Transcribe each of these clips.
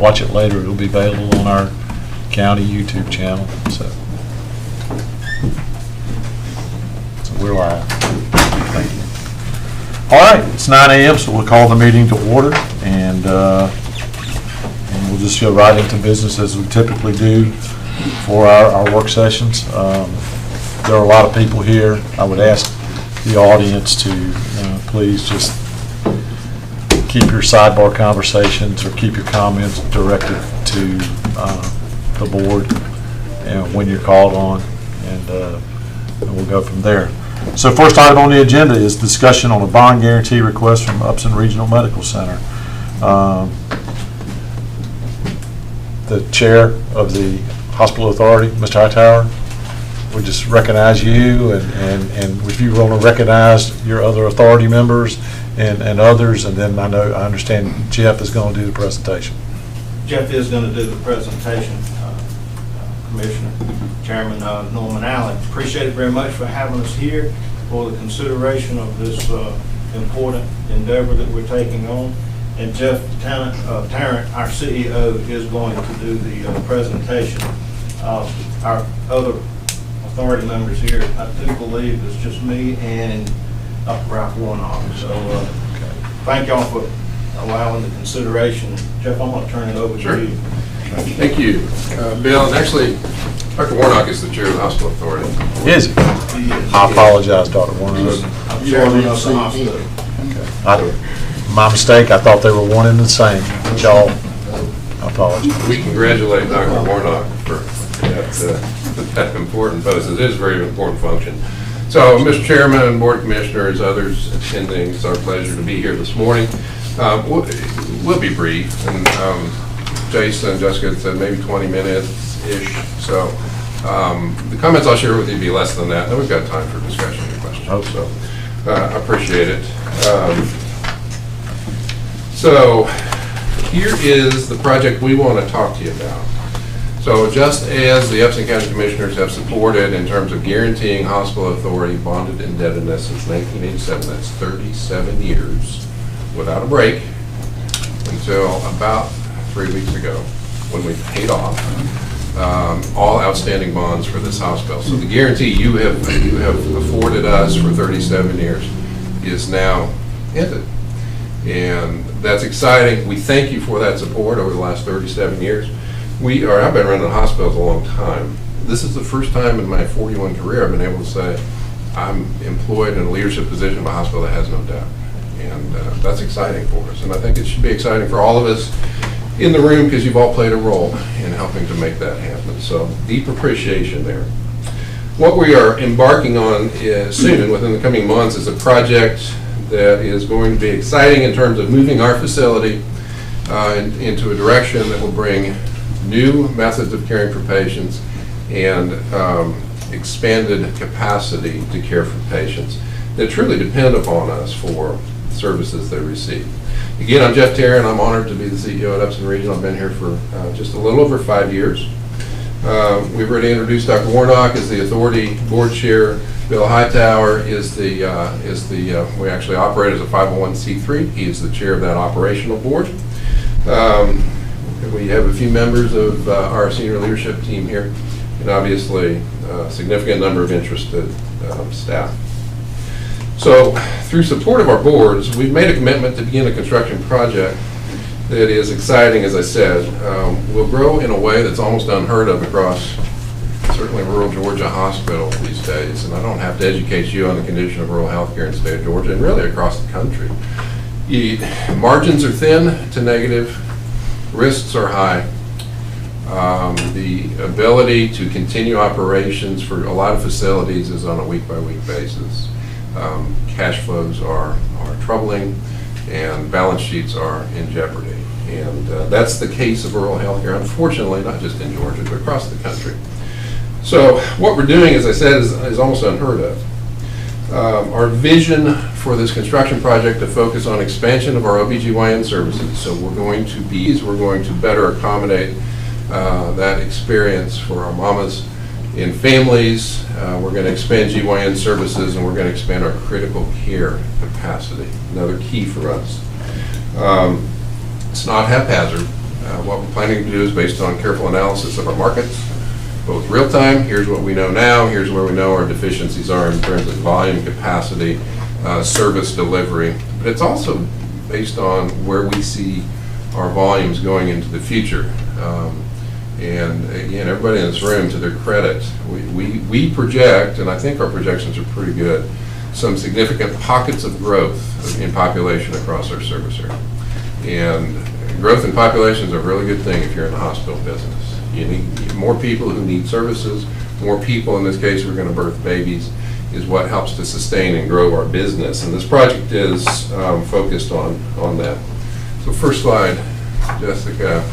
watch it later, it'll be available on our county YouTube channel. So we're live. Thank you. All right, it's 9 a.m., so we'll call the meeting to order, and we'll just go right into business as we typically do for our work sessions. There are a lot of people here. I would ask the audience to please just keep your sidebar conversations or keep your comments directed to the board and when you're called on, and we'll go from there. So first item on the agenda is discussion on a bond guarantee request from Upson Regional Medical Center. The chair of the hospital authority, Mr. Hightower, we just recognize you, and if you want to recognize your other authority members and others, and then I understand Jeff is going to do the presentation. Jeff is going to do the presentation. Commissioner, Chairman Norman Allen, appreciate it very much for having us here for the consideration of this important endeavor that we're taking on. And Jeff Tarrant, our CEO, is going to do the presentation. Our other authority members here, I do believe it's just me and Ralph Warnock. So thank y'all for allowing the consideration. Jeff, I'm going to turn it over to you. Thank you, Bill. And actually, Dr. Warnock is the chair of the hospital authority. Is he? I apologize, Dr. Warnock. I'm chairman of the hospital. My mistake. I thought they were one and the same. Y'all, I apologize. We congratulate Dr. Warnock for that important post. It is a very important function. So, Mr. Chairman, Board of Commissioners, others attending, it's our pleasure to be here this morning. We'll be brief, and Jason and Jessica said maybe 20 minutes-ish. So the comments I'll share with you will be less than that. Then we've got time for discussion and questions. Oh. So I appreciate it. So here is the project we want to talk to you about. So just as the Upson County Commissioners have supported in terms of guaranteeing hospital authority bonded indebtedness since 1987, that's 37 years without a break until about 3 weeks ago when we paid off all outstanding bonds for this hospital. So the guarantee you have afforded us for 37 years is now ended. And that's exciting. We thank you for that support over the last 37 years. I've been running hospitals a long time. This is the first time in my 41 career I've been able to say I'm employed in a leadership position of a hospital that has no debt. And that's exciting for us. And I think it should be exciting for all of us in the room because you've all played a role in helping to make that happen. So deep appreciation there. What we are embarking on soon, within the coming months, is a project that is going to be exciting in terms of moving our facility into a direction that will bring new methods of caring for patients and expanded capacity to care for patients that truly depend upon us for services they receive. Again, I'm Jeff Tarrant. I'm honored to be the CEO at Upson Regional. I've been here for just a little over 5 years. We've already introduced Dr. Warnock as the authority board chair. Bill Hightower is we actually operate as a 501c3. He is the chair of that operational board. We have a few members of our senior leadership team here, and obviously a significant number of interested staff. So through support of our boards, we've made a commitment to begin a construction project that is exciting, as I said. Will grow in a way that's almost unheard of across certainly rural Georgia hospital these days. And I don't have to educate you on the condition of rural healthcare in the state of Georgia and really across the country. Margins are thin to negative. Risks are high. The ability to continue operations for a lot of facilities is on a week-by-week basis. Cash flows are troubling, and balance sheets are in jeopardy. And that's the case of rural healthcare, unfortunately, not just in Georgia, but across the country. So what we're doing, as I said, is almost unheard of. Our vision for this construction project to focus on expansion of our OBGYN services. So we're going to better accommodate that experience for our mamas and families. We're going to expand GYN services, and we're going to expand our critical care capacity, another key for us. It's not haphazard. What we're planning to do is based on careful analysis of our markets, both real time, here's what we know now, here's where we know our deficiencies are in terms of volume, capacity, service delivery. But it's also based on where we see our volumes going into the future. And again, everybody in this room, to their credit, we project, and I think our projections are pretty good, some significant pockets of growth in population across our service area. And growth in population is a really good thing if you're in the hospital business. You need more people who need services, more people, in this case, who are going to birth babies, is what helps to sustain and grow our business. And this project is focused on that. So first slide, Jessica.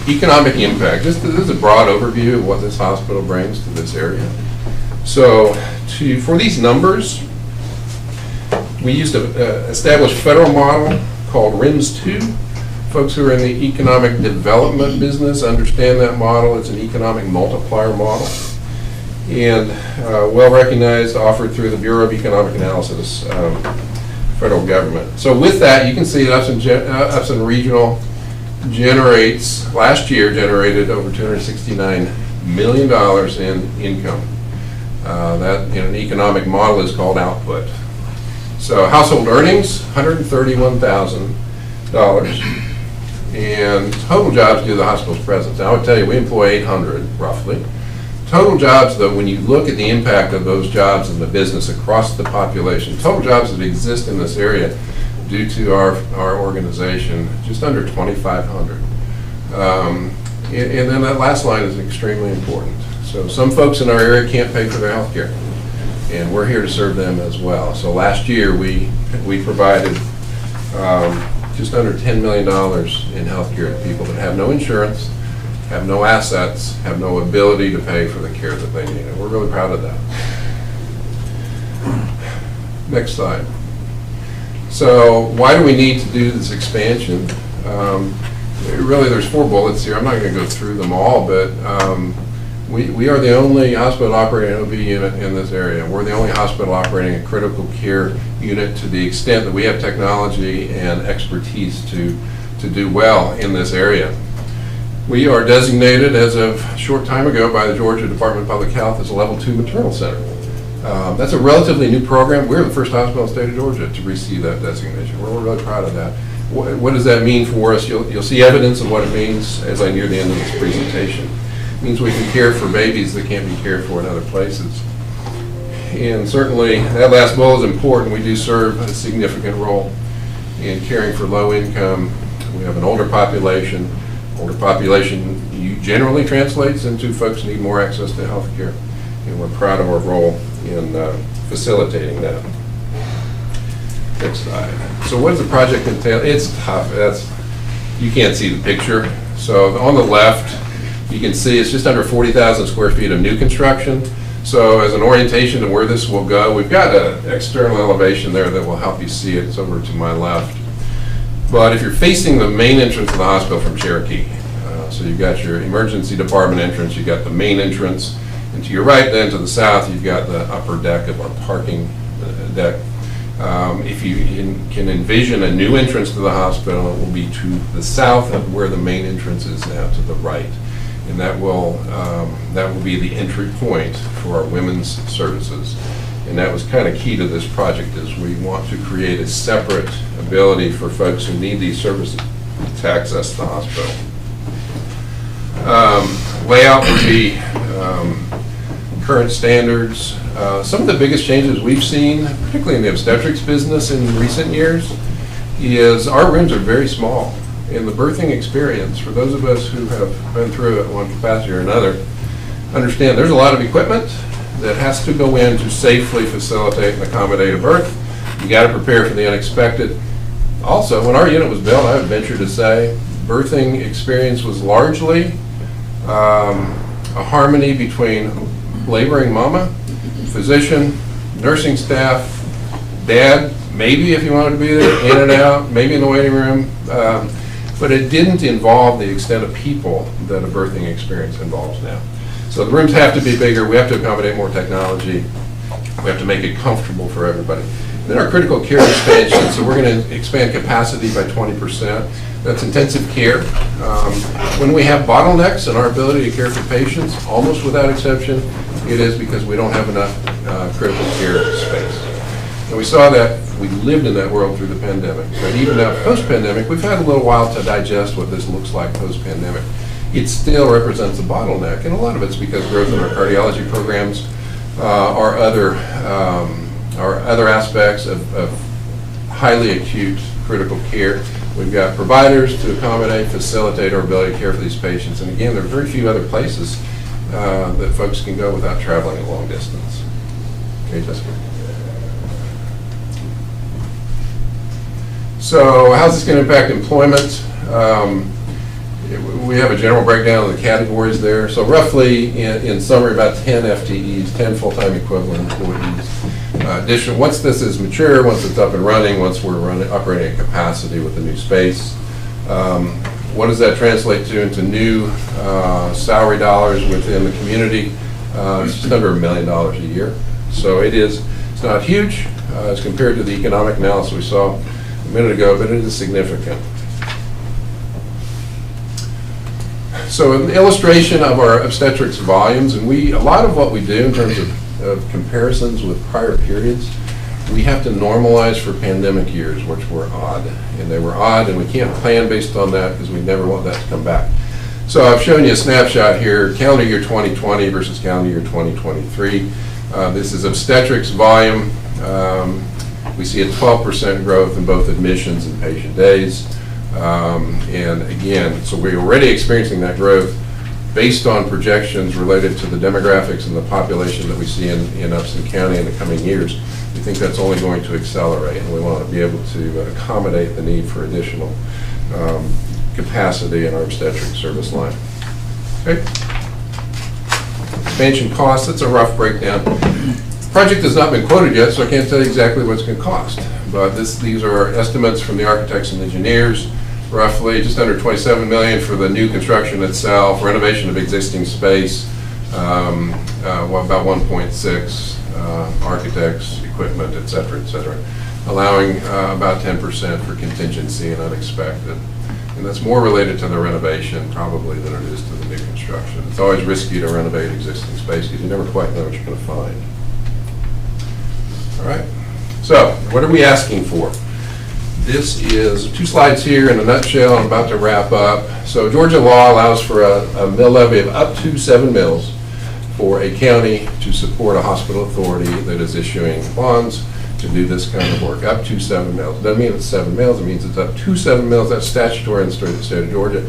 Economic impact. This is a broad overview of what this hospital brings to this area. So for these numbers, we used an established federal model called RIMS 2. Folks who are in the economic development business understand that model. It's an economic multiplier model, and well recognized, offered through the Bureau of Economic Analysis, federal government. So with that, you can see that Upson Regional last year generated over $269 million in income. That in an economic model is called output. So household earnings, $131,000. And total jobs due to the hospital's presence. Now I would tell you, we employ 800 roughly. Total jobs, though, when you look at the impact of those jobs in the business across the population, total jobs that exist in this area due to our organization, just under 2,500. And then that last line is extremely important. So some folks in our area can't pay for their health care, and we're here to serve them as well. So last year we provided just under $10 million in health care to people that have no insurance, have no assets, have no ability to pay for the care that they need. And we're really proud of that. Next slide. So why do we need to do this expansion? Really, there's 4 bullets here. I'm not going to go through them all, but we are the only hospital operating an OB unit in this area. We're the only hospital operating a critical care unit to the extent that we have technology and expertise to do well in this area. We are designated as of a short time ago by the Georgia Department of Public Health as a level 2 maternal center. That's a relatively new program. We're the first hospital in the state of Georgia to receive that designation. We're really proud of that. What does that mean for us? You'll see evidence of what it means as I near the end of this presentation. It means we can care for babies that can't be cared for in other places. And certainly, that last bullet is important. We do serve a significant role in caring for low income. We have an older population. Older population generally translates into folks who need more access to health care. And we're proud of our role in facilitating that. Next slide. So what does the project entail? It's tough. You can't see the picture. So on the left, you can see it's just under 40,000 square feet of new construction. So as an orientation to where this will go, we've got an external elevation there that will help you see it. It's over to my left. But if you're facing the main entrance of the hospital from Cherokee, so you've got your emergency department entrance, you've got the main entrance, and to your right then to the south, you've got the upper deck of our parking deck. If you can envision a new entrance to the hospital, it will be to the south of where the main entrance is now, to the right. And that will be the entry point for our women's services. And that was kind of key to this project, is we want to create a separate ability for folks who need these services to access the hospital. Layout would be current standards. Some of the biggest changes we've seen, particularly in the obstetrics business in recent years, is our rooms are very small. In the birthing experience, for those of us who have been through it in one capacity or another, understand there's a lot of equipment that has to go in to safely facilitate and accommodate a birth. You got to prepare for the unexpected. Also, when our unit was built, I would venture to say, birthing experience was largely a harmony between laboring mama, physician, nursing staff, dad, maybe if you wanted to be there, in and out, maybe in the waiting room. But it didn't involve the extent of people that a birthing experience involves now. So the rooms have to be bigger, we have to accommodate more technology, we have to make it comfortable for everybody. Then our critical care expansion, so we're going to expand capacity by 20%. That's intensive care. When we have bottlenecks in our ability to care for patients, almost without exception, it is because we don't have enough critical care space. And we saw that, we lived in that world through the pandemic. But even now, post-pandemic, we've had a little while to digest what this looks like post-pandemic. It still represents a bottleneck, and a lot of it's because growth in our cardiology programs are other aspects of highly acute critical care. We've got providers to accommodate, facilitate our ability to care for these patients. And again, there are very few other places that folks can go without traveling a long distance. Okay, Jessica? So how's this going to impact employment? We have a general breakdown of the categories there. So roughly, in summary, about 10 FTEs, 10 full-time equivalent employees. Once this is mature, once it's up and running, once we're operating at capacity with the new space, what does that translate to into new salary dollars within the community? It's just under $1 million a year. So it's not huge as compared to the economic analysis we saw a minute ago, but it is significant. So an illustration of our obstetrics volumes, and a lot of what we do in terms of comparisons with prior periods, we have to normalize for pandemic years, which were odd. And they were odd, and we can't plan based on that because we never want that to come back. So I've shown you a snapshot here, calendar year 2020 versus calendar year 2023. This is obstetrics volume. We see a 12% growth in both admissions and patient days. And again, so we're already experiencing that growth based on projections related to the demographics and the population that we see in Upson County in the coming years. We think that's only going to accelerate, and we want to be able to accommodate the need for additional capacity in our obstetric service line. Okay. Expansion costs, that's a rough breakdown. Project has not been quoted yet, so I can't tell you exactly what it's going to cost. But these are estemates from the architects and engineers. Roughly just under $27 million for the new construction itself, renovation of existing space, about 1.6, architects, equipment, et cetera, allowing about 10% for contingency and unexpected. And that's more related to the renovation probably than it is to the new construction. It's always risky to renovate existing space because you never quite know what you're going to find. All right, so what are we asking for? This is 2 slides here in a nutshell. I'm about to wrap up. So Georgia law allows for a mill levy of up to 7 mills for a county to support a hospital authority that is issuing bonds to do this kind of work, up to 7 mills. It doesn't mean it's 7 mills, it means it's up to 7 mills. That's statutory in the state of Georgia.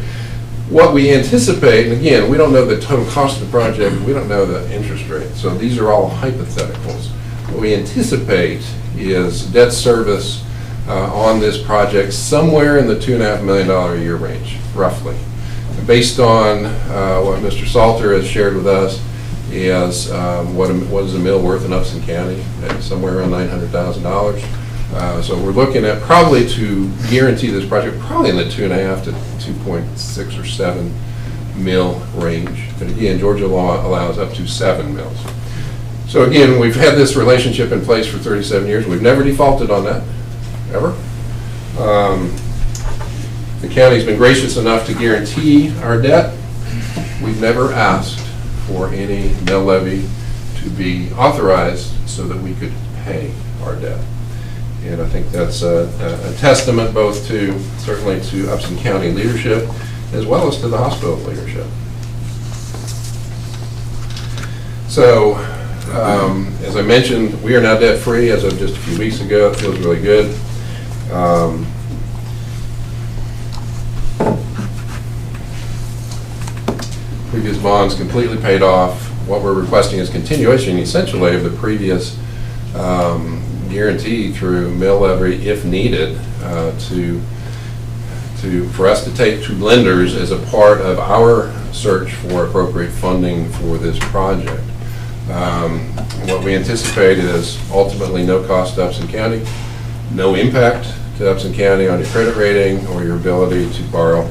What we anticipate, and again, we don't know the total cost of the project, we don't know the interest rate, so these are all hypotheticals. What we anticipate is debt service on this project somewhere in the $2.5 million a year range, roughly. Based on what Mr. Salter has shared with us is what is a mill worth in Upson County, somewhere around $900,000. So we're looking at probably to guarantee this project probably in the 2.5 to 2.6 or 7 mill range. But again, Georgia law allows up to 7 mills. So again, we've had this relationship in place for 37 years. We've never defaulted on that, ever. The county's been gracious enough to guarantee our debt. We've never asked for any mill levy to be authorized so that we could pay our debt. And I think that's a testament both to, certainly to Upson County leadership, as well as to the hospital leadership. So, as I mentioned, we are now debt-free as of just a few weeks ago. It feels really good. Previous bonds completely paid off. What we're requesting is continuation, essentially, of the previous guarantee through mill levy, if needed, for us to take to lenders as a part of our search for appropriate funding for this project. What we anticipate is ultimately no cost to Upson County, no impact to Upson County on your credit rating or your ability to borrow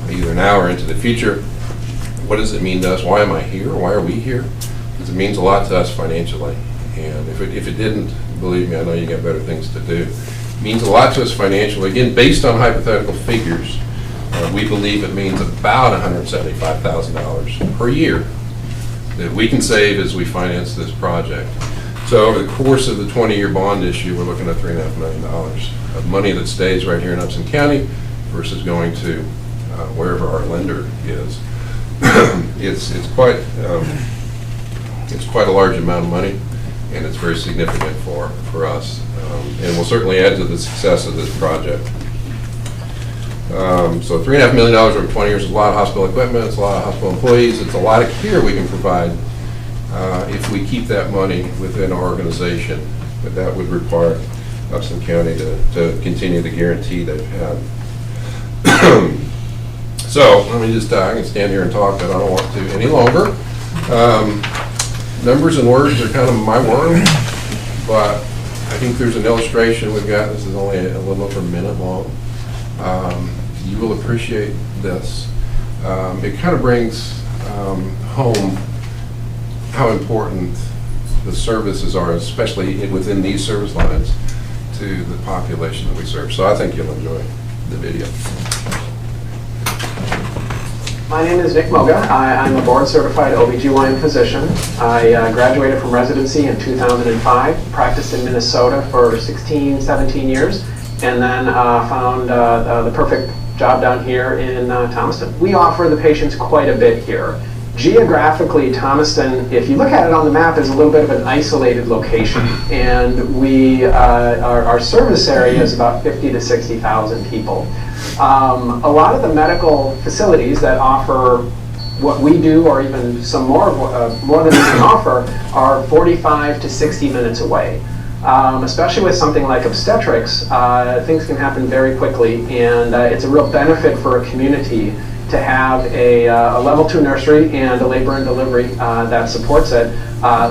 either now or into the future. What does it mean to us? Why am I here? Why are we here? Because it means a lot to us financially. And if it didn't, believe me, I know you got better things to do. It means a lot to us financially. Again, based on hypothetical figures, We believe it means about $175,000 per year that we can save as we finance this project. So over the course of the 20-year bond issue, we're looking at $3.5 million of money that stays right here in Upson County versus going to wherever our lender is. It's quite a large amount of money, and it's very significant for us, and will certainly add to the success of this project. So $3.5 million over 20 years is a lot of hospital equipment, it's a lot of hospital employees, it's a lot of care we can provide if we keep that money within our organization. But that would require Upson County to continue the guarantee they've had. So let me just, I can stand here and talk, but I don't want to any longer. Numbers and words are kind of my world, but I think there's an illustration we've got. This is only a little over a minute long. You will appreciate this. It kind of brings home how important the services are, especially within these service lines, to the population that we serve. So I think you'll enjoy the video. My name is Nick Moga. I'm a board-certified OBGYN physician. I graduated from residency in 2005, practiced in Minnesota for 16, 17 years, and then found the perfect job down here in Thomaston. We offer the patients quite a bit here. Geographically, Thomaston, if you look at it on the map, is a little bit of an isolated location, and our service area is about 50 to 60,000 people. A lot of the medical facilities that offer what we do, or even some more than we can offer, are 45 to 60 minutes away. Especially with something like obstetrics, things can happen very quickly, and it's a real benefit for a community to have a level 2 nursery and a labor and delivery that supports it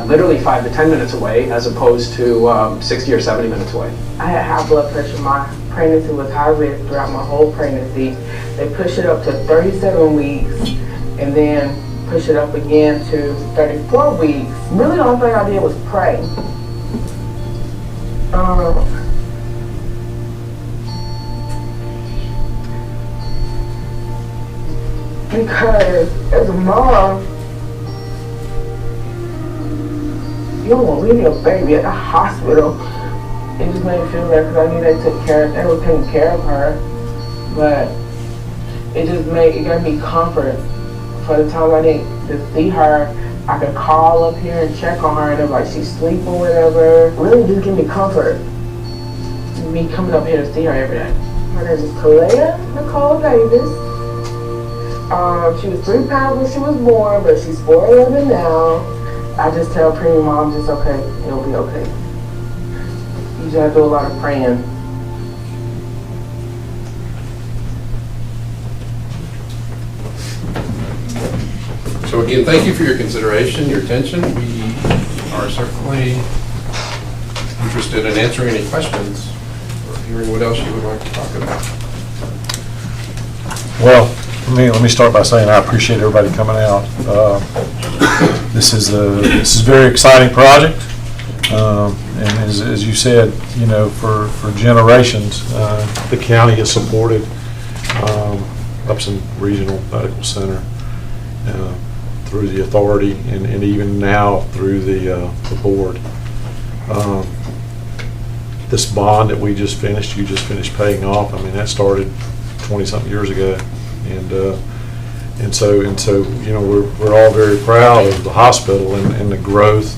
literally 5 to 10 minutes away, as opposed to 60 or 70 minutes away. I had high blood pressure. My pregnancy was high risk throughout my whole pregnancy. They pushed it up to 37 weeks and then push it up again to 34 weeks. Really the only thing I did was pray. Because as a mom, you don't want to leave your baby at the hospital. It just made me feel bad because I knew they were taking care of her, but it gave me comfort for the time I didn't to see her. I could call up here and check on her, and they're like, she's asleep or whatever. Really just give me comfort, me coming up here to see her every day. Her name is Kalea Nicole Davis. She was 3 pounds when she was born, but she's 4'11" now. I just tell preemie moms it's okay, it'll be okay. You just have to do a lot of praying. So again, thank you for your consideration, your attention. We are certainly interested in answering any questions or hearing what else you would like to talk about. Well, let me start by saying I appreciate everybody coming out. This is a very exciting project, and as you said, you know, for generations, the county has supported Upson Regional Medical Center through the authority, and even now through the board. This bond that you just finished paying off. I mean, that started 20-something years ago. And so you know, we're all very proud of the hospital and the growth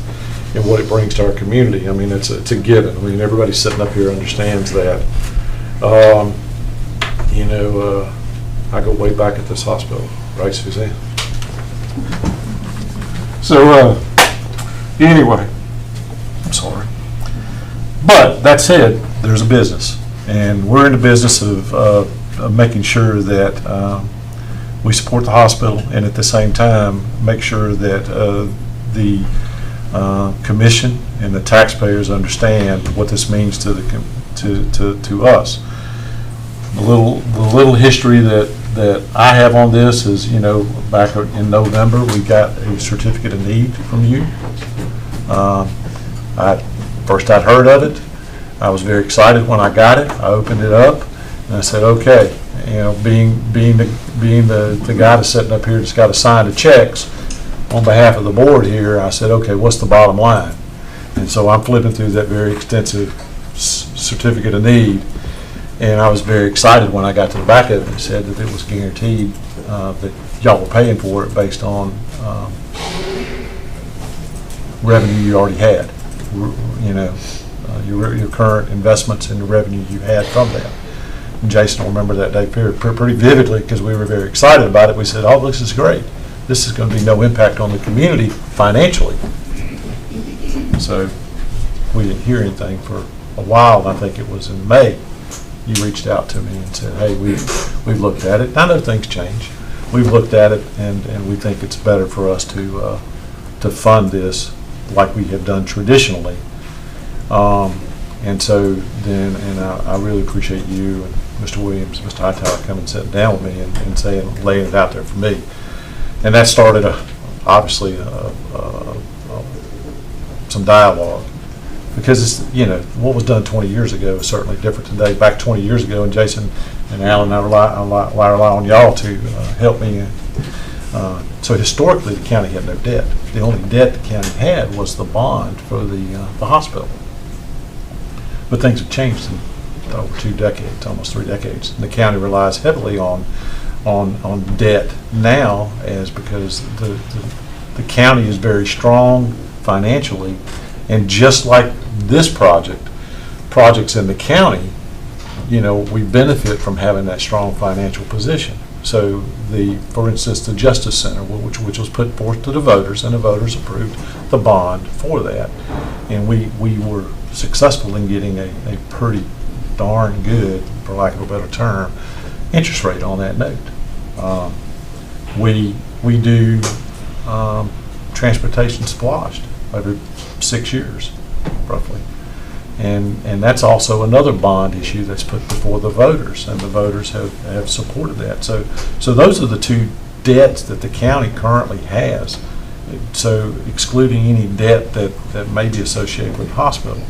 and what it brings to our community. I mean, it's a given. I mean, everybody sitting up here understands that. You know, I go way back at this hospital, right, Suzanne? So anyway, I'm sorry. But that said, there's a business, and we're in the business of making sure that we support the hospital, and at the same time make sure that the commission and the taxpayers understand what this means to us. The little history that I have on this is, you know, back in November we got a certificate of need from you. I'd heard of it. I was very excited when I got it. I opened it up and I said, okay. being the guy that's sitting up here that's got to sign the checks on behalf of the board here, I said, okay, what's the bottom line? And so I'm flipping through that very extensive certificate of need, and I was very excited when I got to the back of it and said that it was guaranteed that y'all were paying for it based on revenue you already had, your current investments and the revenue you had from that. And Jason will remember that day pretty vividly because we were very excited about it. We said, oh, this is great. This is going to be no impact on the community financially. So we didn't hear anything for a while, and I think it was in May, you reached out to me and said, hey, we've looked at it. I know things change. We've looked at it, and we think it's better for us to fund this like we have done traditionally. And so then, and I really appreciate you and Mr. Williams, Mr. Hightower coming and sitting down with me and saying, laying it out there for me. And that started, obviously, some dialogue. Because it's, what was done 20 years ago is certainly different today. Back 20 years ago, and Jason and Alan, I rely on y'all to help me. So historically, the county had no debt. The only debt the county had was the bond for the hospital. But things have changed in over 2 decades, almost 3 decades. And the county relies heavily on debt now, as because the county is very strong financially, and just like this projects in the county, we benefit from having that strong financial position. So for instance, the Justice Center, which was put forth to the voters, and the voters approved the bond for that, and we were successful in getting a pretty darn good, for lack of a better term, interest rate on that note. We do transportation splashed over 6 years, roughly. And that's also another bond issue that's put before the voters, and the voters have supported that. So those are the 2 debts that the county currently has. So excluding any debt that may be associated with the hospital.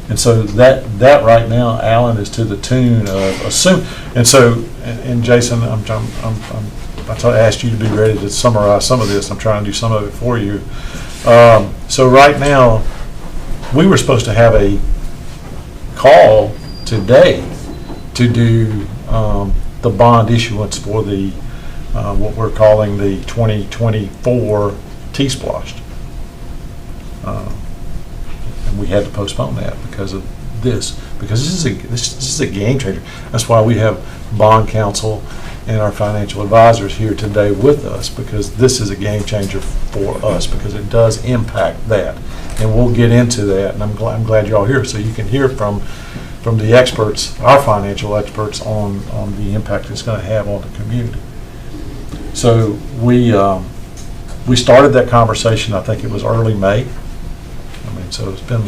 And so that right now, Alan, is to the tune of and Jason, I asked you to be ready to summarize some of this. I'm trying to do some of it for you. So right now, we were supposed to have a call today to do the bond issuance for the what we're calling the 2024 T-Splosh. And we had to postpone that because of this, because this is a game changer. That's why we have bond counsel and our financial advisors here today with us, because this is a game changer for us, because it does impact that. And we'll get into that, and I'm glad you're all here, so you can hear from the experts, our financial experts, on the impact it's going to have on the community. So we started that conversation, I think it was early May. So it's been,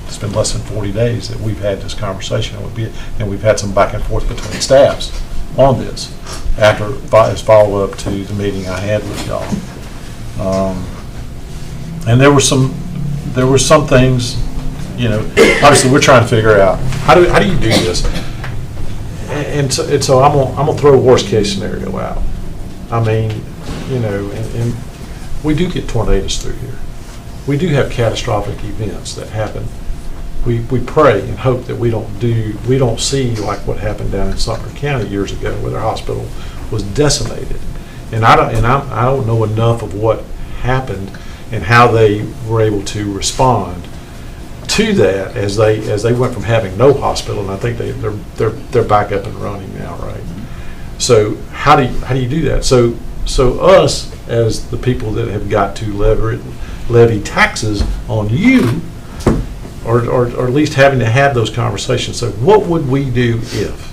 it's been less than 40 days that we've had this conversation, and we've had some back and forth between staffs on this as follow-up to the meeting I had with y'all. And there were some things, obviously we're trying to figure out, how do you do this? And so I'm gonna throw a worst case scenario out. I mean, and we do get tornadoes through here. We do have catastrophic events that happen. We pray and hope that we don't see like what happened down in Sumter County years ago, where their hospital was decimated. And I don't know enough of what happened and how they were able to respond to that as they went from having no hospital, and I think they're back up and running now, right? So how do you do that? So us as the people that have got to levy taxes on you, or at least having to have those conversations. So what would we do if,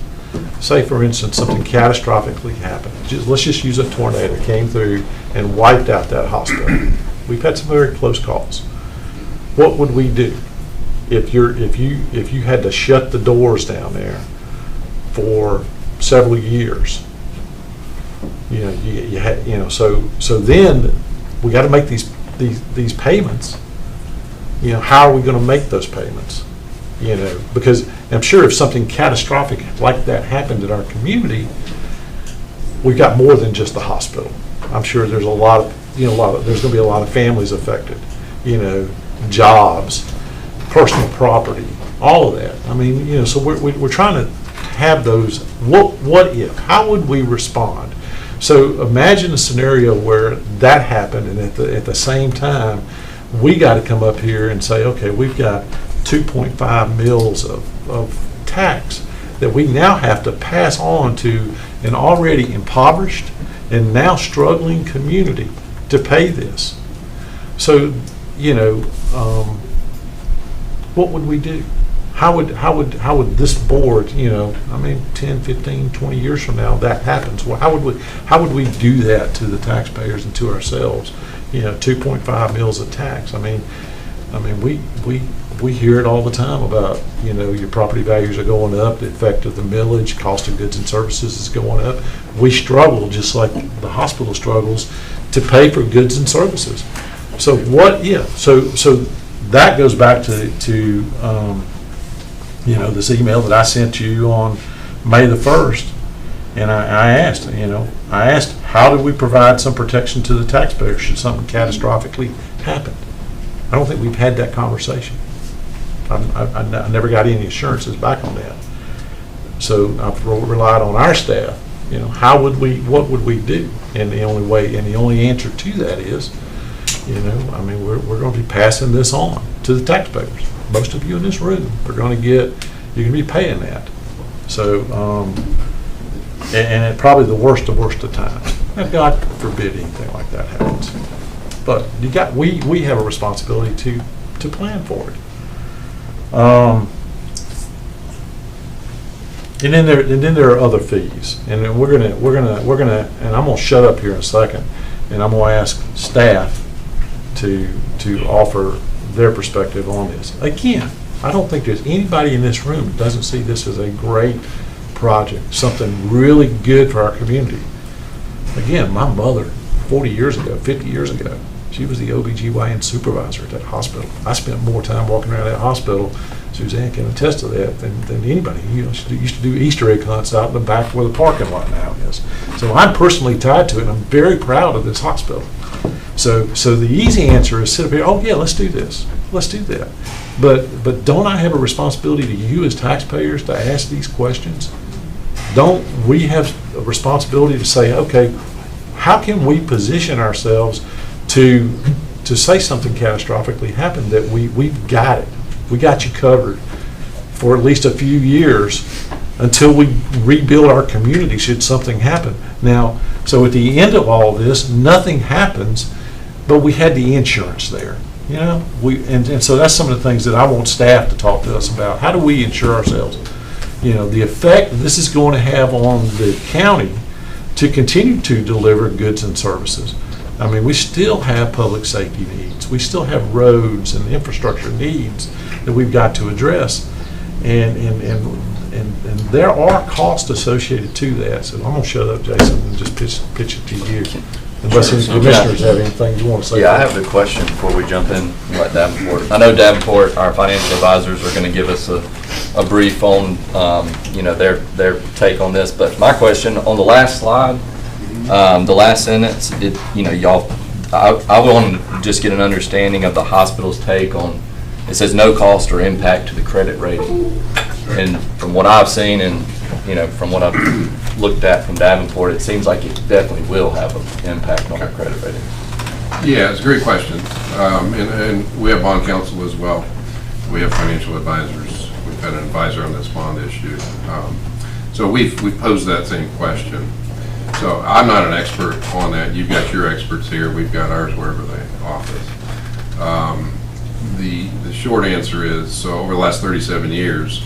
say for instance, something catastrophically happened? Let's just use a tornado that came through and wiped out that hospital. We've had some very close calls. What would we do if you had to shut the doors down there for several years? So then we got to make these payments. How are we going to make those payments? because I'm sure if something catastrophic like that happened in our community, we've got more than just the hospital. I'm sure there's a lot of, there's going to be a lot of families affected, jobs, personal property, all of that. I mean, so we're trying to have those, what if, how would we respond? So imagine a scenario where that happened, and at the same time, we got to come up here and say, okay, we've got 2.5 mils of tax that we now have to pass on to an already impoverished and now struggling community to pay this. So, what would we do? How would this board, 10, 15, 20 years from now, that happens? Well, how would we do that to the taxpayers and to ourselves? 2.5 mils of tax. I mean, we hear it all the time about, your property values are going up, the effect of the millage, cost of goods and services is going up. We struggle, just like the hospital struggles, to pay for goods and services. So what if? So that goes back to this email that I sent you on May the 1st, and I asked, how do we provide some protection to the taxpayer should something catastrophically happen? I don't think we've had that conversation. I never got any assurances back on that. So I've relied on our staff. What would we do? And the only answer to that is, we're going to be passing this on to the taxpayers. Most of you in this room are going to be paying that. So, and at probably the worst of times. Now, God forbid anything like that happens. But we have a responsibility to plan for it. And then there are other fees, and then we're gonna, and I'm gonna shut up here in a second, and I'm gonna ask staff to offer their perspective on this. Again, I don't think there's anybody in this room that doesn't see this as a great project, something really good for our community. Again, my mother, 40 years ago, 50 years ago, she was the OBGYN supervisor at that hospital. I spent more time walking around that hospital, Suzanne can attest to that, than anybody. She used to do Easter egg hunts out in the back where the parking lot now is. So I'm personally tied to it, and I'm very proud of this hospital. So the easy answer is sit up here, oh yeah, let's do this, let's do that. But don't I have a responsibility to you as taxpayers to ask these questions? Don't we have a responsibility to say, okay, how can we position ourselves to say something catastrophically happened, that we've got it. We got you covered for at least a few years until we rebuild our community should something happen. Now, so at the end of all this, nothing happens, but we had the insurance there. And so that's some of the things that I want staff to talk to us about. How do we insure ourselves? The effect this is going to have on the county to continue to deliver goods and services. I mean, we still have public safety needs. We still have roads and infrastructure needs that we've got to address. And there are costs associated to that. So I'm going to shut up, Jason, and just pitch it to you. Unless any commissioners have anything you want to say. Yeah, I have a question before we jump in. Let Davenport. I know Davenport, our financial advisors, are going to give us a brief on their take on this. But my question on the last slide, the last sentence, y'all, I want to just get an understanding of the hospital's take on. It says no cost or impact to the credit rating, and from what I've seen and from what I've looked at from Davenport, it seems like it definitely will have an impact on the credit rating. Yeah, it's a great question, and we have bond counsel as well. We have financial advisors. We've had an advisor on this bond issue, so we've posed that same question. So I'm not an expert on that. You've got your experts here. We've got ours wherever they office. The short answer is, so over the last 37 years,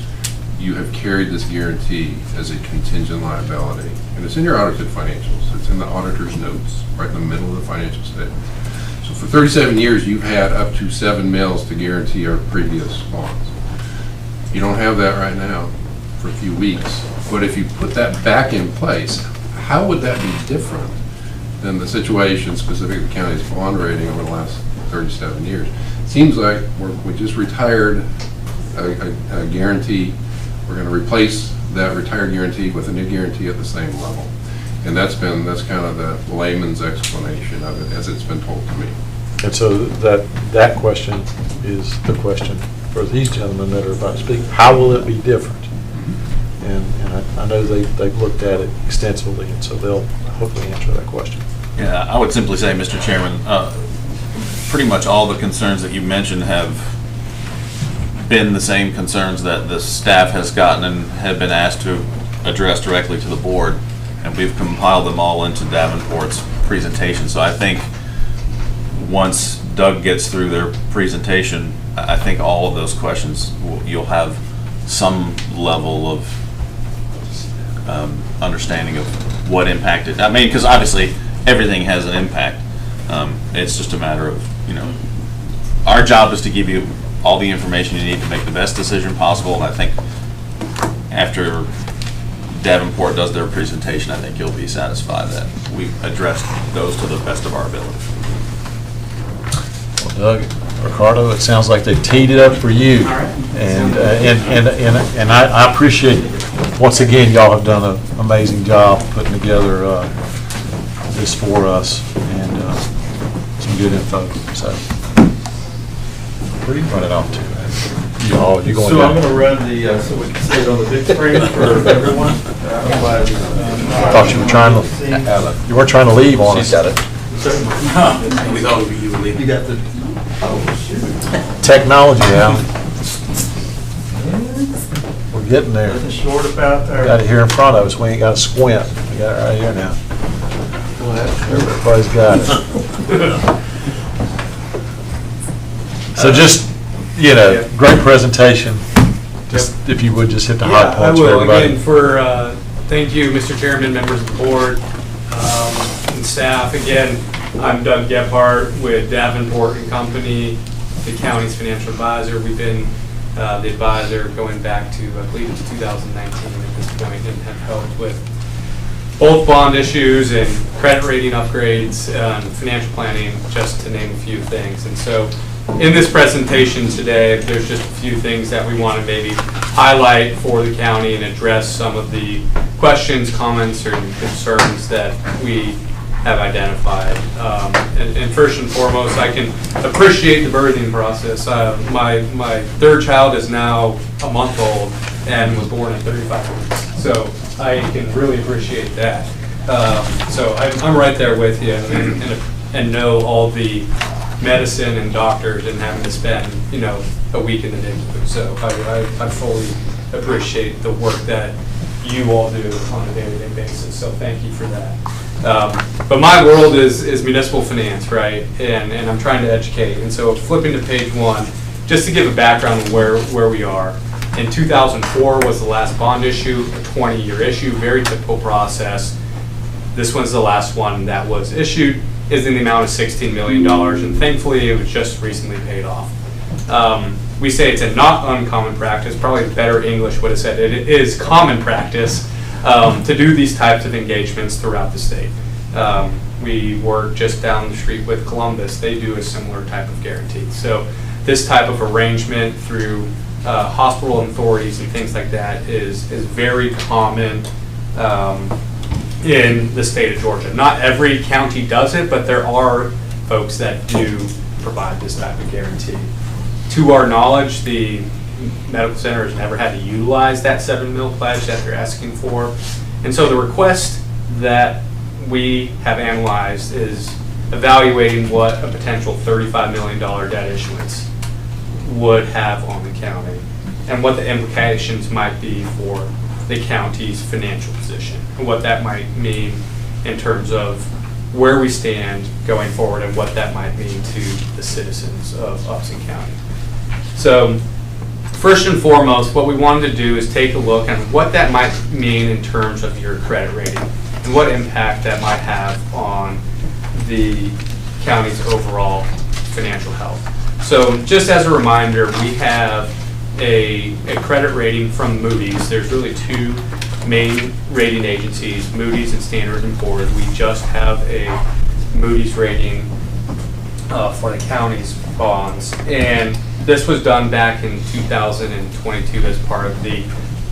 you have carried this guarantee as a contingent liability. And it's in your audited financials. It's in the auditor's notes, right in the middle of the financial statement. So for 37 years, you've had up to 7 mils to guarantee our previous bonds. You don't have that right now for a few weeks. But if you put that back in place, how would that be different than the situation specific to the county's bond rating over the last 37 years? It seems like we just retired a guarantee. We're going to replace that retired guarantee with a new guarantee at the same level. And that's kind of the layman's explanation of it as it's been told to me. And so that question is the question for these gentlemen that are about to speak. How will it be different? And I know they've looked at it extensively, and so they'll hopefully answer that question. Yeah, I would simply say, Mr. Chairman, pretty much all the concerns that you mentioned have been the same concerns that the staff has gotten and have been asked to address directly to the board, and we've compiled them all into Davenport's presentation. So I think once Doug gets through their presentation, I think all of those questions, you'll have some level of understanding of what impacted. I mean, because obviously everything has an impact. It's just a matter of, our job is to give you all the information you need to make the best decision possible. And I think after Davenport does their presentation, I think you'll be satisfied that we've addressed those to the best of our ability. Well, Doug, Ricardo, it sounds like they teed it up for you. All right. And I appreciate, once again, y'all have done an amazing job putting together this for us, and some good info. So, where are you running off to? You going So down? I'm going to run the, so we can see it on the big screen for everyone. I thought you were trying to, you weren't trying to leave on us. She's got it. We thought you would leave. You got the, oh, shoot. Technology, Al. We're getting there. Nothing short about there. Got it here in front of us. We ain't got to squint. We got it right here now. Everybody's got it. So just, great presentation. Just, if you would, just hit the high points for everybody. Thank you, Mr. Chairman, members of the board, and staff. Again, I'm Doug Gebhardt with Davenport and Company, the county's financial advisor. We've been the advisor going back to, I believe it's 2019 at this point, and have helped with both bond issues and credit rating upgrades, financial planning, just to name a few things. And so in this presentation today, there's just a few things that we want to maybe highlight for the county and address some of the questions, comments, or concerns that we have identified. And first and foremost, I can appreciate the birthing process. My third child is now a month old and was born at 35 weeks. So I can really appreciate that. So I'm right there with you and know all the medicine and doctors and having to spend, a week in the NICU. So I fully appreciate the work that you all do on a day-to-day basis. So thank you for that. But my world is municipal finance, right? And I'm trying to educate. And so flipping to page 1, just to give a background on where we are. In 2004 was the last bond issue, a 20-year issue, very typical process. This one's the last one that was issued, is in the amount of $16 million, and thankfully it was just recently paid off. We say it's a not uncommon practice, probably better English would have said it is common practice to do these types of engagements throughout the state. We work just down the street with Columbus. They do a similar type of guarantee. So this type of arrangement through hospital authorities and things like that is very common in the state of Georgia. Not every county does it, but there are folks that do provide this type of guarantee. To our knowledge, the medical center has never had to utilize that $7 million pledge that they're asking for. And so the request that we have analyzed is evaluating what a potential $35 million debt issuance would have on the county and what the implications might be for the county's financial position and what that might mean in terms of where we stand going forward and what that might mean to the citizens of Upson County. So first and foremost, what we wanted to do is take a look at what that might mean in terms of your credit rating and what impact that might have on the county's overall financial health. So just as a reminder, we have a credit rating from Moody's. There's really two main rating agencies, Moody's and Standard & Poor's. We just have a Moody's rating for the county's bonds. And this was done back in 2022 as part of the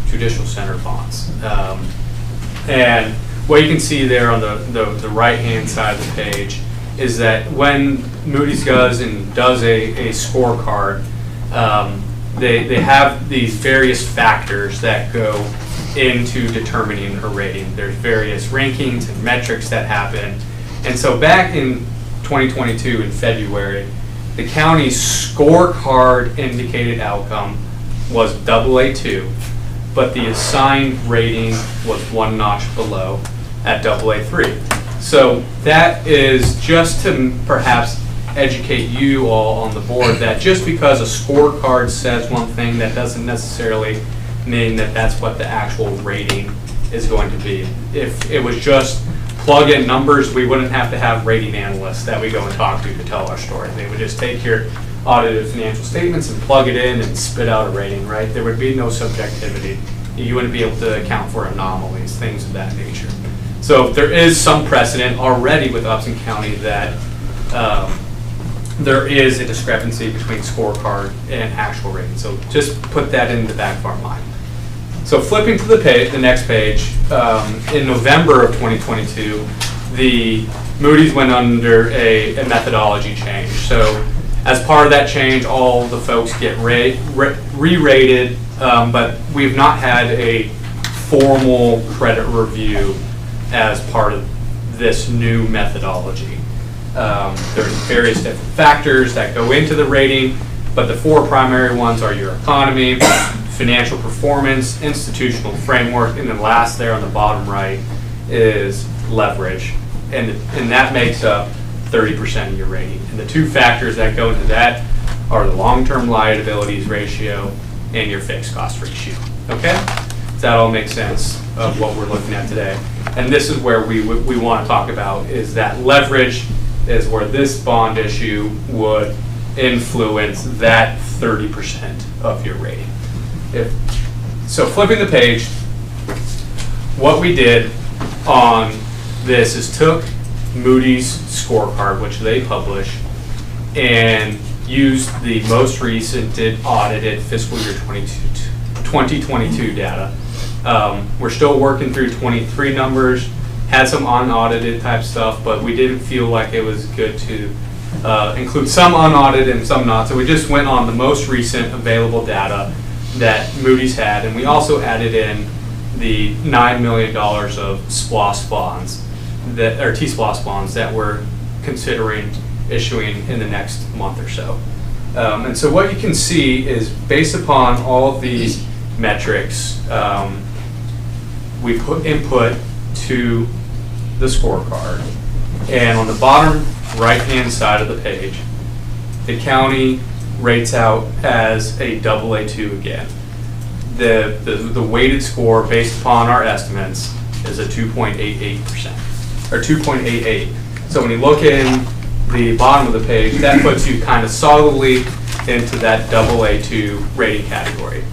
Judicial Center bonds. And what you can see there on the right-hand side of the page is that when Moody's does a scorecard, they have these various factors that go into determining a rating. There's various rankings and metrics that happen. And so back in 2022 in February, the county's scorecard indicated outcome was AA2, but the assigned rating was one notch below at AA3. So that is just to perhaps educate you all on the board that just because a scorecard says one thing, that doesn't necessarily mean that that's what the actual rating is going to be. If it was just plug in numbers, we wouldn't have to have rating analysts that we go and talk to tell our story. They would just take your audited financial statements and plug it in and spit out a rating, right? There would be no subjectivity. You wouldn't be able to account for anomalies, things of that nature. So there is some precedent already with Upson County that there is a discrepancy between scorecard and actual rating. So just put that in the back of our mind. So flipping to the next page, in November of 2022, the Moody's went under a methodology change. So as part of that change, all the folks get re-rated, but we've not had a formal credit review as part of this new methodology. There's various different factors that go into the rating, but the four primary ones are your economy, financial performance, institutional framework, and then last there on the bottom right is leverage. And that makes up 30% of your rating. And the two factors that go into that are the long-term liabilities ratio and your fixed cost ratio. Okay? Does that all make sense of what we're looking at today? And this is where we want to talk about is that leverage is where this bond issue would influence that 30% of your rating. So flipping the page, what we did on this is took Moody's scorecard, which they publish, and used the most recent audited fiscal year 2022 data. We're still working through 23 numbers, had some unaudited type stuff, but we didn't feel like it was good to include some unaudited and some not. So we just went on the most recent available data that Moody's had, and we also added in the $9 million of SPLOST bonds, T-SPLOST bonds that we're considering issuing in the next month or so. And so what you can see is based upon all of these metrics, we put input to the scorecard. And on the bottom right-hand side of the page, the county rates out as a AA2 again. The weighted score based upon our estimates is a 2.88%, or 2.88. So when you look in the bottom of the page, that puts you kind of solidly into that AA2 rating category.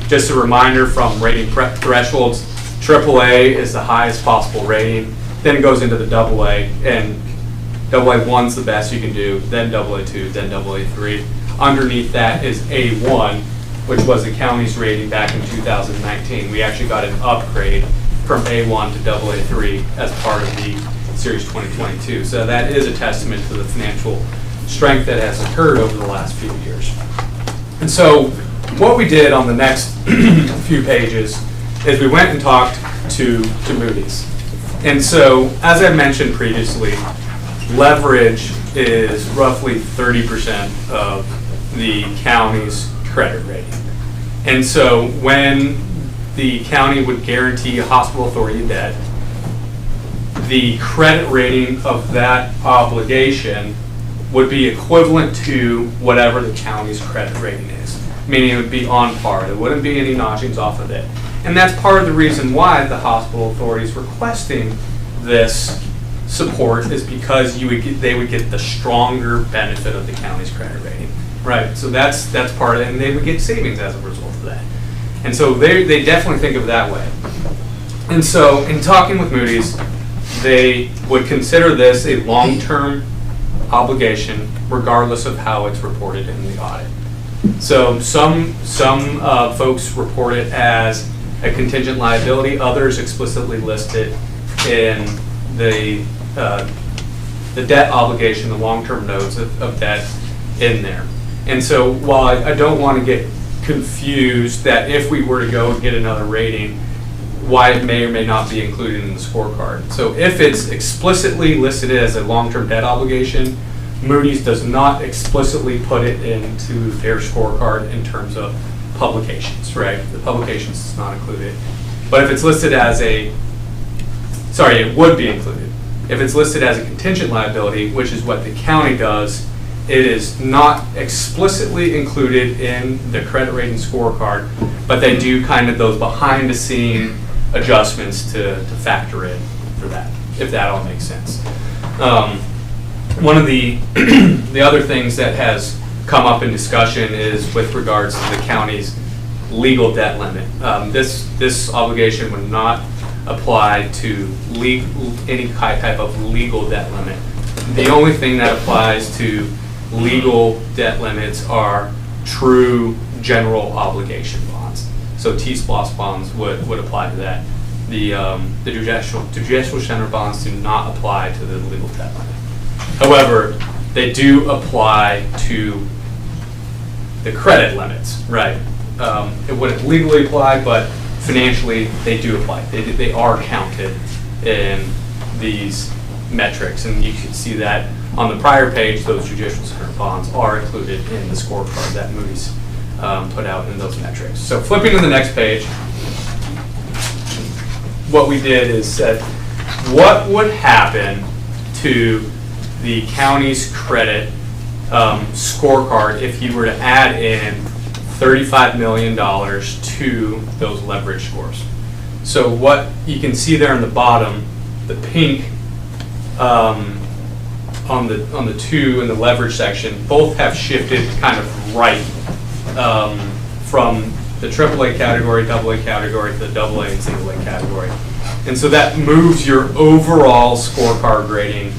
Just a reminder from rating thresholds, AAA is the highest possible rating, then it goes into the AA, and AA1's the best you can do, then AA2, then AA3. Underneath that is A1, which was the county's rating back in 2019. We actually got an upgrade from A1 to AA3 as part of the Series 2022. So that is a testament to the financial strength that has occurred over the last few years. And so what we did on the next few pages is we went and talked to Moody's. And so, as I mentioned previously, leverage is roughly 30% of the county's credit rating. And so when the county would guarantee a hospital authority debt, the credit rating of that obligation would be equivalent to whatever the county's credit rating is, meaning it would be on par. There wouldn't be any notchings off of it. And that's part of the reason why the hospital authority is requesting this support, is because they would get the stronger benefit of the county's credit rating, right? So that's part of it, and they would get savings as a result of that. And so they definitely think of it that way. And so in talking with Moody's, they would consider this a long-term obligation regardless of how it's reported in the audit. So some folks report it as a contingent liability, others explicitly list it in the debt obligation, the long-term notes of debt in there. And so while I don't want to get confused that if we were to go and get another rating, why it may or may not be included in the scorecard. So if it's explicitly listed as a long-term debt obligation, Moody's does not explicitly put it into their scorecard in terms of publications, right? The publications is not included. But if it's listed as it would be included. If it's listed as a contingent liability, which is what the county does, it is not explicitly included in the credit rating scorecard, but they do kind of those behind the scene adjustments to factor in for that, if that all makes sense. One of the other things that has come up in discussion is with regards to the county's legal debt limit. This obligation would not apply to any type of legal debt limit. The only thing that applies to legal debt limits are true general obligation bonds. So T-SPLOST bonds would apply to that. The judicial center bonds do not apply to the legal debt limit. However, they do apply to the credit limits, right? It wouldn't legally apply, but financially they do apply. They are counted in these metrics, and you can see that on the prior page. Those judicial center bonds are included in the scorecard that Moody's put out in those metrics. So flipping to the next page, what we did is said, what would happen to the county's credit scorecard if you were to add in $35 million to those leverage scores? So what you can see there on the bottom, the pink on the two in the leverage section, both have shifted kind of right from the AAA category, AA category, to the AA and single A category. And so that moves your overall scorecard rating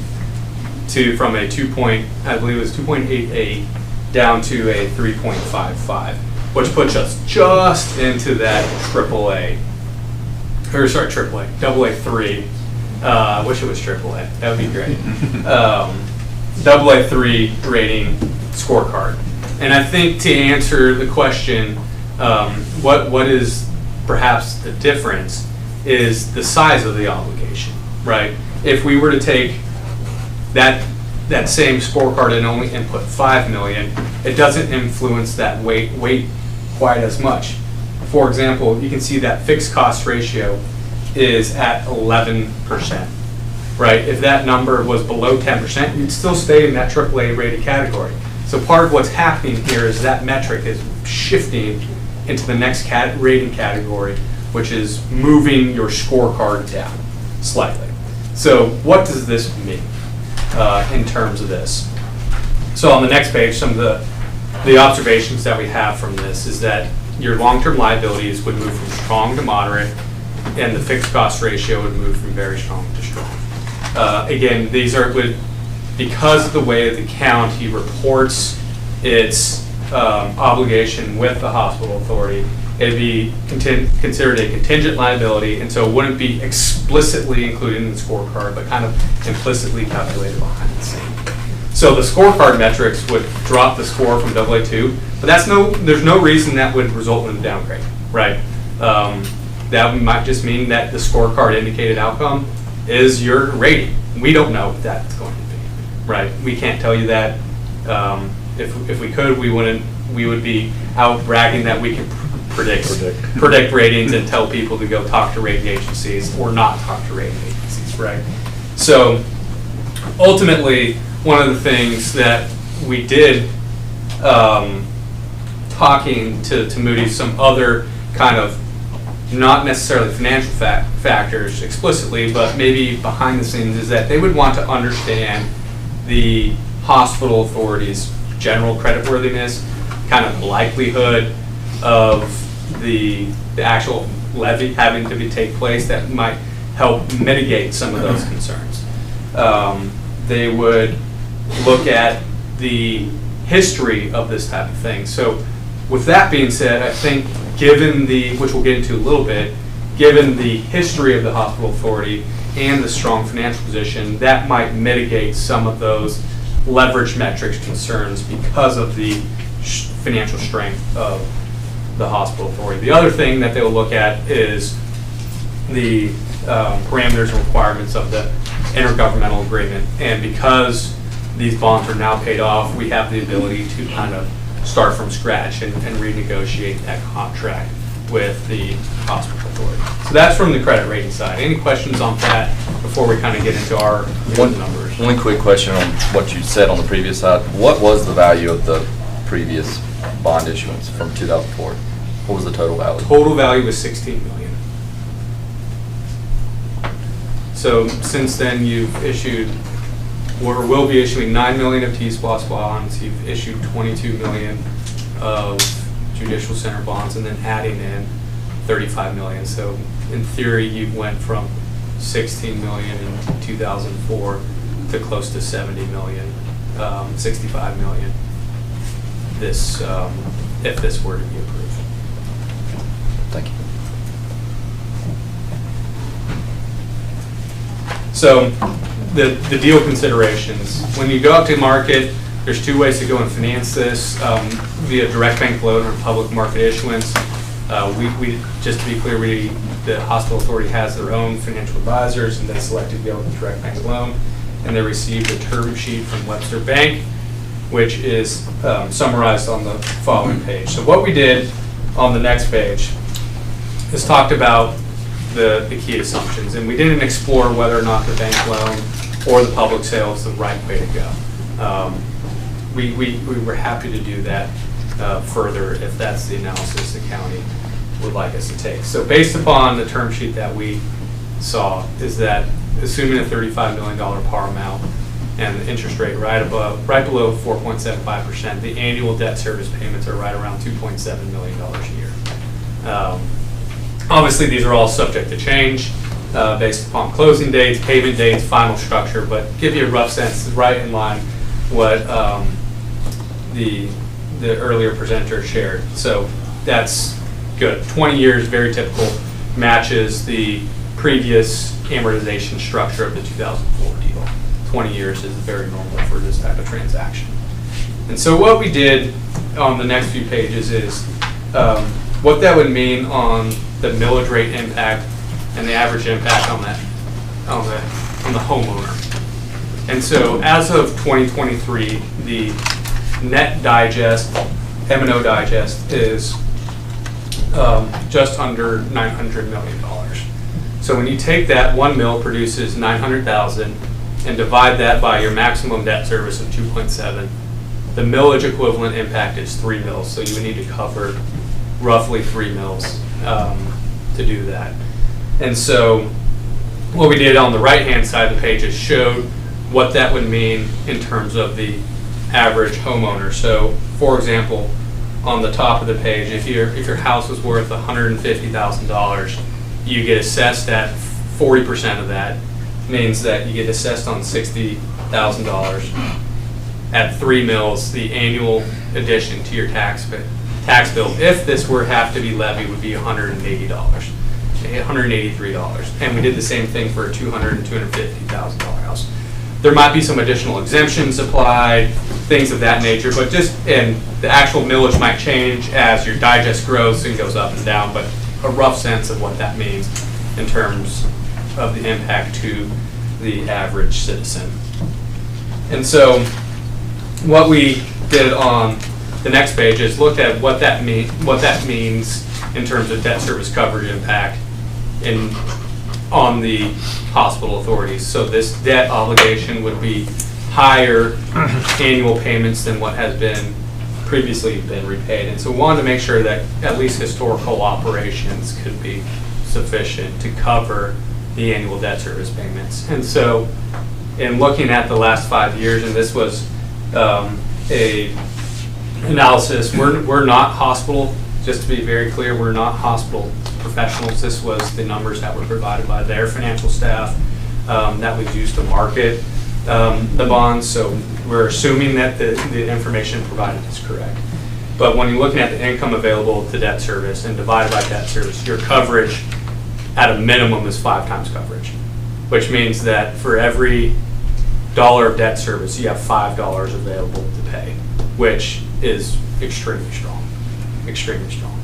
from a 2.88 down to a 3.55, which puts us just into that AA, AA3. I wish it was AAA. That would be great. AA3 rating scorecard. And I think to answer the question, what is perhaps the difference is the size of the obligation, right? If we were to take that same scorecard and only input $5 million, it doesn't influence that weight quite as much. For example, you can see that fixed cost ratio is at 11%, right? If that number was below 10%, you'd still stay in that AAA rated category. So part of what's happening here is that metric is shifting into the next rating category, which is moving your scorecard down slightly. So what does this mean in terms of this? So on the next page, some of the observations that we have from this is that your long-term liabilities would move from strong to moderate, and the fixed cost ratio would move from very strong to strong. Again, these are because of the way the county reports its obligation with the hospital authority, it'd be considered a contingent liability, and so it wouldn't be explicitly included in the scorecard, but kind of implicitly calculated behind the scene. So the scorecard metrics would drop the score from AA2, but there's no reason that would result in a downgrade, right? That might just mean that the scorecard indicated outcome is your rating. We don't know what that's going to be, right? We can't tell you that. If we could, we would be out bragging that we can predict ratings and tell people to go talk to rating agencies or not talk to rating agencies, right? So ultimately, one of the things that we did talking to Moody's, some other kind of not necessarily financial factors explicitly, but maybe behind the scenes, is that they would want to understand the hospital authority's general creditworthiness, kind of likelihood of the actual levy having to take place that might help mitigate some of those concerns. They would look at the history of this type of thing. So With that being said, I think given which we'll get into a little bit, given the history of the hospital authority and the strong financial position, that might mitigate some of those leverage metrics concerns because of the financial strength of the hospital authority. The other thing that they'll look at is the parameters and requirements of the intergovernmental agreement. And because these bonds are now paid off, we have the ability to kind of start from scratch and renegotiate that contract with the hospital authority. So that's from the credit rating side. Any questions on that before we kind of get into our numbers? One quick question on what you said on the previous side. What was the value of the previous bond issuance from 2004? What was the total value? Total value was $16 million. So since then, you've issued, or will be issuing $9 million of T-SPLOST bonds. You've issued $22 million of judicial center bonds, and then adding in $35 million. So in theory, you went from $16 million in 2004 to close to $70 million, $65 million. This, if this were to be approved. Thank you. So the deal considerations. When you go out to market, there's two ways to go and finance this, via direct bank loan or public market issuance. We just to be clear, the hospital authority has their own financial advisors, and they selected to go with direct bank loan, and they received a term sheet from Webster Bank, which is summarized on the following page. So what we did on the next page is talked about the key assumptions, and we didn't explore whether or not the bank loan or the public sale is the right way to go. We were happy to do that further if that's the analysis the county would like us to take. So based upon the term sheet that we saw, is that assuming a $35 million par amount and the interest rate right below 4.75%, the annual debt service payments are right around $2.7 million a year. Obviously, these are all subject to change based upon closing dates, payment dates, final structure, but give you a rough sense, right in line what the earlier presenter shared. So that's good. 20 years, very typical, matches the previous amortization structure of the 2004 deal. 20 years is very normal for this type of transaction. And so what we did on the next few pages is what that would mean on the millage rate impact and the average impact on the homeowner. And so as of 2023, the net digest, M&O digest, is just under $900 million. So when you take that, 1 mil produces 900,000 and divide that by your maximum debt service of 2.7, the millage equivalent impact is 3 mils. So you would need to cover roughly 3 mils to do that. And so what we did on the right-hand side of the page is showed what that would mean in terms of the average homeowner. So, for example, on the top of the page, if your house was worth $150,000, you get assessed at 40% of that. Means that you get assessed on $60,000. At 3 mils, the annual addition to your tax bill, if this were have to be levied, would be $180, $183. And we did the same thing for a $200,000 and $250,000 house. There might be some additional exemptions applied, things of that nature, but and the actual millage might change as your digest grows and goes up and down, but a rough sense of what that means in terms of the impact to the average citizen. And so what we did on the next page is looked at what that means in terms of debt service coverage impact on the hospital authorities. So this debt obligation would be higher annual payments than what has been previously been repaid. And so we wanted to make sure that at least historical operations could be sufficient to cover the annual debt service payments. And so in looking at the last 5 years, and this was a analysis, we're not hospital, just to be very clear, we're not hospital professionals. This was the numbers that were provided by their financial staff that was used to market the bonds. So we're assuming that the information provided is correct. But when you're looking at the income available to debt service and divided by debt service, your coverage at a minimum is 5 times coverage, which means that for every dollar of debt service, you have $5 available to pay, which is extremely strong, extremely strong.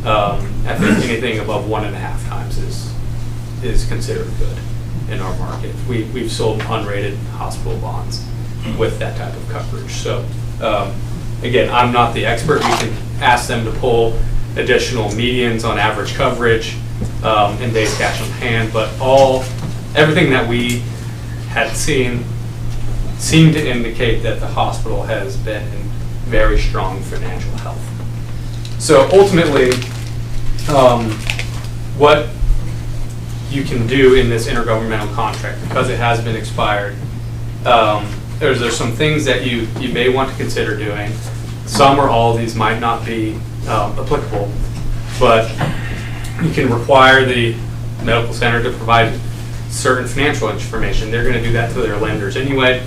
I think anything above 1.5 times is considered good in our market. We've sold unrated hospital bonds with that type of coverage. So again, I'm not the expert. We can ask them to pull additional medians on average coverage and days cash on hand, but everything that we had seen seemed to indicate that the hospital has been in very strong financial health. So ultimately, what you can do in this intergovernmental contract, because it has been expired, there's some things that you may want to consider doing. Some or all of these might not be applicable, but you can require the medical center to provide certain financial information. They're going to do that to their lenders anyway.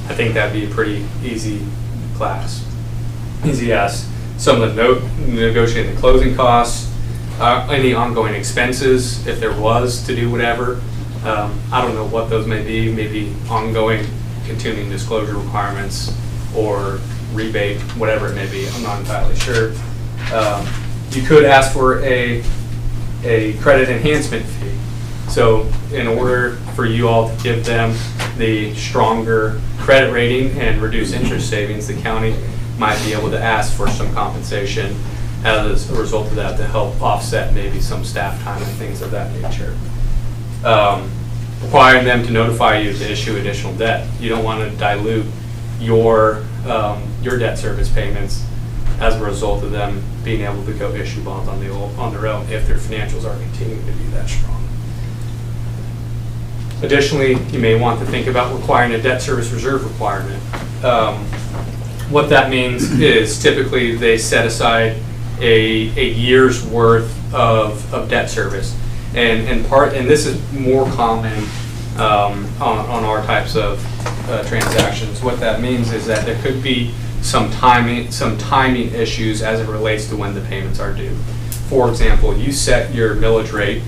I think that'd be a pretty easy ask. Some of the negotiating the closing costs, any ongoing expenses, if there was to do whatever. I don't know what those may be, maybe ongoing continuing disclosure requirements or rebate, whatever it may be. I'm not entirely sure. You could ask for a credit enhancement fee. So in order for you all to give them the stronger credit rating and reduce interest savings, the county might be able to ask for some compensation as a result of that to help offset maybe some staff time and things of that nature. Requiring them to notify you to issue additional debt. You don't want to dilute your debt service payments as a result of them being able to go issue bonds on their own if their financials are continuing to be that strong. Additionally, you may want to think about requiring a debt service reserve requirement. What that means is typically they set aside a year's worth of debt service. And this is more common on our types of transactions. What that means is that there could be some timing issues as it relates to when the payments are due. For example, you set your millage rate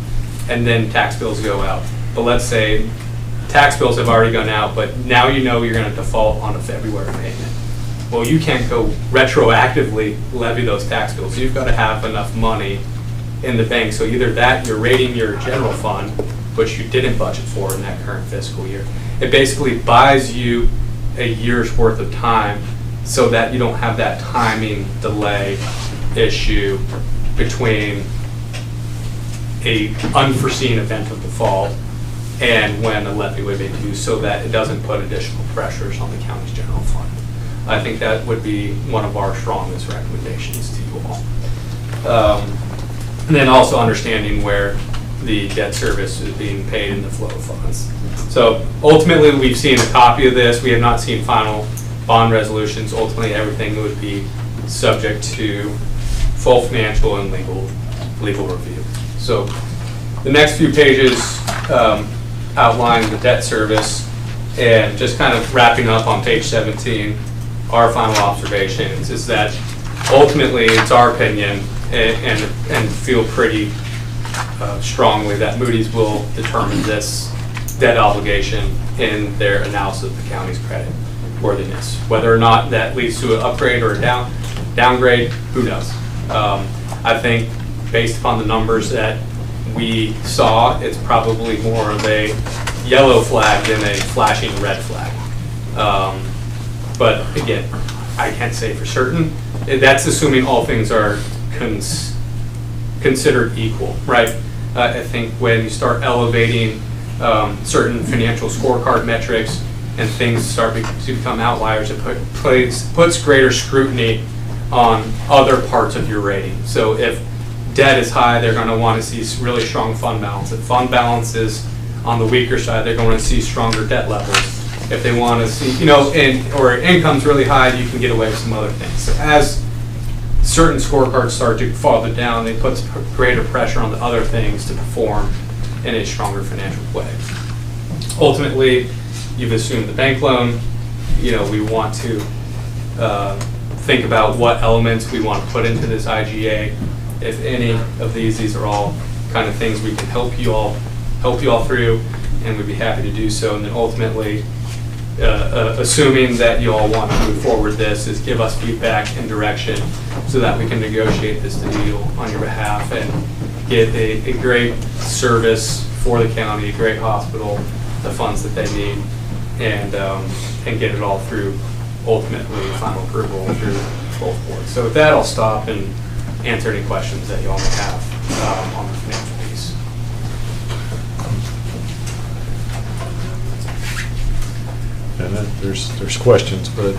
and then tax bills go out. But let's say tax bills have already gone out, but now you know you're going to default on a February payment. Well, you can't go retroactively levy those tax bills. You've got to have enough money in the bank. So either that, you're rating your general fund, which you didn't budget for in that current fiscal year. It basically buys you a year's worth of time so that you don't have that timing delay issue between a unforeseen event of default and when a levy would be due, so that it doesn't put additional pressures on the county's general fund. I think that would be one of our strongest recommendations to you all. And then also understanding where the debt service is being paid in the flow of funds. So ultimately, we've seen a copy of this. We have not seen final bond resolutions. Ultimately, everything would be subject to full financial and legal review. So the next few pages outline the debt service, and just kind of wrapping up on page 17, our final observations is that ultimately it's our opinion and feel pretty strongly that Moody's will determine this debt obligation in their analysis of the county's credit worthiness. Whether or not that leads to an upgrade or a downgrade, who knows? I think based upon the numbers that we saw, it's probably more of a yellow flag than a flashing red flag. But again, I can't say for certain. That's assuming all things are considered equal, right? I think when you start elevating certain financial scorecard metrics and things start to become outliers, it puts greater scrutiny on other parts of your rating. So if debt is high, they're going to want to see really strong fund balance. If fund balance is on the weaker side, they're going to see stronger debt levels. If they want to see, or income's really high, you can get away with some other things. So as certain scorecards start to fall down, it puts greater pressure on the other things to perform in a stronger financial way. Ultimately, you've assumed the bank loan. We want to think about what elements we want to put into this IGA. If any of these are all kind of things we can help you all through, and we'd be happy to do so. And then ultimately, assuming that you all want to move forward this, is give us feedback and direction so that we can negotiate this deal on your behalf and get a great service for the county, a great hospital, the funds that they need, and get it all through, ultimately, final approval through both boards. So with that, I'll stop and answer any questions that you all may have on the financial piece. And then there's questions, but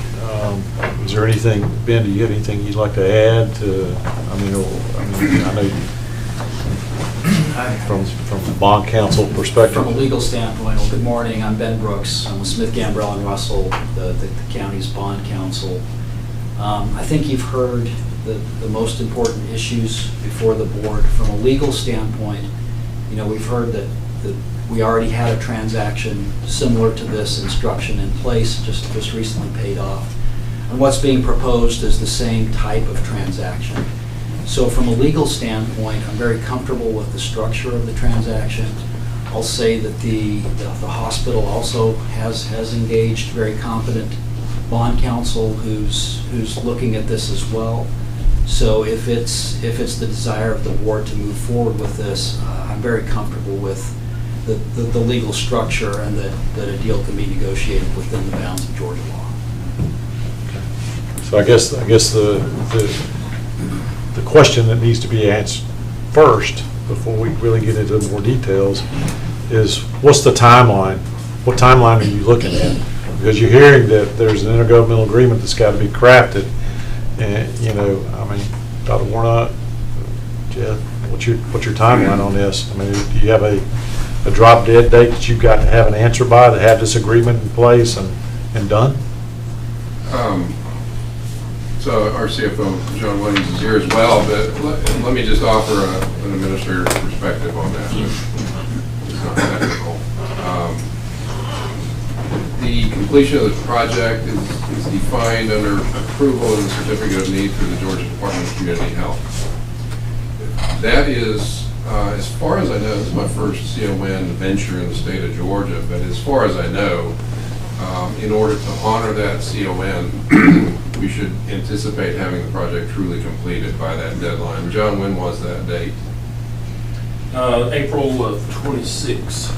is there anything, Ben, do you have anything you'd like to add to, I know you, from the bond counsel perspective? From a legal standpoint, well, good morning, I'm Ben Brooks. I'm with Smith, Gambrell, and Russell, the county's bond counsel. I think you've heard the most important issues before the board. From a legal standpoint, we've heard that we already had a transaction similar to this instruction in place, just recently paid off. And what's being proposed is the same type of transaction. So from a legal standpoint, I'm very comfortable with the structure of the transaction. I'll say that the hospital also has engaged very competent bond counsel who's looking at this as well. So if it's the desire of the board to move forward with this, I'm very comfortable with the legal structure and that a deal can be negotiated within the bounds of Georgia law. So I guess the question that needs to be answered first, before we really get into more details, is what's the timeline? What timeline are you looking at? Because you're hearing that there's an intergovernmental agreement that's got to be crafted, and Dr. Warnock, Jeff, what's your timeline on this? Do you have a drop dead date that you've got to have an answer by to have this agreement in place and done? So our CFO, John Williams, is here as well, but let me just offer an administrator's perspective on that. It's not technical. The completion of the project is defined under approval in the Certificate of Need through the Georgia Department of Community Health. That is, as far as I know, this is my first CON venture in the state of Georgia, but as far as I know, in order to honor that CON, we should anticipate having the project truly completed by that deadline. John, when was that date? April of 26.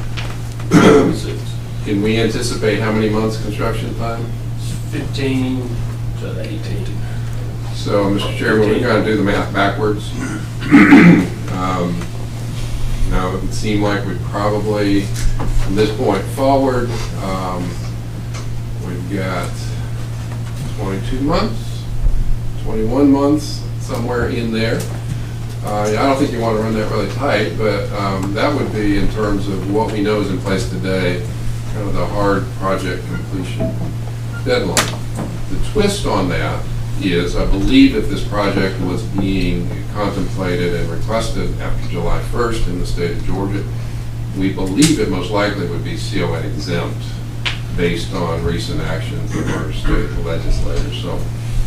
Can we anticipate how many months construction time? 15 to 18. So, Mr. Chairman, we're going to do the math backwards. Now, it would seem like we probably, from this point forward, we've got 22 months, 21 months, somewhere in there. I don't think you want to run that really tight, but that would be, in terms of what we know is in place today, kind of the hard project completion deadline. The twist on that is, I believe if this project was being contemplated and requested after July 1st in the state of Georgia, we believe it most likely would be CON exempt based on recent actions of our state legislators. So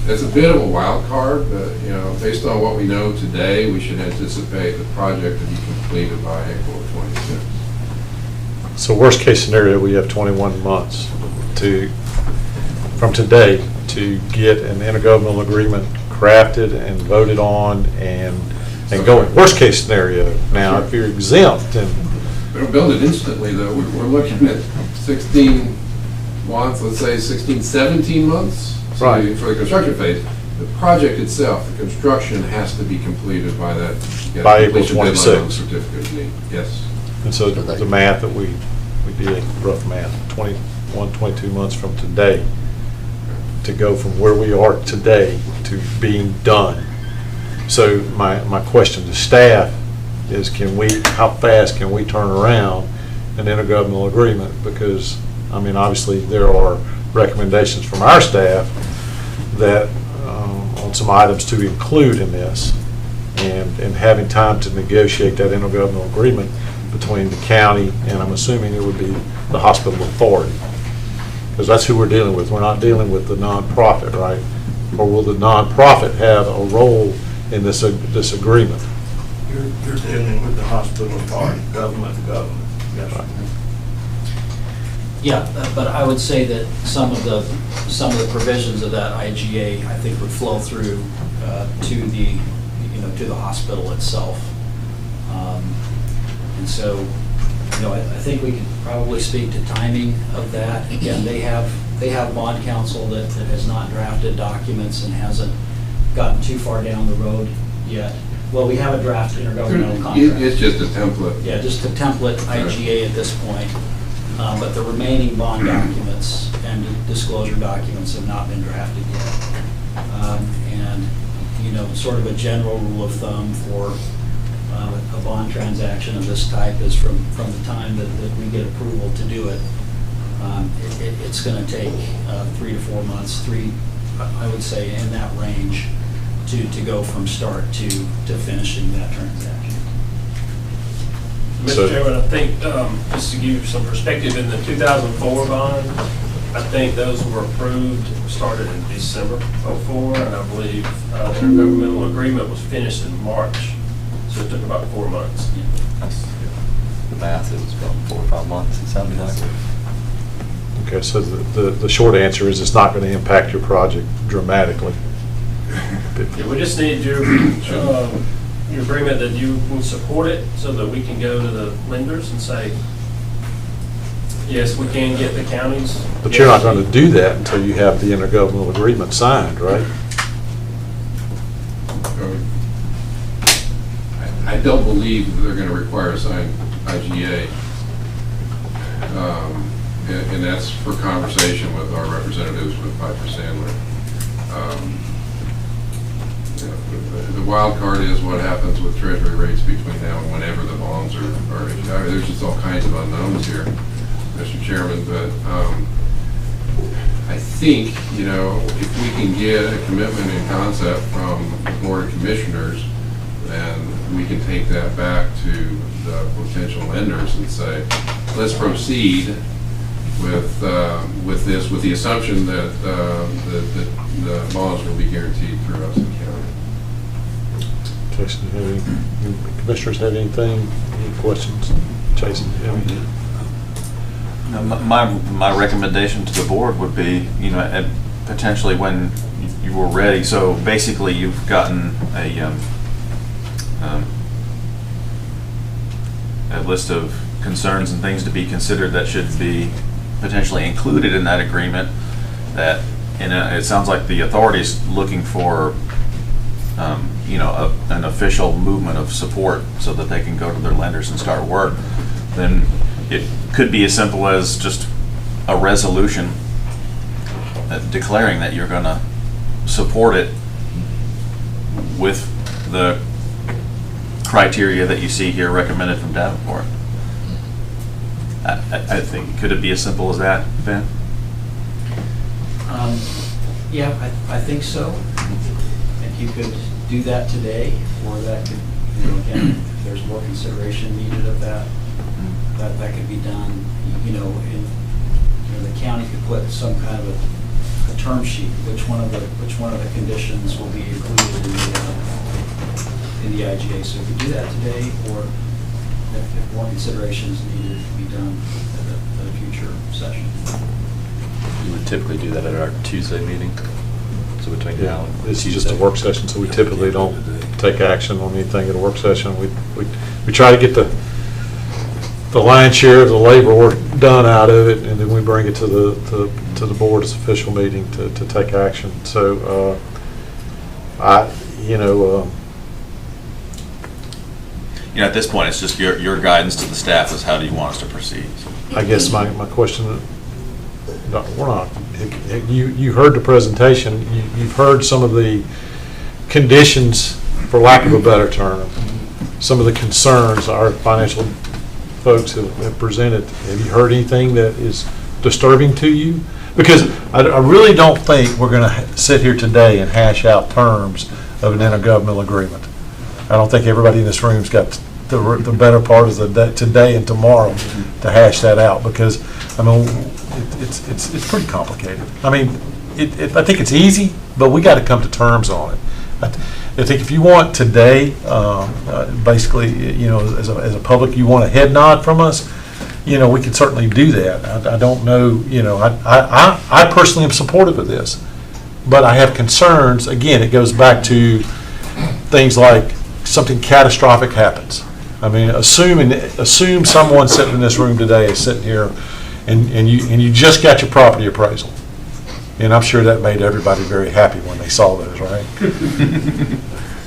it's a bit of a wild card, but based on what we know today, we should anticipate the project to be completed by April of 26. So worst case scenario, we have 21 months from today to get an intergovernmental agreement crafted and voted on and going. Worst case scenario. Now, if you're exempt and we don't build it instantly, though. We're looking at 16 months, let's say 16, 17 months Right. for the construction phase. The project itself, the construction has to be completed by that. By April completion deadline on the 26th. Certificate of Need. Yes. And so the math that we did, rough math, 21, 22 months from today to go from where we are today to being done. So my question to staff is, how fast can we turn around an intergovernmental agreement? Because, obviously there are recommendations from our staff that on some items to include in this, and having time to negotiate that intergovernmental agreement between the county and I'm assuming it would be the hospital authority, because that's who we're dealing with. We're not dealing with the nonprofit, right? or will the nonprofit have a role in this agreement? You're dealing with the hospital authority, government to government. Yes, sir. Yeah, but I would say that some of the provisions of that IGA, I think, would flow through to the, to the hospital itself. And so, I think we could probably speak to timing of that. Again, they have bond counsel that has not drafted documents and hasn't gotten too far down the road yet. Well, we have a draft intergovernmental contract. It's just a template. Yeah, just a template IGA at this point. But the remaining bond documents and disclosure documents have not been drafted yet. And, sort of a general rule of thumb for a bond transaction of this type is from the time that we get approval to do it, it's going to take 3 to 4 months, I would say in that range, to go from start to finishing that transaction. So- Mr. Chairman, I think, just to give you some perspective, in the 2004 bond, I think those were approved, started in December of '04, and I believe the intergovernmental agreement was finished in March, so it took about 4 months. That's the math, it was about 4 or 5 months, it sounded like. Okay, so the short answer is it's not going to impact your project dramatically. Yeah, we just need your agreement that you will support it so that we can go to the lenders and say, yes, we can get the counties. But you're not going to do that until you have the intergovernmental agreement signed, right? I don't believe they're going to require a signed IGA. And that's for conversation with our representatives with Piper Sandler. The wild card is what happens with treasury rates between now and whenever the bonds are issued. I mean, there's just all kinds of unknowns here, Mr. Chairman, but I think, if we can get a commitment in concept from the Board of Commissioners, then we can take that back to the potential lenders and say, let's proceed with this, with the assumption that the bonds will be guaranteed through Upson County. Jason, commissioners have anything, any questions? Jason, you have any? My recommendation to the board would be, potentially when you were ready, so basically you've gotten a list of concerns and things to be considered that should be potentially included in that agreement, that, it sounds like the authority's looking for, an official movement of support so that they can go to their lenders and start work. Then it could be as simple as just a resolution declaring that you're going to support it with the criteria that you see here recommended from Davenport. I think, could it be as simple as that, Ben? Yeah, I think so. If you could do that today, or that could, again, if there's more consideration needed of that, that could be done, the county could put some kind of a term sheet, which one of the conditions will be included in the IGA. So if we do that today, or if more consideration is needed, it can be done at a future session. We would typically do that at our Tuesday meeting, so between now Yeah, and it's Tuesday. just a work session, so we typically don't take action on anything at a work session. We try to get the lion's share of the labor work done out of it, and then we bring it to the board's official meeting to take action. So, At this point, it's just your guidance to the staff is how do you want us to proceed? I guess my question, you heard the presentation, you've heard some of the conditions, for lack of a better term, some of the concerns our financial folks have presented. Have you heard anything that is disturbing to you? Because I really don't think we're going to sit here today and hash out terms of an intergovernmental agreement. I don't think everybody in this room's got the better part of the day, today and tomorrow, to hash that out, because, it's pretty complicated. I think it's easy, but we got to come to terms on it. I think if you want today, basically, you know, as a public, you want a head nod from us, you know, we can certainly do that. I don't know, you know, I personally am supportive of this, but I have concerns. Again, it goes back to things like something catastrophic happens. I mean, assume someone sitting in this room today is sitting here and you just got your property appraisal. And I'm sure that made everybody very happy when they saw those, right?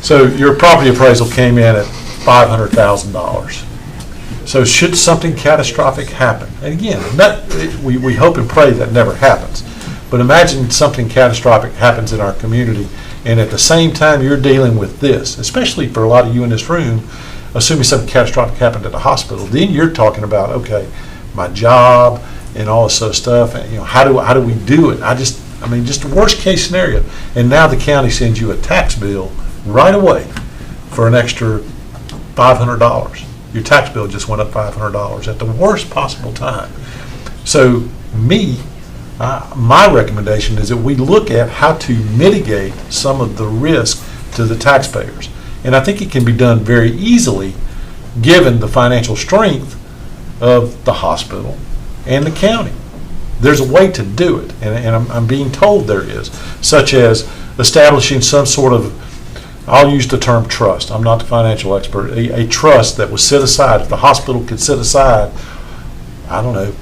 So your property appraisal came in at $500,000. So should something catastrophic happen, and again, we hope and pray that never happens, but imagine something catastrophic happens in our community, and at the same time you're dealing with this, especially for a lot of you in this room, assuming something catastrophic happened at the hospital, then you're talking about, okay, my job and all this other stuff, and, you know, how do we do it? I mean, just the worst case scenario, and now the county sends you a tax bill right away for an extra $500. Your tax bill just went up $500 at the worst possible time. So my recommendation is that we look at how to mitigate some of the risk to the taxpayers. And I think it can be done very easily, given the financial strength of the hospital and the county. There's a way to do it, and I'm being told there is, such as establishing some sort of, I'll use the term trust, I'm not the financial expert, a trust that was set aside. If the hospital could set aside, I don't know,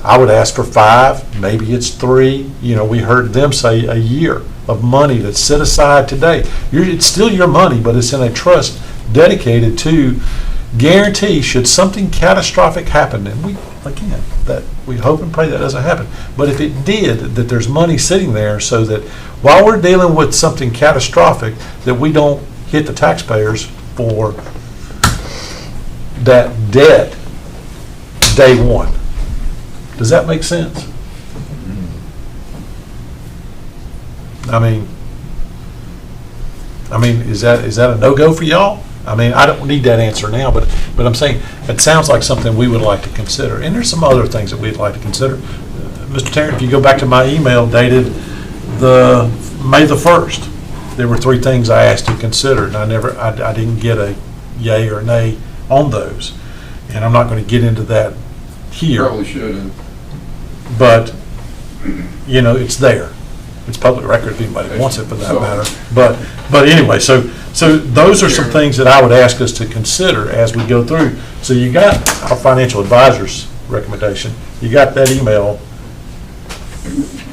I would ask for 5, maybe it's 3, you know, we heard them say a year of money that's set aside today. It's still your money, but it's in a trust dedicated to guarantee should something catastrophic happen, and we hope and pray that doesn't happen, but if it did, that there's money sitting there so that while we're dealing with something catastrophic, that we don't hit the taxpayers for that debt day one. Does that make sense? I mean, is that a no-go for y'all? I mean, I don't need that answer now, but I'm saying it sounds like something we would like to consider. And there's some other things that we'd like to consider. Mr. Tarrant, if you go back to my email dated May the 1st, there were 3 things I asked to consider, and I didn't get a yay or nay on those. And I'm not going to get into that here. Probably shouldn't. But, you know, it's there. It's public record if anybody wants it for that matter. But anyway, so those are some things that I would ask us to consider as we go through. So you got our financial advisor's recommendation. You got that email.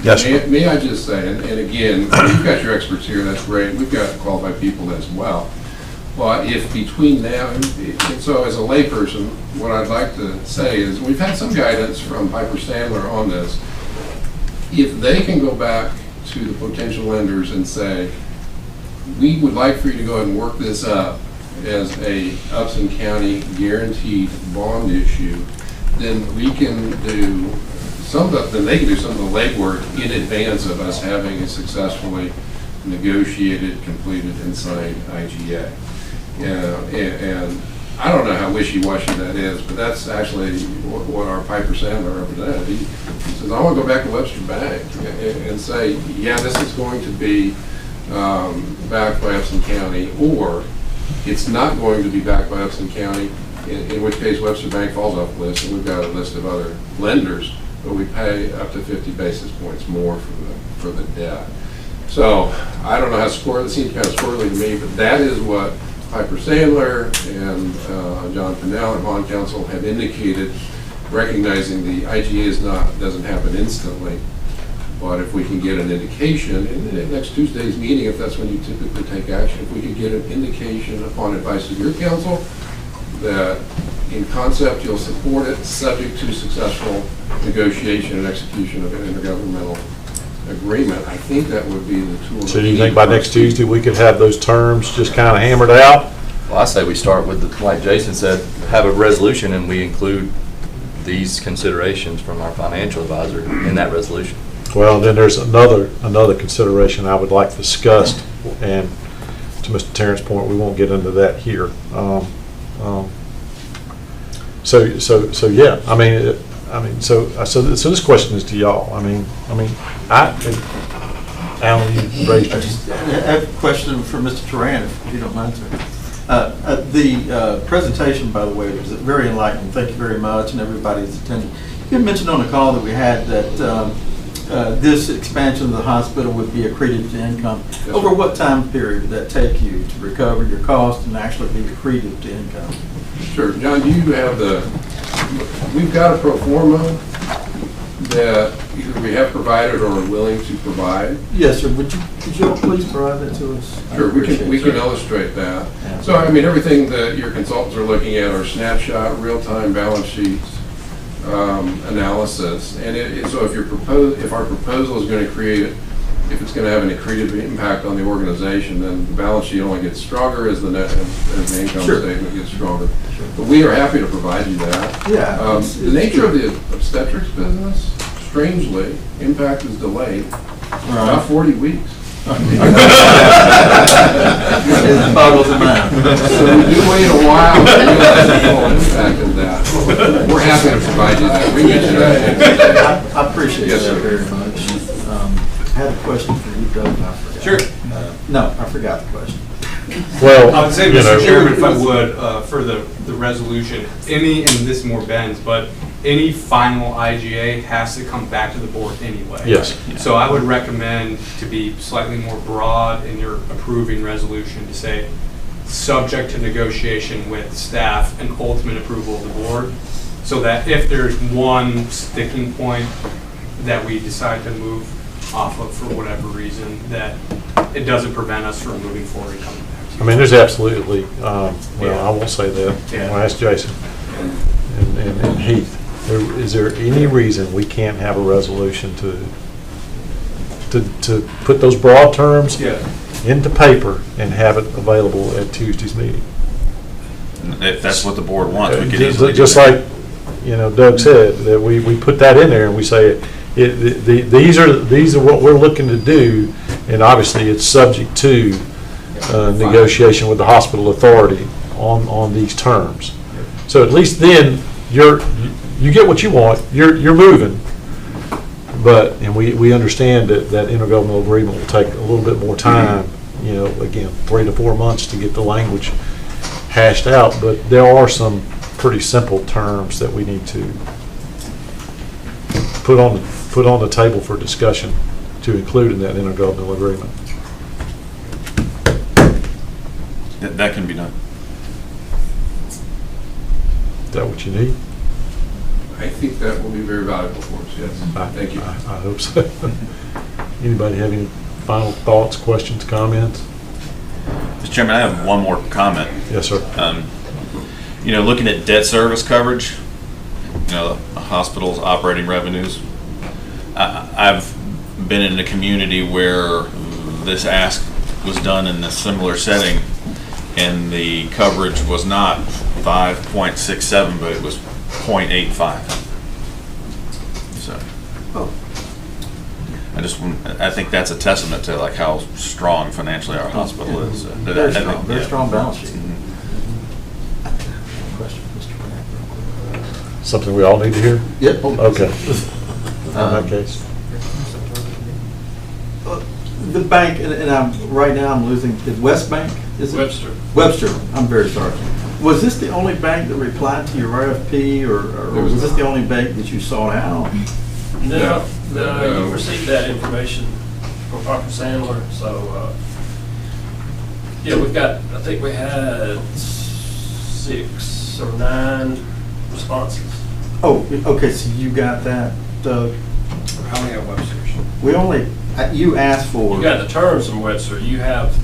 Yes, sir. May I just say, and again, you've got your experts here, that's great. We've got qualified people as well. But if between now and so as a layperson, what I'd like to say is we've had some guidance from Piper Sandler on this. If they can go back to the potential lenders and say, we would like for you to go ahead and work this up as a Upson County guaranteed bond issue, then we can do then they can do some of the legwork in advance of us having a successfully negotiated, completed, and signed IGA. And I don't know how wishy-washy that is, but that's actually what our Piper Sandler represented. He says, I want to go back to Webster Bank and say, yeah, this is going to be backed by Upson County, or it's not going to be backed by Upson County, in which case Webster Bank falls off the list, and we've got a list of other lenders, but we pay up to 50 basis points more for the debt. So I don't know how it seems kind of squirrely to me, but that is what Piper Sandler and John Pinnell and Bond Counsel have indicated, recognizing the IGA doesn't happen instantly. But if we can get an indication, in next Tuesday's meeting, if that's when you typically take action, if we could get an indication upon advice of your counsel that in concept you'll support it, subject to successful negotiation and execution of an intergovernmental agreement, I think that would be the tool. So do you think by next Tuesday we could have those terms just kind of hammered out? Well, I say we start with, like Jason said, have a resolution and we include these considerations from our financial advisor in that resolution. Well, then there's another consideration I would like discussed, and to Mr. Tarrant's point, we won't get into that here. So yeah, I mean, so this question is to y'all. I mean, Alan, you raised I your just have a question for Mr. Turan, if you don't mind, sir. The presentation, by the way, was very enlightening. Thank you very much, and everybody that's attended. You had mentioned on the call that we had that this expansion of the hospital would be accretive to income. Yes, Over sir. what time period would that take you to recover your cost and actually be accretive to income? Sure, John, do you have we've got a pro forma that either we have provided or are willing to provide. Yes, sir. Could you please provide that to us? I Sure, we appreciate can it, sir. illustrate that. Yeah. So, I mean, everything that your consultants are looking at are snapshot, real-time balance sheets, analysis. And so if our proposal is going to create, if it's going to have an accretive impact on the organization, then the balance sheet only gets stronger as the as the income Sure. statement gets stronger. But we are happy to provide you that. Yeah. The nature of the obstetrics business, strangely, impact is delayed, about 40 weeks. It boggles the mind. So we do wait a while to realize the full impact of that. We're happy to provide you that. We mentioned that. I appreciate Yes, that sir. very much. I had a question for you, Doug, and I forgot. Sure. No, I forgot the question. Well, I would say, you know, Mr. Chairman, if I would, for the resolution, and this more bends, but any final IGA has to come back to the board anyway. Yes. So I would recommend to be slightly more broad in your approving resolution to say, subject to negotiation with staff and ultimate approval of the board, so that if there's one sticking point that we decide to move off of for whatever reason, that it doesn't prevent us from moving forward and coming back to you. I mean, there's absolutely, well, I won't say that. Yeah. I'll ask Jason and Heath. Is there any reason we can't have a resolution to put those broad terms Yeah. into paper and have it available at Tuesday's meeting? If that's what the board wants, we could easily do Just that. like, you know, Doug said, that we put that in there and we say, these are what we're looking to do, and obviously it's subject to negotiation with the hospital authority on these terms. So at least then, you get what you want, you're moving. But, and we understand that intergovernmental agreement will take a little bit more time, you know, again, 3 to 4 months to get the language hashed out, but there are some pretty simple terms that we need to put on the table for discussion to include in that intergovernmental agreement. That can be done. Is that what you need? I think that will be very valuable for us, yes. Thank you. I hope so. Anybody have any final thoughts, questions, comments? Mr. Chairman, I have one more comment. Yes, sir. You know, looking at debt service coverage, you know, the hospital's operating revenues, I've been in a community where this ask was done in a similar setting, and the coverage was not 5.67, but it was 0.85. So, I think that's a testament to like how strong financially our hospital is. Very strong balance sheet. Question, Mr. Brown. Something we all need to hear? Yep. Okay. In that case. The bank, and right now I'm losing, is West Bank? Is it? Webster. Webster, I'm very sorry. Was this the only bank that replied to your RFP, or was this the only bank that you sought out? No, you received that information from Parker Sandler, so, yeah, we've got, I think we had 6 or 9 responses. Oh, okay, so you got that, Doug? How many at Webster's? We only, you asked for. You got the terms from Webster, you have,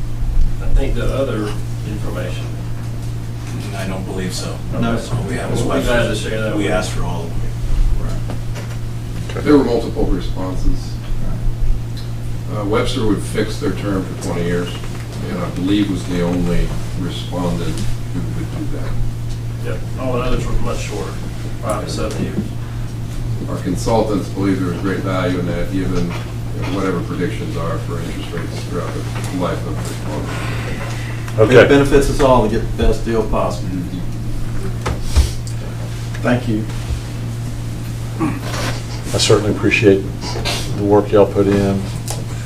I think, the other information. I don't believe so. No. All we have is We'll be glad to share that We with asked for all of them. There were multiple responses. Webster would fix their term for 20 years, and I believe was the only respondent who would do that. Yep, all the others were much shorter, 5 to 7 years. Our consultants believe there is great value in that, given whatever predictions are for interest rates throughout the life of the loan. It Okay. benefits us all to get the best deal possible. Thank you. I certainly appreciate the work y'all put in.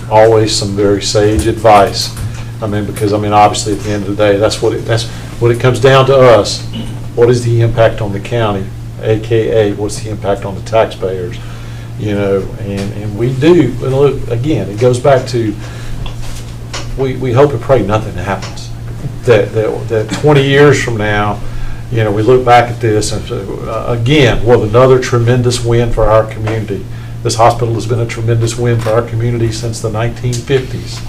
always some very sage advice. I mean, because, I mean, obviously, at the end of the day, that's what it comes down to us. What is the impact on the county, AKA, what's the impact on the taxpayers? You know, and we do, and look, again, it goes back to, we hope and pray nothing happens. That 20 years from now, you know, we look back at this and, again, what another tremendous win for our community. This hospital has been a tremendous win for our community since the 1950s.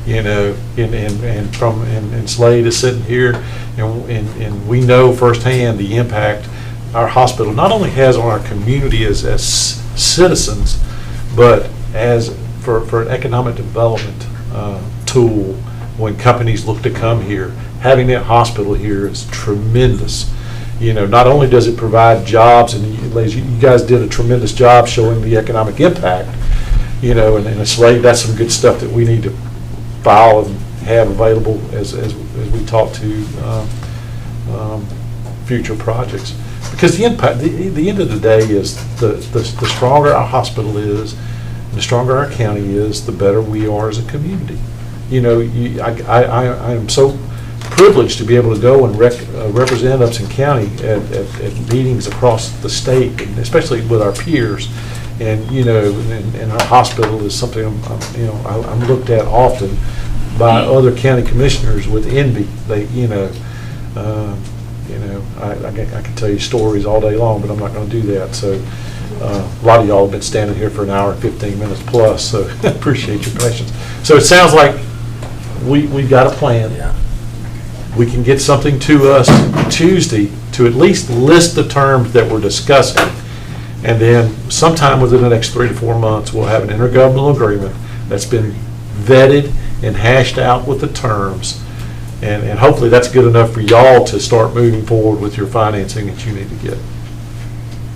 You know, and Slade is sitting here, and we know firsthand the impact our hospital not only has on our community as citizens, but as for an economic development tool when companies look to come here. Having that hospital here is tremendous. You know, not only does it provide jobs, and you guys did a tremendous job showing the economic impact, you know, and Slade, that's some good stuff that we need to file and have available as we talk to future projects. Because the impact, the end of the day is the stronger our hospital is, and the stronger our county is, the better we are as a community. You know, I am so privileged to be able to go and represent Upson County at meetings across the state, and especially with our peers. And, you know, and our hospital is something, I'm looked at often by other county commissioners with envy. They, I can tell you stories all day long, but I'm not going to do that. So a lot of y'all have been standing here for an hour and 15 minutes plus, so appreciate your patience. So it sounds like we've got a plan. Yeah. We can get something to us Tuesday to at least list the terms that we're discussing. And then sometime within the next 3 to 4 months, we'll have an intergovernmental agreement that's been vetted and hashed out with the terms. And hopefully that's good enough for y'all to start moving forward with your financing that you need to get.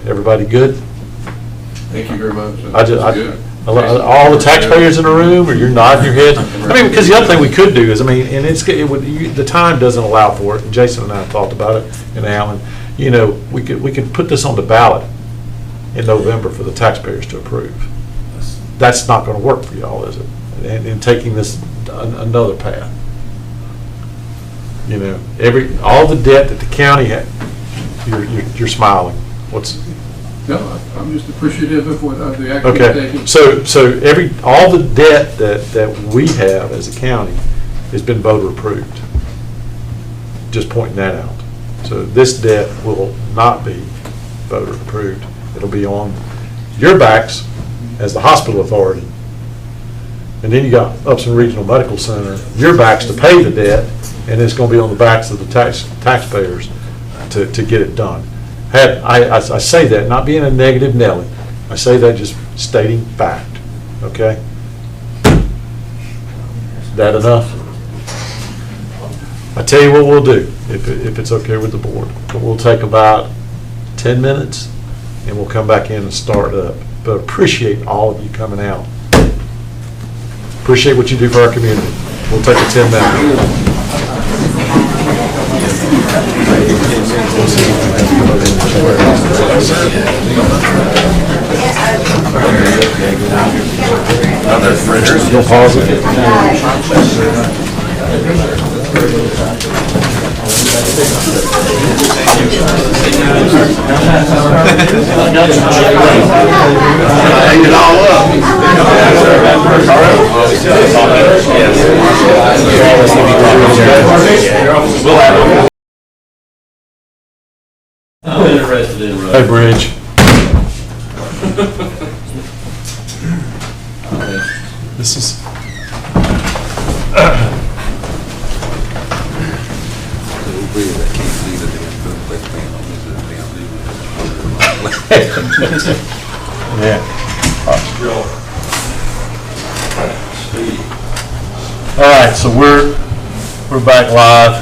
Everybody good? Thank you very much. Good. All the taxpayers in the room, or you're nodding your head? I mean, because the other thing we could do is, I mean, and the time doesn't allow for it, and Jason and I talked about it, and Alan, you know, we could put this on the ballot in November for the taxpayers to approve. That's not going to work for y'all, is it? And taking this another path. You know, all the debt that the county had, you're smiling. No, I'm just appreciative of what the action Okay, taking. so all the debt that we have as a county has been voter approved. Just pointing that out. So this debt will not be voter approved. It'll be on your backs as the hospital authority. And then you got Upson Regional Medical Center, your backs to pay the debt, and it's going to be on the backs of the taxpayers to get it done. I say that not being a negative Nelly. I say that just stating fact. Okay? That enough? I tell you what we'll do, if it's okay with the board. We'll take about 10 minutes, and we'll come back in and start up. But appreciate all of you coming out. Appreciate what you do for our community. We'll take a 10 minutes. You'll pause it. Hang it all up. I'm interested in. Hey, Bridge. This is. Yeah. All right, so we're back live.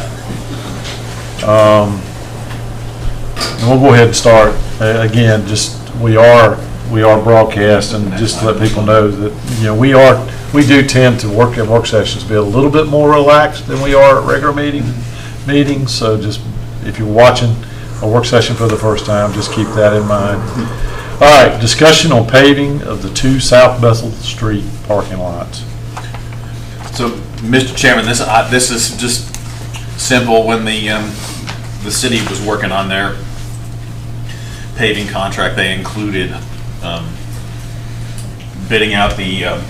And we'll go ahead and start. Again, just we are broadcasting, just to let people know that, you know, we do tend to work at work sessions be a little bit more relaxed than we are at regular meetings. So just if you're watching a work session for the first time, just keep that in mind. All right, discussion on paving of the 2 South Bethel Street parking lots. So, Mr. Chairman, this is just simple. When the city was working on their paving contract, they included bidding out the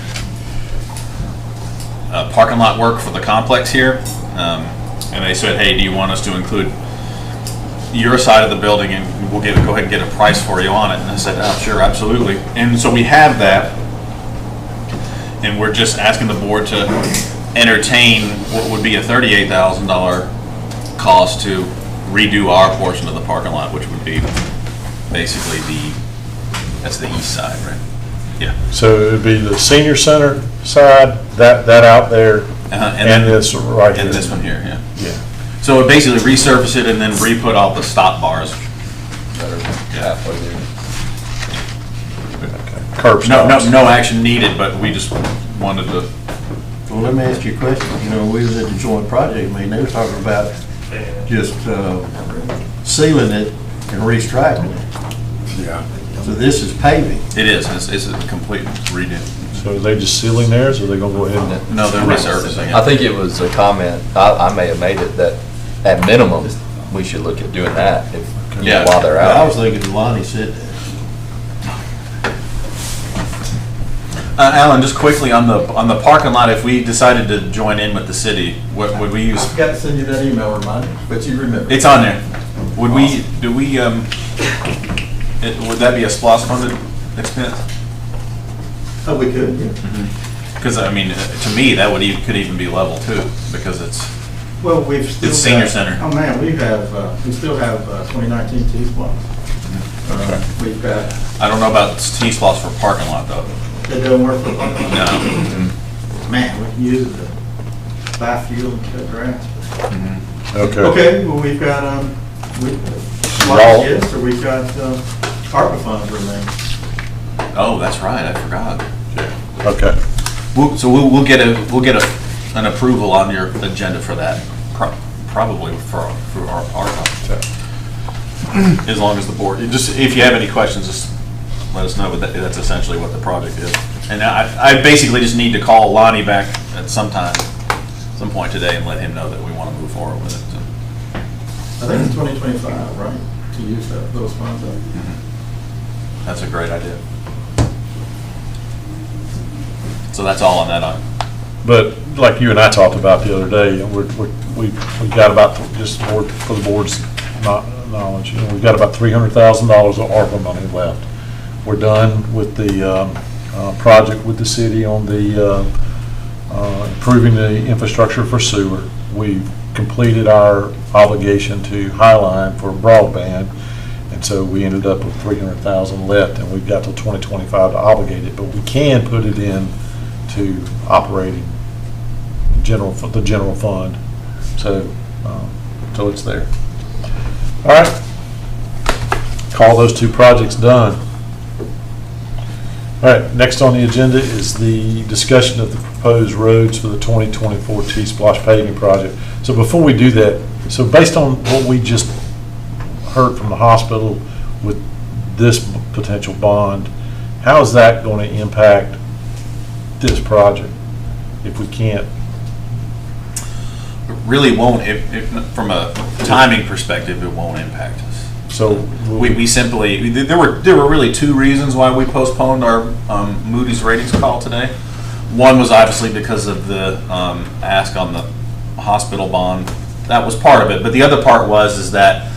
parking lot work for the complex here. And they said, hey, do you want us to include your side of the building, and we'll go ahead and get a price for you on it. And I said, oh, sure, absolutely. And so we have that, and we're just asking the board to entertain what would be a $38,000 cost to redo our portion of the parking lot, which would be basically that's the east side, right? Yeah. So it would be the senior center side, that out there, and this right here. And this one here, yeah. Yeah. So it basically resurface it and then re-put all the stop bars. That are halfway there. Curb stops. No action needed, but we just wanted to. Well, let me ask you a question. You know, we was at the joint project meeting, they were talking about just sealing it and restriping it. Yeah. So this is paving. It is, it's a complete redo. So are they just sealing theirs, or are they gonna go ahead and? No, they're resurfacing it. I think it was a comment, I may have made it, that at minimum, we should look at doing that Yeah. while they're I was out. thinking Lonnie said that. Alan, just quickly on the parking lot, if we decided to join in with the city, what would we I use? forgot to send you that email reminder, but you remember. It's on there. Would we, would that be a SPOS funded expense? Oh, we could, yeah. Because, I mean, to me, that could even be level 2, because it's, Well, we've still. It's senior got- center. Oh, man, we still have 2019 T-Splosh. We've got, I don't know about T-SPOS for parking lot, though. that don't work for one. No. Man, we can use it to buy fuel and cut grass. Okay. Okay, well, we've got, Y'all- yes, or we've got ARPA funds remaining. Oh, that's right, I forgot. Okay. So we'll get an approval on your agenda for that, probably for our ARPA. As long as the board, just, if you have any questions, just let us know, but that's essentially what the project is. And I basically just need to call Lonnie back at some point today and let him know that we want to move forward with it. I think it's 2025, right, to use those funds up. That's a great idea. So that's all on that item. But like you and I talked about the other day, we got about, just for the board's knowledge, we've got about $300,000 of ARPA money left. We're done with the project with the city on the improving the infrastructure for sewer. We've completed our obligation to Highline for broadband, and so we ended up with $300,000 left, and we've got till 2025 to obligate it, but we can put it in to operating the general fund. So it's there. All right. Call those 2 projects done. All right, next on the agenda is the discussion of the proposed roads for the 2024 T-Splosh paving project. So before we do that, so based on what we just heard from the hospital with this potential bond, how is that going to impact this project if we can't? It really won't, from a timing perspective, it won't impact us. So We simply, there were really 2 reasons why we postponed our Moody's ratings call today. One was obviously because of the ask on the hospital bond. That was part of it, but the other part is that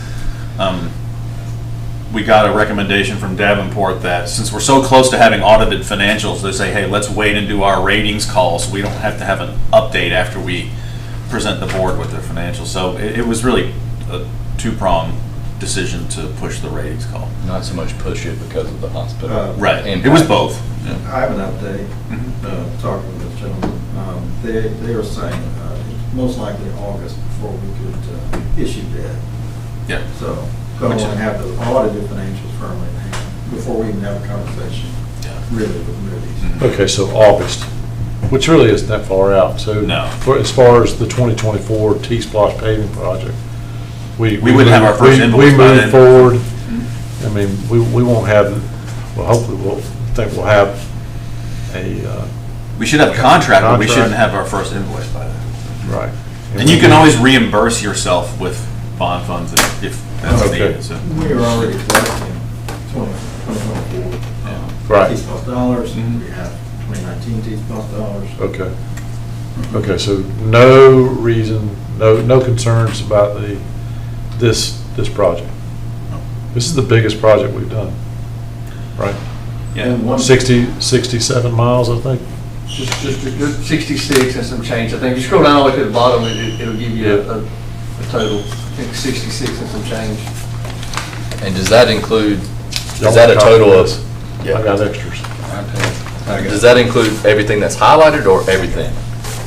we got a recommendation from Davenport that since we're so close to having audited financials, they say, hey, let's wait and do our ratings call so we don't have to have an update after we present the board with their financials. So it was really a 2-pronged decision to push the ratings call. Not so much push it because of the hospital. Right, it was both. I have an update, talking with this gentleman. They are saying most likely August before we could issue debt. Yeah. So, going to have the audited financials firmly in hand before we even have a conversation, really, with Moody's. Okay, so August, which really isn't that far out. So No. as far as the 2024 T-Splosh paving project, we would have our first invoice We by move then. forward. I mean, we won't have well, hopefully we'll have a, We should have a contract, but we Contract. shouldn't have our first invoice by then. right. And you can always reimburse yourself with bond funds if that's Okay. needed, so. We were already collecting 2024 Right. T-Spot dollars, and we have 2019 T-Spot dollars. Okay. Okay, so no reason, no concerns about this project? This is the biggest project we've done, right? Yeah. 67 miles, I think? Just a good 66 and some change. I think if you scroll down all the way to the bottom, it'll give you a total, I think 66 and some change. And does that include, Y'all is that a want copy total of of, this? I got extras. does that include everything that's highlighted or everything?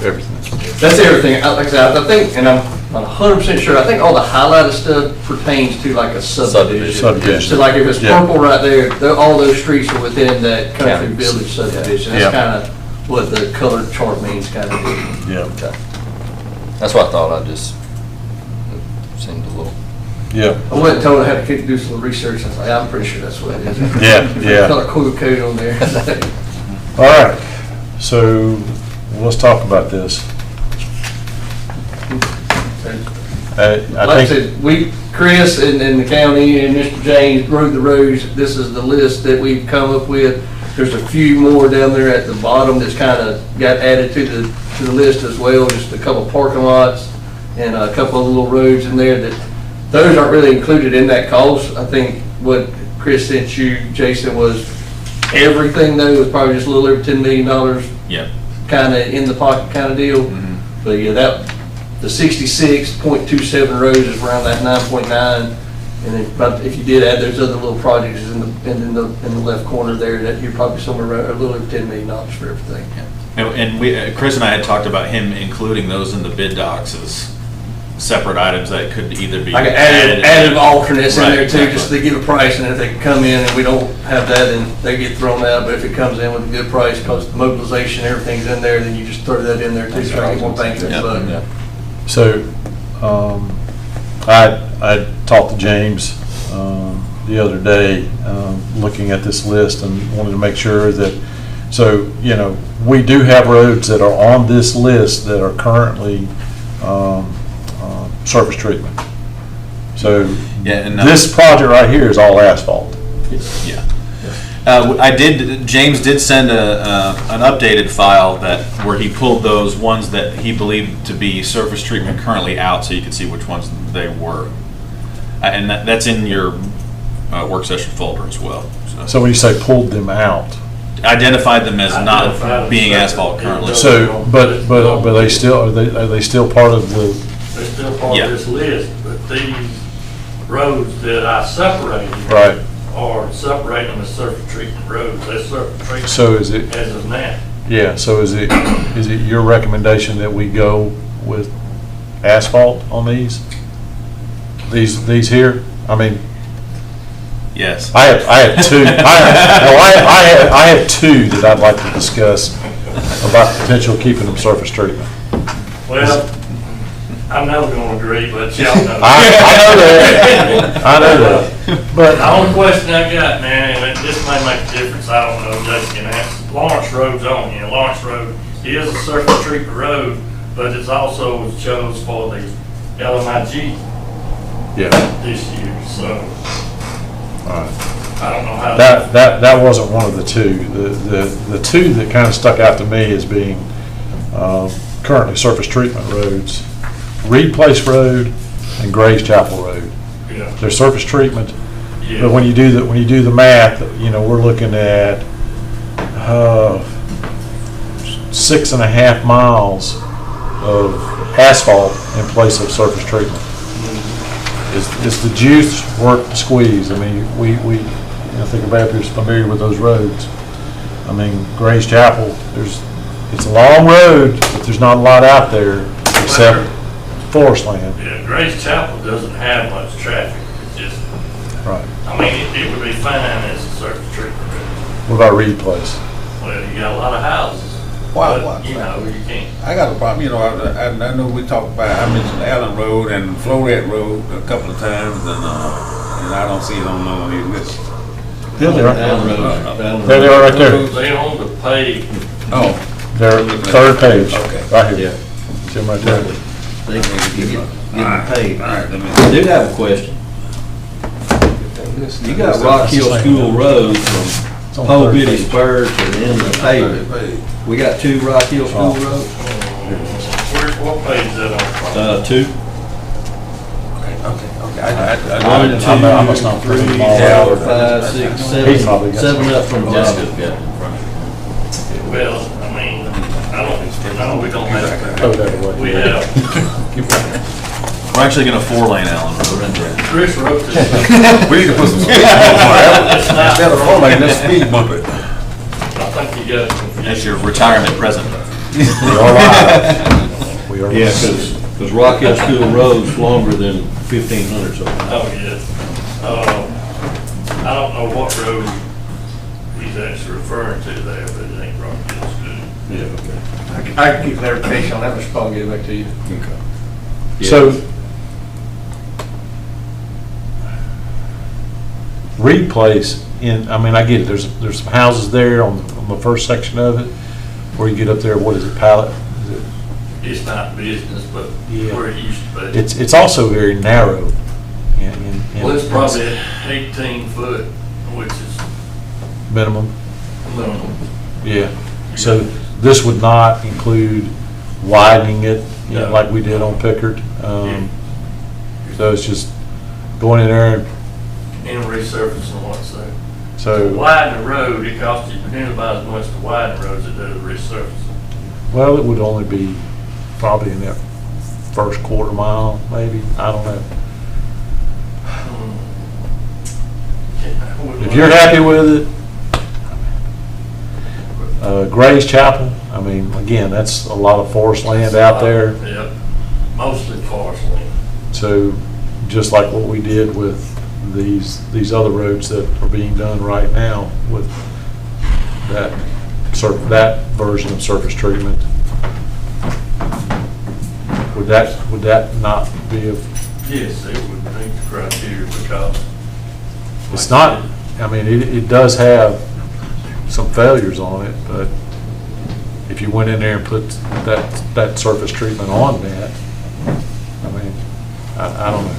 Everything. That's everything. Like I said, I think, and I'm not 100% sure, I think all the highlighted stuff pertains to like a subdivision. Subdivision. So like if it's Yeah. purple right there, all those streets are within that country County. village subdivision. Yeah. That's kind of what the colored chart means, kind of. Yeah, Okay. That's what I thought, I just, it seemed a little. yeah, I wasn't told I had to do some research. I was like, I'm pretty sure that's what it is. yeah. Color code on there. All right, so let's talk about this. I Like I think, said, Chris and the county and Mr. James wrote the roads. This is the list that we've come up with. There's a few more down there at the bottom that's kind of got added to the list as well. Just a couple parking lots and a couple of little roads in there that, those aren't really included in that cost. I think what Chris sent you, Jason, was everything though, was probably just a little over $10 million Yeah. kind of in the pocket kind of deal. Mhm. But yeah, the 66.27 roads is around that 9.9. And then, but if you did add those other little projects in the left corner there, that you're probably somewhere around a little over $10 million for everything. And we, Chris and I had talked about him including those in the bid docs as separate items that could either be Like added. added alternates in Right, there too, just exactly. to give a price, and if they come in and we don't have that, then they get thrown out. But if it comes in with a good price, because the mobilization, everything's in there, then you just throw that in there too, so I get more bang for the Yeah, buck. Yeah. so, I talked to James, the other day, looking at this list and wanted to make sure that, so, you know, we do have roads that are on this list that are currently, surface treatment. So, Yeah, and, this project right here is all asphalt. Yeah. James did send an updated file where he pulled those ones that he believed to be surface treatment currently out, so you could see which ones they were. And that's in your work session folder as well. So when you say pulled them out, Identified them as Identified not as being separate. asphalt currently. so, but they still, are they still part of the, They're still part Yeah. of this list, but these roads that I separated right? are separating them as surface treatment roads. They're surface treatment So is it, as of now. yeah, so is it your recommendation that we go with asphalt on these? These here? I mean, Yes. I have two, I have two that I'd like to discuss about potential keeping them surface treatment. Well, I'm never gonna agree, but y'all know. I know that, I know that, but, The only question I got, man, and this may make a difference, I don't know, Jason can answer. Lawrence Road's on here. Lawrence Road is a surface treatment road, but it's also was chose for the LMIG yeah, this year, so all right. I don't know how. That wasn't one of the two. The two that kind of stuck out to me as being currently surface treatment roads, Reed Place Road and Grays Chapel Road. Yeah. They're surface treatment, Yeah. but when you do the math, you know, we're looking at 6.5 miles of asphalt in place of surface treatment. Is the juice worth the squeeze? I mean, I think everybody's familiar with those roads. I mean, Grays Chapel, it's a long road, but there's not a lot out there except forest land. Yeah, Grace Chapel doesn't have much traffic, it's just, Right. I mean, it would be fine as a surface treatment road. What about Reed Place? Well, you got a lot of houses. Wow, but, wow. you know, you can't. I got a problem, you know, I know we talked about, I mentioned Allen Road and Floret Road a couple of times, and I don't see it on these lists. Yeah, they are. Down the road. There they are right there. They own the pay. Oh. They're third page, Okay. right here. See them right there. They can get paid. I do have a question. You got Rock Hill School Road from Pole Bitty Spur to the end of the pavement. We got 2 Rock Hill School Roads? What page is that on? 2. I must not prove them all out. 4, 5, 6, He probably 7, got 7 up from the bottom. Well, I mean, I don't, no, we don't have, Throw that away. we have, We're actually gonna 4-lane Allen Road. Chris wrote this. We need to put some speed bumps on it. It's not Instead of 4-lane, let's wrong. speed bump it. I think you got it confused. That's your retirement present. We are live. We are. Yeah, because Rock Hill School Road's longer than 1,500 so. Oh, yeah. I don't know what road he's actually referring to there, but it ain't Rock Hill School. Yeah, okay. I can keep clarification on that, Mr. Paul, and get it back to you. So, Reed Place, I mean, I get it, there's some houses there on the first section of it, where you get up there, what is it, Pallet? Is it- It's not business, but Yeah. where it used to be. It's also very narrow. Well, it's probably 18 foot, which is Minimum, minimum. yeah. So this would not include widening it, No. like we did on Pickard. So it's just going in there, And resurfacing what's there. To so, widen the road, it costs you nearly about as much to widen the roads as it does resurfacing. well, it would only be probably in that first quarter mile, maybe, I don't know. If you're happy with it, Gray's Chapel, I mean, again, that's a lot of forest land out there. Yep, mostly forest land. So just like what we did with these other roads that are being done right now with that version of surface treatment, would that not be Yes, it would meet the criteria because. it's not, I mean, it does have some failures on it, but if you went in there and put that surface treatment on that, I mean, I don't know.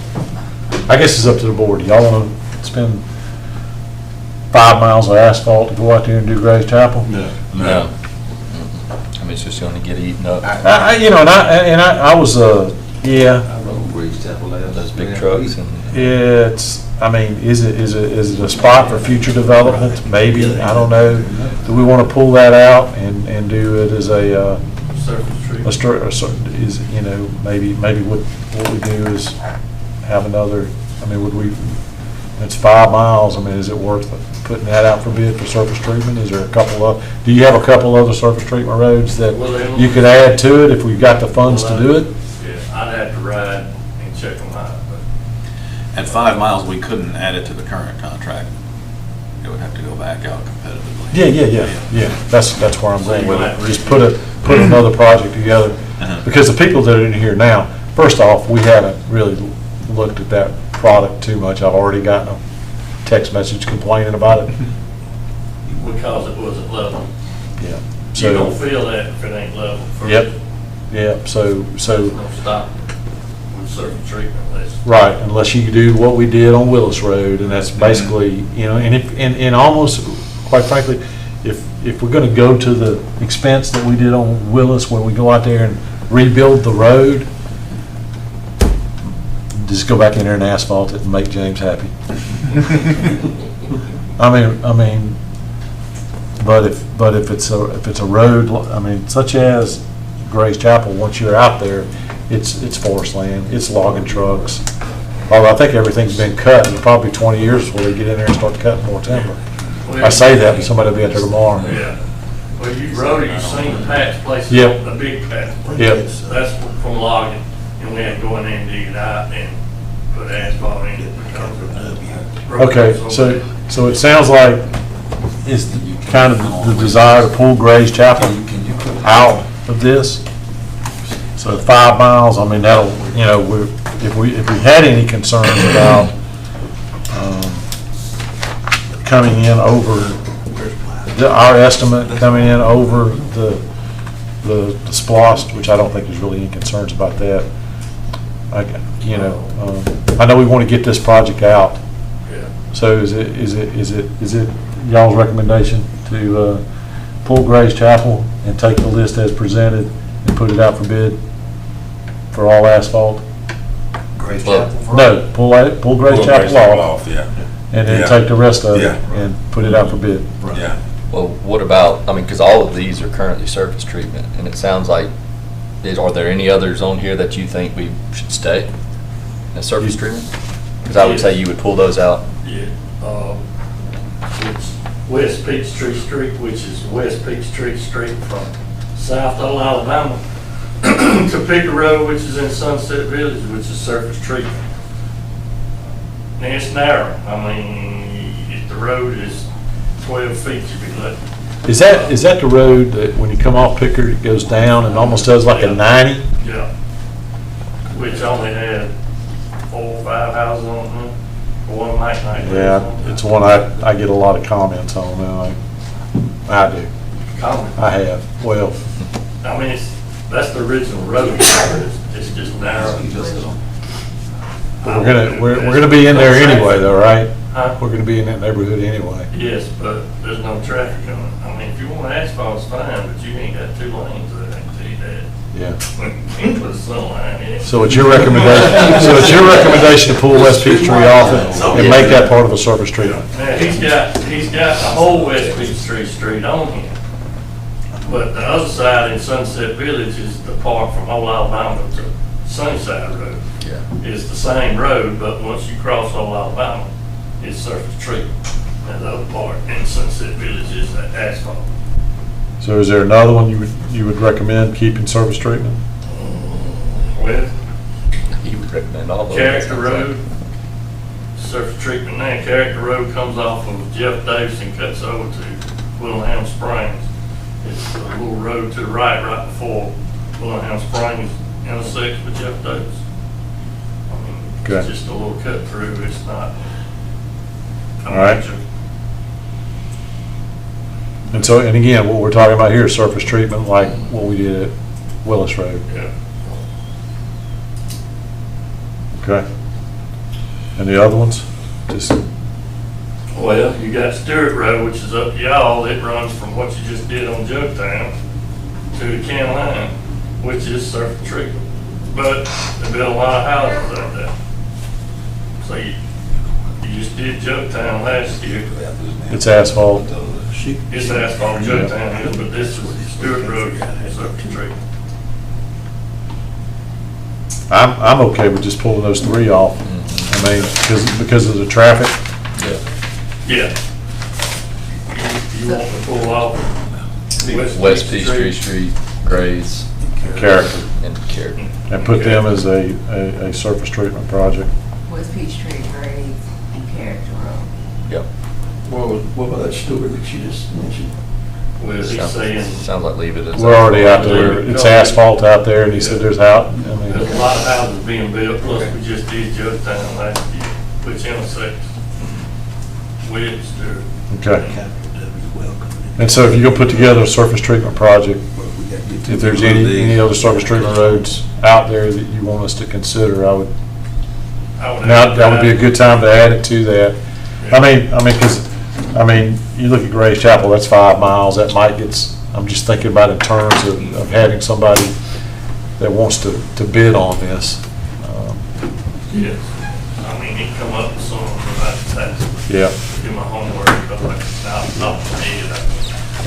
I guess it's up to the board. Y'all want to spend 5 miles of asphalt to go out there and do Gray's Chapel? No. No. I mean, it's just gonna get eaten up. You know, and I was, yeah, I rode Breeze Chapel last. Those big trucks and. it's, I mean, is it a spot for future development? Maybe, I don't know. Do we want to pull that out and do it as a, Surface treatment. is, you know, maybe what we do is have another, I mean, would we, it's 5 miles, I mean, is it worth putting that out for bid for surface treatment? Is there a couple of, do you have a couple other surface treatment roads that you could add to it if we got the funds to do it? Yeah, I'd have to ride and check them out, but. At 5 miles, we couldn't add it to the current contract. It would have to go back out competitively. Yeah, that's where I'm going with it. Just put another project together. Uh-huh. Because the people that are in here now, first off, we haven't really looked at that product too much. I've already gotten a text message complaining about it. Because it wasn't level. Yeah. You don't feel that if it ain't level. first. Yep, so, No stop with surface treatment unless. right, unless you do what we did on Willis Road, and that's basically, you know, and almost, quite frankly, if we're gonna go to the expense that we did on Willis, where we go out there and rebuild the road, just go back in there and asphalt it and make James happy. I mean, but if it's a road, I mean, such as Gray's Chapel, once you're out there, it's forest land, it's logging trucks. Although I think everything's been cut, and probably 20 years before they get in there and start cutting more timber. I say that, but somebody will be out there tomorrow. Yeah. Well, you rode it, you seen the patch places. Yep. The big patch. Yep. That's from logging, and we had to go in there and dig it out and put asphalt in it because of the. Okay, so it sounds like it's kind of the desire to pull Gray's Chapel out of this. So 5 miles, I mean, that'll, you know, if we had any concerns about coming in over, our estimate coming in over the SPOS, which I don't think there's really any concerns about that. I know we want to get this project out. So is it y'all's recommendation to pull Grace Chapel and take the list as presented and put it out for bid for all asphalt? Grace Chapel? No, pull Grace Chapel off Yeah. and then Yeah. take the rest of it Yeah. and put it out for bid. Yeah. Well, what about, I mean, because all of these are currently surface treatment, and it sounds like, are there any others on here that you think we should stay as surface treatment? Because I would say you would pull those out. Yeah, it's West Peachtree Street, which is West Peachtree Street from South Old Alabama to Picker Road, which is in Sunset Village, which is surface treatment. And it's narrow. I mean, if the road is 12 feet, you'd be lucky. Is that the road that when you come off Pickard, it goes down and almost does like a 90? Yeah. Which only had 4 or 5 houses on it. One might not. Yeah, it's one I get a lot of comments on now. I do. Comment. I have. Well, I mean, that's the original road. It's just narrow. we're gonna be in there anyway though, right? Huh? We're gonna be in that neighborhood anyway. Yes, but there's no traffic on it. I mean, if you want asphalt, it's fine, but you ain't got 2 lanes there, I can tell you that. Yeah. You can put a sun line in it. So it's your recommendation, to pull West Peachtree off and make that part of a surface treatment? Now, he's got the whole West Peachtree Street on him. But the other side in Sunset Village is the part from Old Alabama to Sunnyside Road. Yeah. It's the same road, but once you cross Old Alabama, it's surface treatment. And the other part in Sunset Village is the asphalt. So is there another one you would recommend keeping surface treatment? Well, You would recommend all of them? Character Road, surface treatment now. Character Road comes off of Jeff Davis and cuts over to Willingham Springs. It's a little road to the right before Willingham Springs intersects with Jeff Davis. I mean, Okay. it's just a little cut through. It's not a All right. major. And so, and again, what we're talking about here is surface treatment like what we did at Willis Road. Yeah. Okay. And the other ones? Just, Well, you got Stewart Road, which is up y'all. It runs from what you just did on Jugtown to the county line, which is surface treatment. But they built a lot of houses out there. So you just did Jugtown last year. it's asphalt. It's asphalt Jugtown is, but this is Stewart Road, it's surface treatment. I'm okay with just pulling those 3 off. I mean, because of the traffic. Yeah. You want to pull off West Peachtree Street, Grays, Character. and Character. And put them as a surface treatment project. West Peachtree, Graves, and Character Road. Yep. What about that Stewart that you just mentioned? Well, he's saying, Sounds like leave it as. We're already out there. It's asphalt out there, and he said there's out. I mean, there's a lot of houses being built, plus we just did Jugtown last year, which intersects with Stewart. okay. And so if you're gonna put together a surface treatment project, if there's any other surface treatment roads out there that you want us to consider, I would, now, that would be a good time to add it to that. I mean, because, you look at Grace Chapel, that's 5 miles, that might get, I'm just thinking about in terms of having somebody that wants to bid on this. Yes, I mean, he come up with some about that. Yeah. Do my homework, but like, not for me,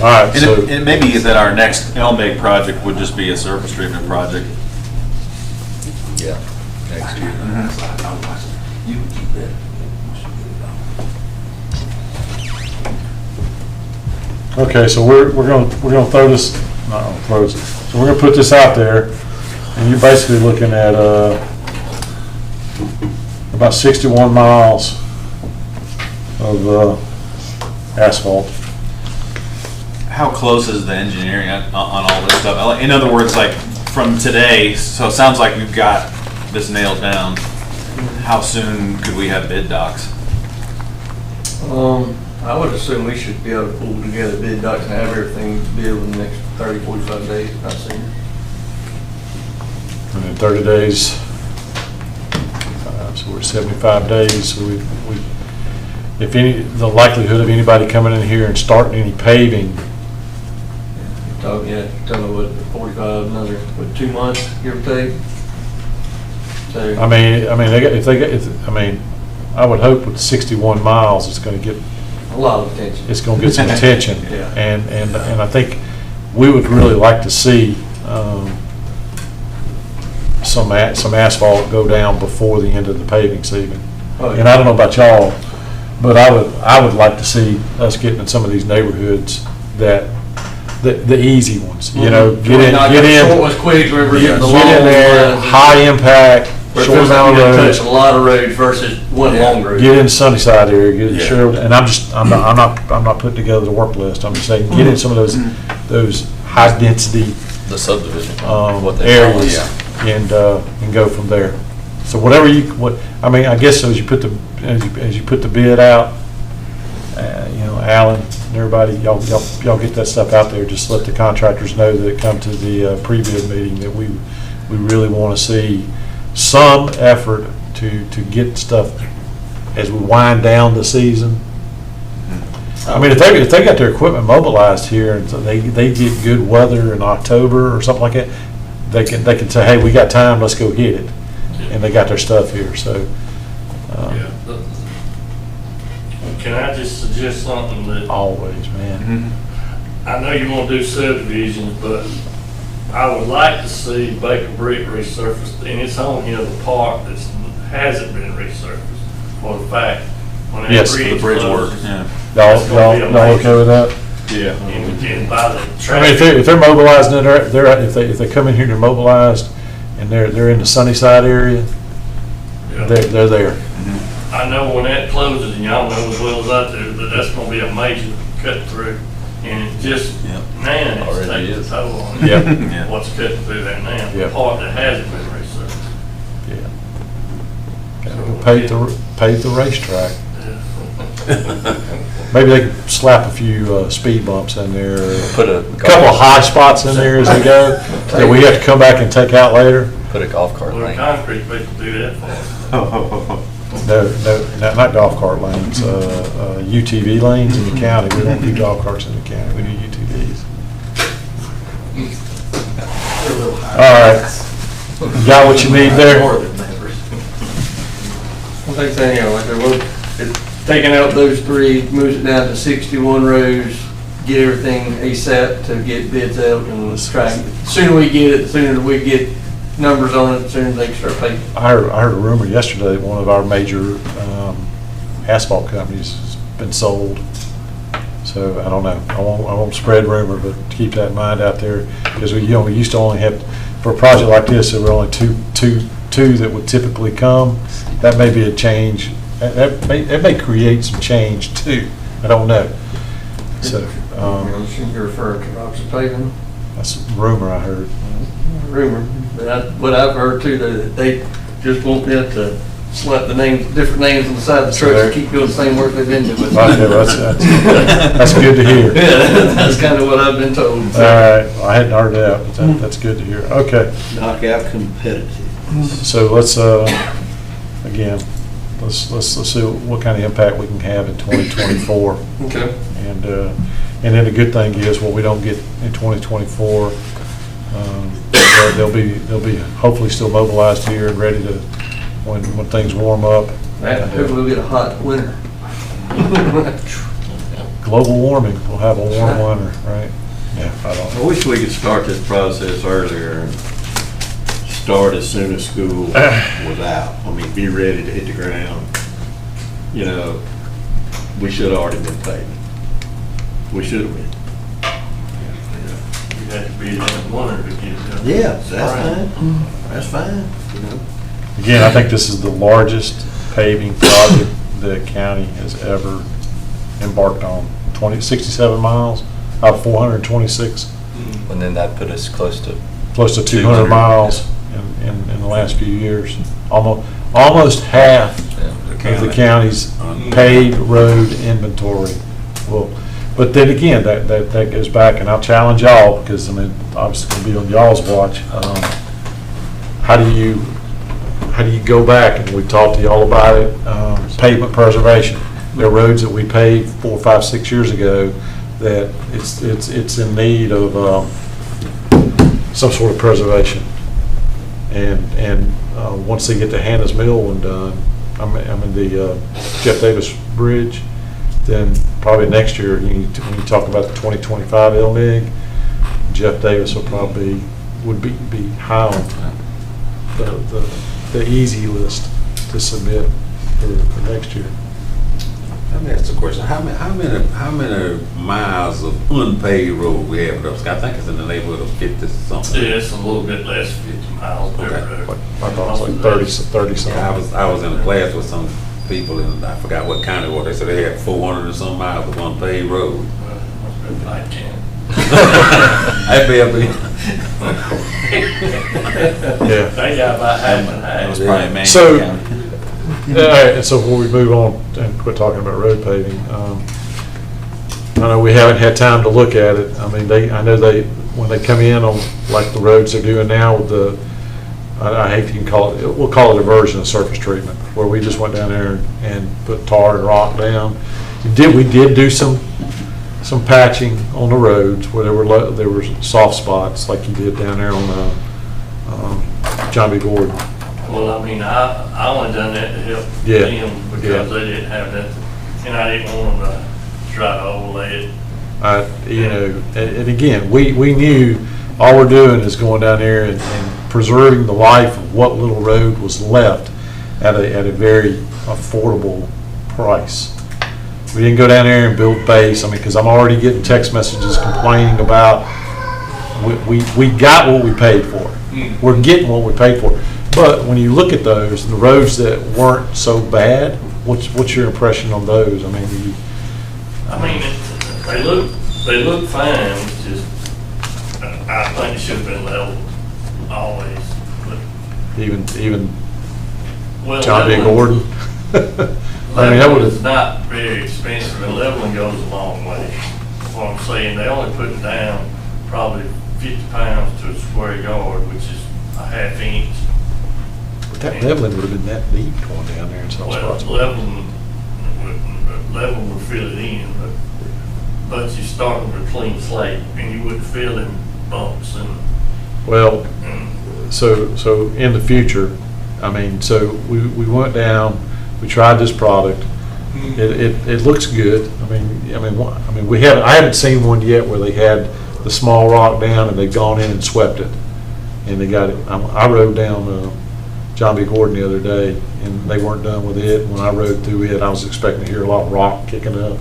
All right, And so, it may be that our next LMIG project would just be a surface treatment project. Yeah, next year. You can keep that. okay, so we're gonna throw this, not gonna throw this, so we're gonna put this out there, and you're basically looking at, about 61 miles of, asphalt. How close is the engineering on all this stuff? In other words, like from today, so it sounds like we've got this nailed down. How soon could we have bid docs? I would assume we should be able to pull together bid docs and have everything bid within the next 30, 45 days, not sooner. And in 30 days, so we're 75 days, so if any, the likelihood of anybody coming in here and starting any paving, Tell me what, 45, another, 2 months, give or take? So, I would hope with 61 miles, it's gonna get, a lot of attention. it's gonna get some attention. Yeah. And I think we would really like to see, some asphalt go down before the end of the paving season. Oh, yeah. And I don't know about y'all, but I would like to see us getting in some of these neighborhoods that, the easy ones, you know, get in, Short was quick, remember, get the in long there, ones. high impact, Where it short feels like amount you of gotta roads. touch a lot of roads versus one long road. Get in Sunnyside area, get it sure, and I'm not putting together the work list, I'm just saying, get in some of those high density, The subdivision. areas, and go from there. So whatever I guess as you put the bid out, Alan and everybody, y'all get that stuff out there, just let the contractors know that come to the pre-bid meeting that we really want to see some effort to get stuff as we wind down the season. I mean, if they got their equipment mobilized here and so they get good weather in October or something like that, they can say, hey, we got time, let's go hit it. And they got their stuff here, so. Can I just suggest something that? Always, man. I know you want to do subdivisions, but I would like to see Baker Brick resurfaced, and it's on here, the part that hasn't been resurfaced, for the fact, when that Yes, bridge the bridge work, closes, yeah. that's gonna be Y'all okay with that? Yeah. and by the I mean, traffic. if they're mobilized, and if they come in here and they're mobilized, and they're in the Sunnyside area, Yeah. they're there. I know when that closes, and y'all know as well as I do, that that's gonna be a major cut through. And it just, man, it's Already taking a is. toll on it. Yep. Yeah. What's cutting through that now, the Yep. part that hasn't been resurfaced. Yeah. Gotta go pave the racetrack. Maybe they could slap a few speed bumps in there, Put a couple of high spots in there as they go, that we have to come back and take out later. Put a golf cart Well, lane. concrete people do that for us. No, not golf cart lanes, UTV lanes in the county. We don't do golf carts in the county, we do UTVs. All right. You got what you need there? Well, like I say, it's taking out those 3, moves it down to 61 rows, get everything ASAP to get bids out and try. The sooner we get it, the sooner we get numbers on it, the sooner they can start paying. I heard a rumor yesterday that one of our major asphalt companies has been sold. So I don't know. I won't spread rumor, but keep that in mind out there, because we used to only have, for a project like this, there were only two that would typically come. That may be a change. That may create some change too. I don't know. So You're referring to Roxy Paving? that's a rumor I heard. Rumor, but what I've heard too, that they just want them to slap the names, different names on the side of the trucks and keep doing the same work they've been doing. Okay, well, that's good to hear. Yeah, that's kind of what I've been told. All right, well, I hadn't heard that, but that's good to hear. Okay. Knock out competitive. So let's again, let's see what kind of impact we can have in 2024. Okay. And then the good thing is, what we don't get in 2024, they'll be hopefully still mobilized here and ready to, when things warm up. Hopefully we'll get a hot winter. Global warming, we'll have a warm winter, right? Yeah, I don't I know. wish we could start this process earlier and start as soon as school was out. I mean, be ready to hit the ground. You know, we should have already been paving. We should have been. You had to be in that winter to get it done. Yeah, that's fine. That's fine, you know. Again, I think this is the largest paving project the county has ever embarked on. 67 miles out of 426, And then that put us close to. close to 200 miles in the last few years. Almost half of the county's paved road inventory well, but then again, that goes back, and I'll challenge y'all, because, I mean, obviously gonna be on y'all's watch. How do you go back, and we talked to y'all about it, pavement preservation. There are roads that we paved 4, 5, 6 years ago that it's in need of some sort of preservation. And once they get the Hannah's Mill one done, I mean the Jeff Davis Bridge, then probably next year, when you talk about the 2025 LNIG, Jeff Davis will probably, would be high on the easy list to submit for next year. Let me ask a question. How many miles of unpaved road we have in Upstate? I think it's in the neighborhood of 50 something. Yeah, it's a little bit less than 50 miles per road. I thought it was like 30 something. Yeah, I was in a class with some people, and I forgot what county it was. They said they had 400 and some miles of unpaved road. Like 10. I'd be up Yeah. They got about half and half. That was probably Manning So, County. all right, and so before we move on and quit talking about road paving, I know we haven't had time to look at it. I mean, I know when they come in on, like the roads they're doing now with the, I hate to even call it, we'll call it a version of surface treatment, where we just went down there and put tar and rock down. We did do some patching on the roads where there were soft spots, like you did down there on John B. Gordon. Well, I mean, I only done that to help Yeah. them because they didn't have that, and I didn't want them to try to overlay it. You know, and again, we knew all we're doing is going down there and preserving the life of what little road was left at a very affordable price. We didn't go down there and build base. I mean, because I'm already getting text messages complaining about we got what we paid for. We're getting what we paid for. But when you look at those, the roads that weren't so bad, what's your impression on those? I mean, They look fine, it's just, I think it should have been leveled always. But, even well, John B. leveling- Gordon. I mean, that would Leveling is have. not very expensive, and leveling goes a long way. What I'm saying, they only put down probably 50 pounds to a square yard, which is a half inch. That leveling would have been that deep going down there in some Well, spots. leveling would fill it in, but you're starting with a clean slate, and you wouldn't fill in bumps and. Well, so in the future, I mean, so we went down, we tried this product. It looks good. I mean, I haven't seen one yet where they had the small rock down and they've gone in and swept it. And they got it, I rode down John B. Gordon the other day, and they weren't done with it. When I rode through it, I was expecting to hear a lot of rock kicking up.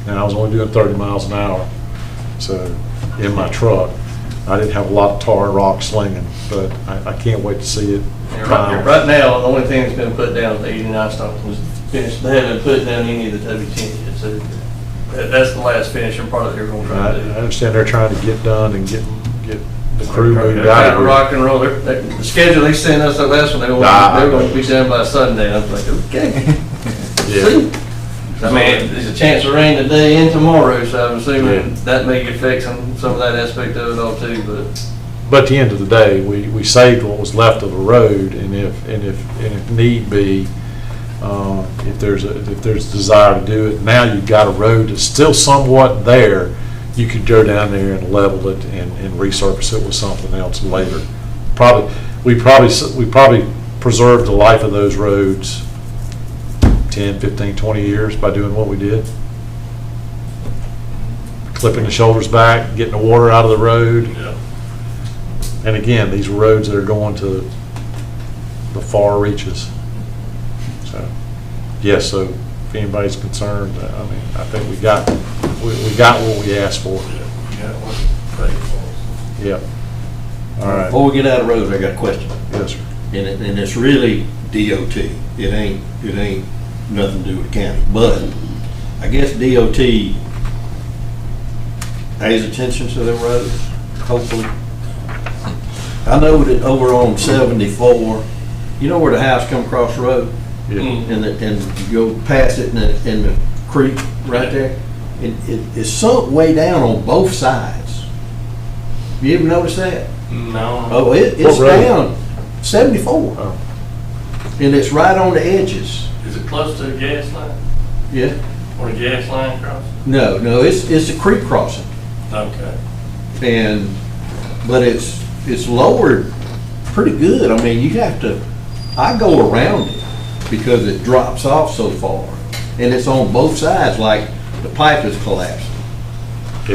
And I was only doing 30 miles an hour, so, in my truck. I didn't have a lot of tar and rock slinging, but I can't wait to see it. Right now, the only thing that's been put down at the 89 stop was finished. They haven't put down any of the W10 yet, so that's the last finishing part that they're going to try to do. I understand they're trying to get done and get the crew moved They're out trying of to here. rock and roll. The schedule they sent us that last one, they were going to be done by Sunday. I was like, okay. Yeah. See? I mean, there's a chance of rain today and tomorrow, so I'm assuming that may affect some of that aspect of it all too, But at the end of the day, we saved what was left of the road, and if need be, if there's desire to do it, now you've got a road that's still somewhat there. You could go down there and level it and resurface it with something else later. We probably preserved the life of those roads 10, 15, 20 years by doing what we did. Clipping the shoulders back, getting the water out of the road. Yeah. And again, these are roads that are going to the far reaches. So, yes, so if anybody's concerned, I mean, I think we got what we asked for. Yep. All right. Before we get out of road, I got a question. Yes, sir. And it's really DOT. It ain't nothing to do with the county. But I guess DOT pays attention to them roads, hopefully. I know that over on 74, you know where the house come across the road? Yeah. And you go past it in the creek right there? it's sunk way down on both sides. You ever notice that? No. Oh, it's What road? down 74. And it's right on the edges. Is it close to the gas line? Yeah. Or the gas line crosses? No, it's a creek crossing. Okay. But it's lowered pretty good. I mean, I go around it because it drops off so far. And it's on both sides, like the pipe is collapsing.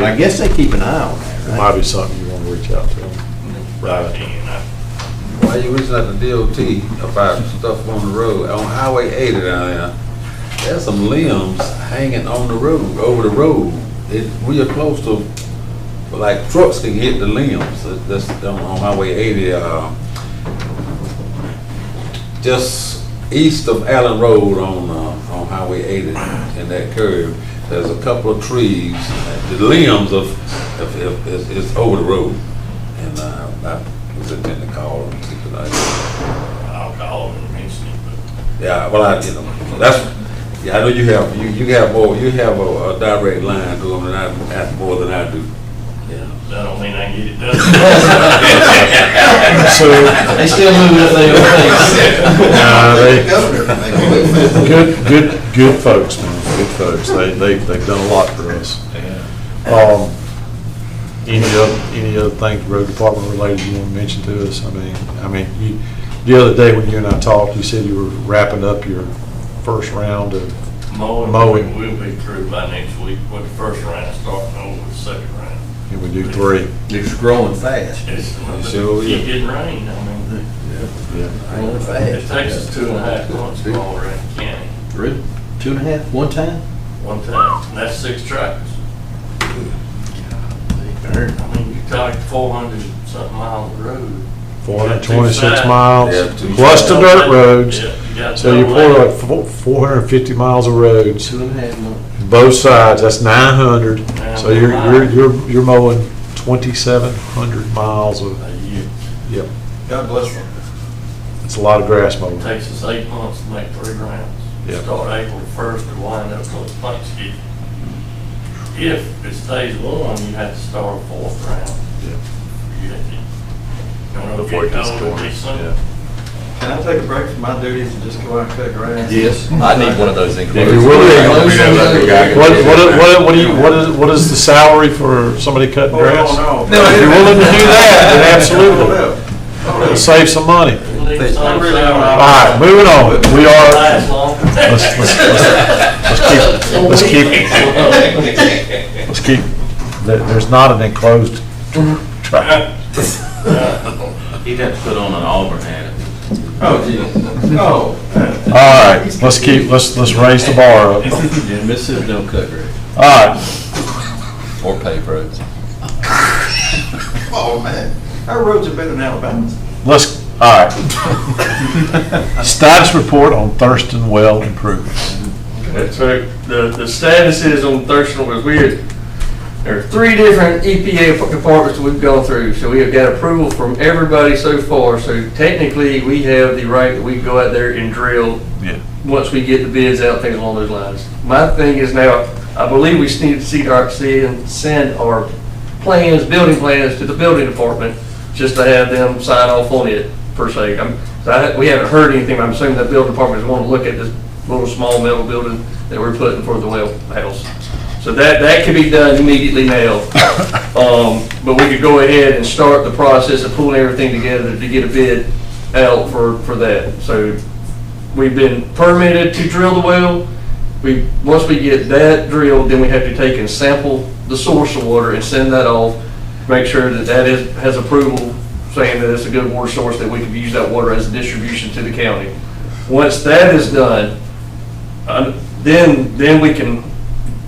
I guess they keep an eye on that, It right? might be something you want to reach out to them. Right. Why you reaching out to DOT about stuff on the road, on Highway 80 down there? There's some limbs hanging on the road, over the road. We are close to, like trucks can hit the limbs. That's on Highway 80, just east of Allen Road on Highway 80 in that curve. There's a couple of trees, the limbs is over the road. And I was intending to call them, see if I I'll call them and mention it, but yeah, well, I know you have a direct line to them than more than I do. that don't mean I can get it done. So, They still moving up their good folks, man, good folks. They've done a lot for us. Any other things, road department related you want to mention to us? I mean, the other day when you and I talked, you said you were wrapping up your first round of mowing. We'll be through by next week with the first round, starting over with the second round. Can we do 3? It's growing fast. It's, Sure, keep getting rain, I mean, Growing it fast. takes us 2.5 months to mow around the county, Really? 2.5, one time? one time, and that's 6 tractors. I mean, you talk 400 something miles of road. 426 miles, Yeah, two plus the dirt roads. Yeah, you got So you double pour that. like 450 miles of roads, 2.5 months. both sides, that's 900. So you're mowing 2,700 miles of, A year. yep, God bless them. it's a lot of grass mowing. It takes us 8 months to make 3 rounds. Yeah. Start April 1st to wind up till Thanksgiving. If it stays warm, you have to start a 4th round. Yeah. You have to- you know, Before it if gets cold, it'll be going, summer. Can I take a break from my duties and just go out and cut grass? Yes. I need one of those If included. you're willing, What what is the salary for somebody cutting grass? no. If you're willing to do that, then absolutely. It'll save some money. Leave some I'm really salary. on- All right, moving on. We are, Last long. let's keep, there's not an enclosed track. He'd have to put on an Auburn hat. Oh, geez. Oh. All right, let's raise the bar up. Yeah, Mississippi don't cut grass. All right, Or paved roads. Oh, man. Our roads are better than Alabama's. all right. Status report on Thurston Well improvements. That's right. The status is on Thurston was there are 3 different EPA departments we've gone through. So we have got approval from everybody so far. So technically, we have the right that we can go out there and drill Yeah. once we get the bids out, things along those lines. My thing is now, I believe we need to send our plans, building plans to the building department, just to have them sign off on it, per se. We haven't heard anything, but I'm assuming that building department is wanting to look at this little small metal building that we're putting for the well house. So that can be done immediately now. But we could go ahead and start the process of pulling everything together to get a bid out for that. So we've been permitted to drill the well. Once we get that drilled, then we have to take and sample the source of water and send that off, make sure that has approval saying that it's a good water source, that we can use that water as a distribution to the county. Once that is done, then we can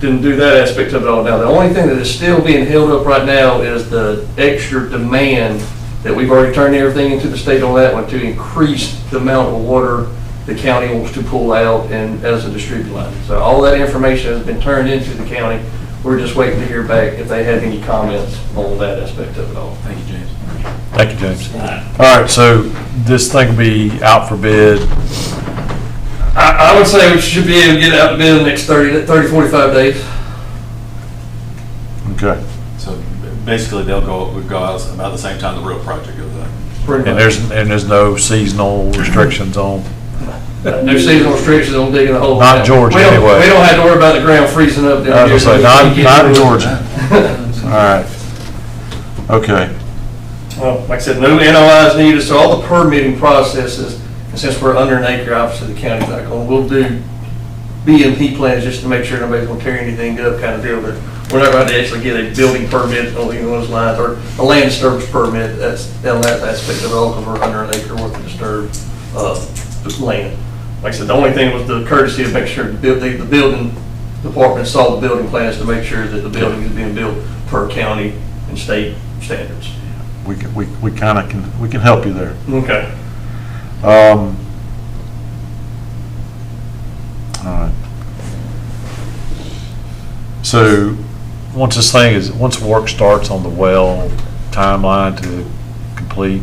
do that aspect of it all. Now, the only thing that is still being held up right now is the extra demand that we've already turned everything into the state on that one to increase the amount of water the county wants to pull out and as a distribution line. So all that information has been turned into the county. We're just waiting to hear back if they have any comments on that aspect of it all. Thank you, James. Thank you, James. All right, so this thing will be out for bid. I would say we should be able to get it out to bid in the next 30, 45 days. Okay. So basically, would go out about the same time the real project goes out. And there's no seasonal restrictions on, No seasonal restrictions on digging the hole. Not in Georgia, We don't- anyway. We don't have to worry about the ground freezing up down I here. was gonna say, not in Georgia. All right. Okay. Well, like I said, no NOIs needed, so all the permitting processes, and since we're under an acre, obviously the county's not going, we'll do BMP plans just to make sure nobody's gonna tear anything up kind of deal, but we're not going to actually get a building permit on any of those lines, or a land disturbance permit, that's, on that aspect of it all, because we're under an acre worth of disturbed, land. Like I said, the only thing was the courtesy of making sure the building department saw the building plans to make sure that the building is being built per county and state standards. We kind of we can help you there. Okay. All right. So, once work starts on the well, timeline to complete?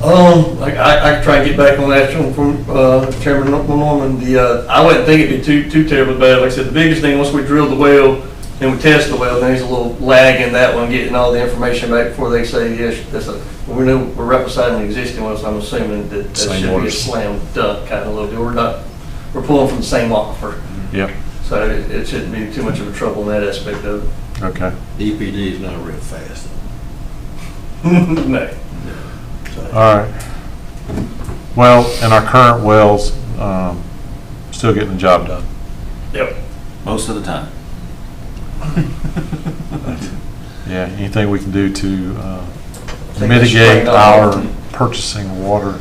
I try and get back on that from Chairman Norman. I wouldn't think it'd be too terribly bad. Like I said, the biggest thing, once we drill the well and we test the well, then there's a little lag in that one, getting all the information back before they say, yes, we're right beside an existing well, so I'm assuming that Same should be a waters. slam dunk kind of little deal. We're pulling from the same aquifer. Yep. So it shouldn't be too much of a trouble in that aspect of it. Okay. EPD is not real fast. No. All right. Well, and our current wells, still getting the job done. Yep. Most of the time. Yeah, anything we can do to Take mitigate the spring our off. purchasing of water,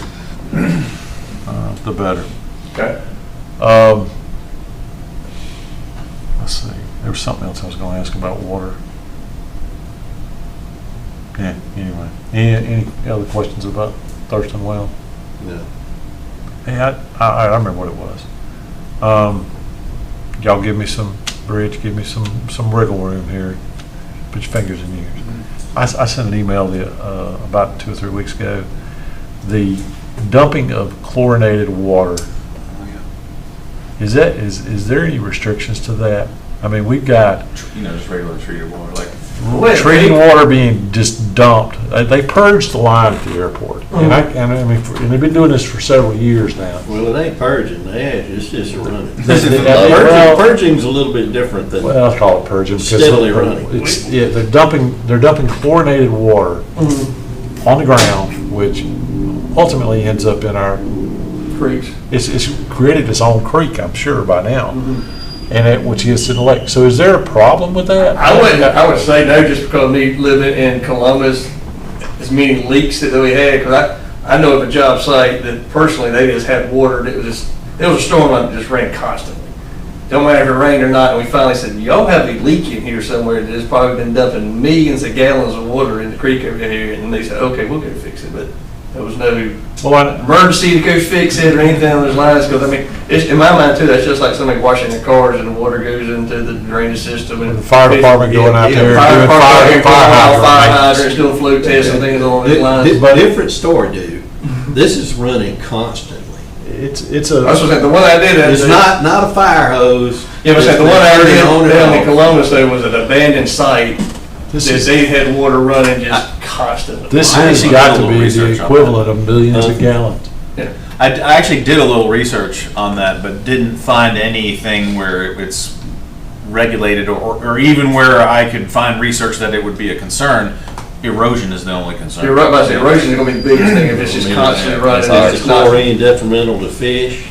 the better. Okay. Let's see, there was something else I was gonna ask about water. Yeah, anyway, any other questions about Thurston Well? No. Hey, I remember what it was. Y'all give me some bridge, give me some wiggle room here, put your fingers in yours. I sent an email about 2 or 3 weeks ago, the dumping of chlorinated water. Is there any restrictions to that? I mean, we've got Just regular treated water, like. treating water being just dumped. They purged the line at the airport, and they've been doing this for several years now. Well, it ain't purging the edge, it's just running. Well- Purging's a little bit different than. Well, I'll call it purging because Steadily running. they're dumping chlorinated water on the ground, which ultimately ends up in our Creeks. It's created its own creek, I'm sure by now, and which gets to the lake. So is there a problem with that? I would say no, just because me living in Columbus, as many leaks that we had, because I know of a job site that personally, they just had water that was it was a storm that just ran constantly. Don't matter if it rained or not, and we finally said, y'all have a leak in here somewhere that has probably been dumping millions of gallons of water in the creek over here, and they said, okay, we'll go fix it, but there was no emergency to go fix it or anything on those lines, because I mean, in my mind too, that's just like somebody washing their cars and the water goes into the drainage system. And the fire department going out there fire doing department fire hydrant hydrants, doing flow tests and things along those lines. But different story, dude. This is running constantly. It's I was gonna say, the one I did. It's not a fire hose. Yeah, but It's the one I been did turning on and down in off. Columbus, there was an abandoned site that they had water running just constantly. This I has actually got did a to little be research the on equivalent of millions of gallons. I actually did a little research on that, but didn't find anything where it's regulated or even where I could find research that it would be a concern. Erosion is the only concern. You're right about that. Erosion is gonna be the biggest thing if it's just constantly running. Is It's the not- chlorine detrimental to fish,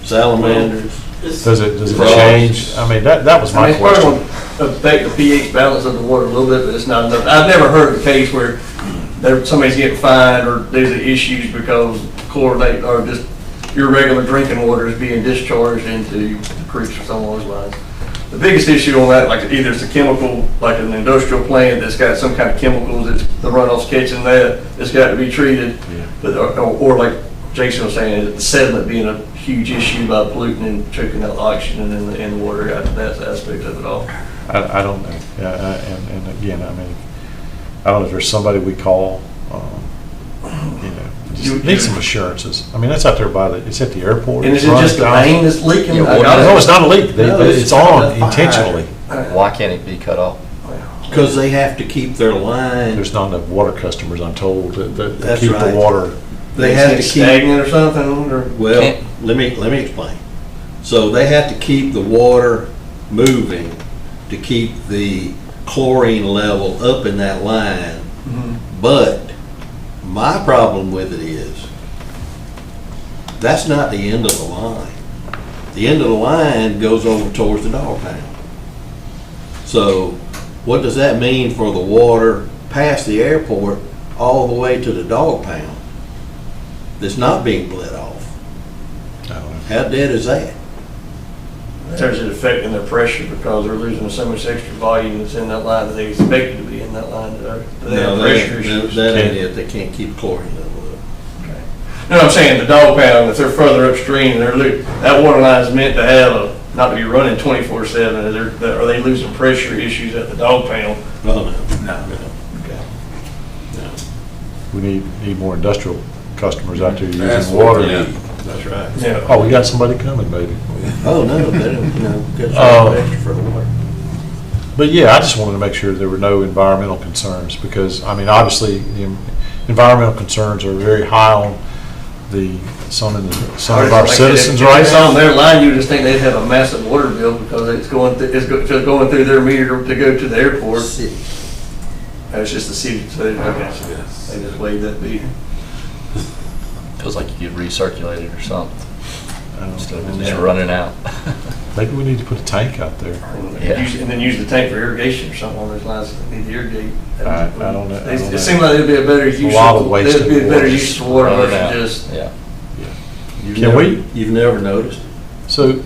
salamanders? Does it Frogs. change? I mean, that was I mean, my it's probably question. gonna affect the pH balance of the water a little bit, but it's not enough. I've never heard of a case where somebody's getting fined or there's issues because chlorinate or just your regular drinking water is being discharged into the creeks or something along those lines. The biggest issue on that, like either it's a chemical, like an industrial plant that's got some kind of chemicals that's the runoff's catching that's got to be treated. But, or like Jason was saying, the sediment being a huge issue by polluting and choking out the oxygen in the water. That's the aspect of it all. I don't know. Yeah, and again, I mean, I don't know if there's somebody we call, just need some assurances. I mean, that's out there it's at the airport. And is It's it run just the down. rain that's leaking? Yeah, I got it. No, it's not a leak. No, It's it's on a fire. intentionally. Why can't it be cut off? Because they have to keep their line, There's not enough water customers, I'm told, that That's keep the right. water. they have to keep, Stagnant or something, or? well, let me explain. So they have to keep the water moving to keep the chlorine level up in that line. But my problem with it is, that's not the end of the line. The end of the line goes over towards the dog pound. So what does that mean for the water past the airport all the way to the dog pound that's not being bled off? I don't know. How dead is that? In terms of affecting their pressure because they're losing so much extra volume that's in that line that they expected to be in that line. They have pressure issues. That ain't it. They can't keep chlorine level up. No, I'm saying the dog pound, if they're further upstream, that water line is meant to have not to be running 24/7. Are they losing pressure issues at the dog pound? Oh, no. We need more industrial customers out there That's using what water. we need. That's right. Yeah. Oh, we got somebody coming, maybe. Oh, no, they don't, get extra for the water. But yeah, I just wanted to make sure there were no environmental concerns, because, I mean, obviously, the environmental concerns are very high on some of our citizens right If it's on now. their line, you just think they'd have a massive water bill because it's going through their meter to go to the airport. City. That's just the city, so they just waive that fee. Feels like you could recirculate it or something, instead of just Yeah. running out. Maybe we need to put a tank out there. And then use the tank for irrigation or something on those lines that need to irrigate. I don't know. It seems like it'd be a better use. lot of waste It'd be in a better water. use of water Running versus out. just. Yeah. You've never noticed? So,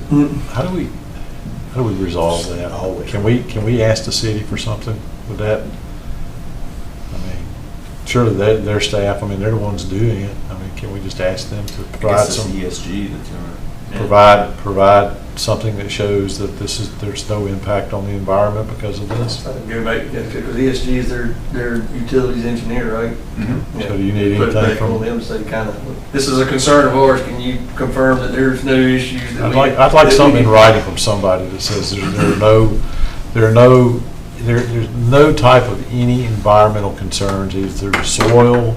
how do we resolve that? Always. Can we ask the city for something with that? I mean, surely their staff, I mean, they're the ones doing it. I mean, can we just ask them to provide some, ESG that's provide something that shows that there's no impact on the environment because of this? Go back, because ESG is their utilities engineer, right? Yeah. So do you need Put it anything back from? on them, say kind of, this is a concern of ours, can you confirm that there's no issues? that I'd we- like that we something in can-" writing from somebody that says there's no type of any environmental concerns, either soil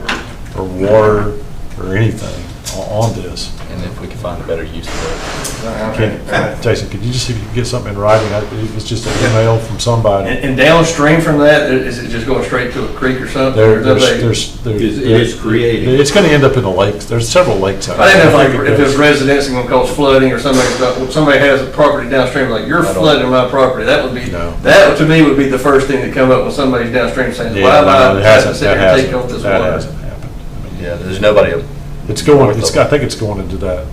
or water or anything on this. And if we can find a better use of Jason, could you just see if you can get something in writing? If it's just an email from somebody. And downstream from that, is it just going straight to a creek or something? There- Or do they- It is creating. It's going to end up in the lakes. There's several lakes out I there. didn't know if there's residents going to cause flooding or somebody has a property downstream, like you're I don't- flooding my property, that would be, No. that to me would be the first thing to come up when somebody's downstream saying, why Yeah, am no, I it having to hasn't, sit that here and take hasn't, off this that water? hasn't happened. Yeah, there's nobody. It's going, I think it's going into that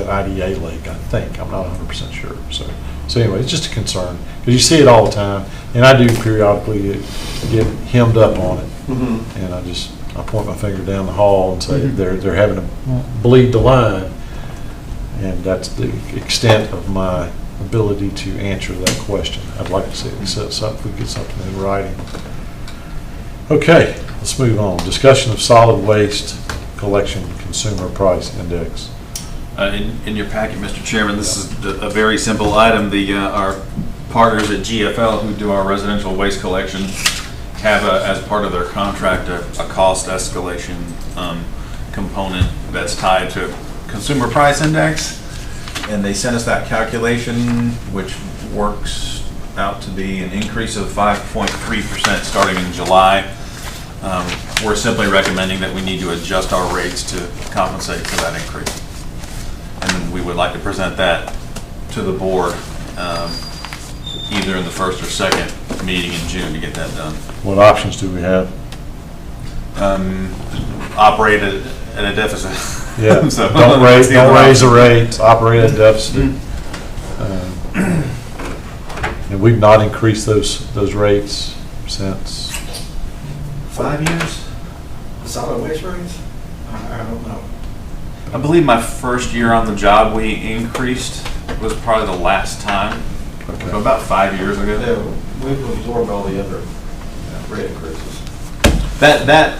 IDA lake, I think. I'm not 100% sure. So anyway, it's just a concern. Because you see it all the time. And I do periodically get hemmed up on it. And I point my finger down the hall and say, they're having to bleed the line. And that's the extent of my ability to answer that question. I'd like to see it set up, if we get something in writing. Okay, let's move on. Discussion of solid waste collection consumer price index. In your packet, Mr. Chairman, this is a very simple item. Our partners at GFL who do our residential waste collection have, as part of their contract, a cost escalation component that's tied to consumer price index. And they sent us that calculation, which works out to be an increase of 5.3% starting in July. We're simply recommending that we need to adjust our rates to compensate for that increase. And we would like to present that to the board either in the first or second meeting in June to get that done. What options do we have? Operate at a deficit. Yeah, So, don't that's the other raise the option. rates, operate at deficit. And we've not increased those rates since, 5 years? Solid waste rates? I don't know. I believe my first year on the job, we increased, was probably the last time, so about 5 years ago. Yeah, we've absorbed all the other rate increases. That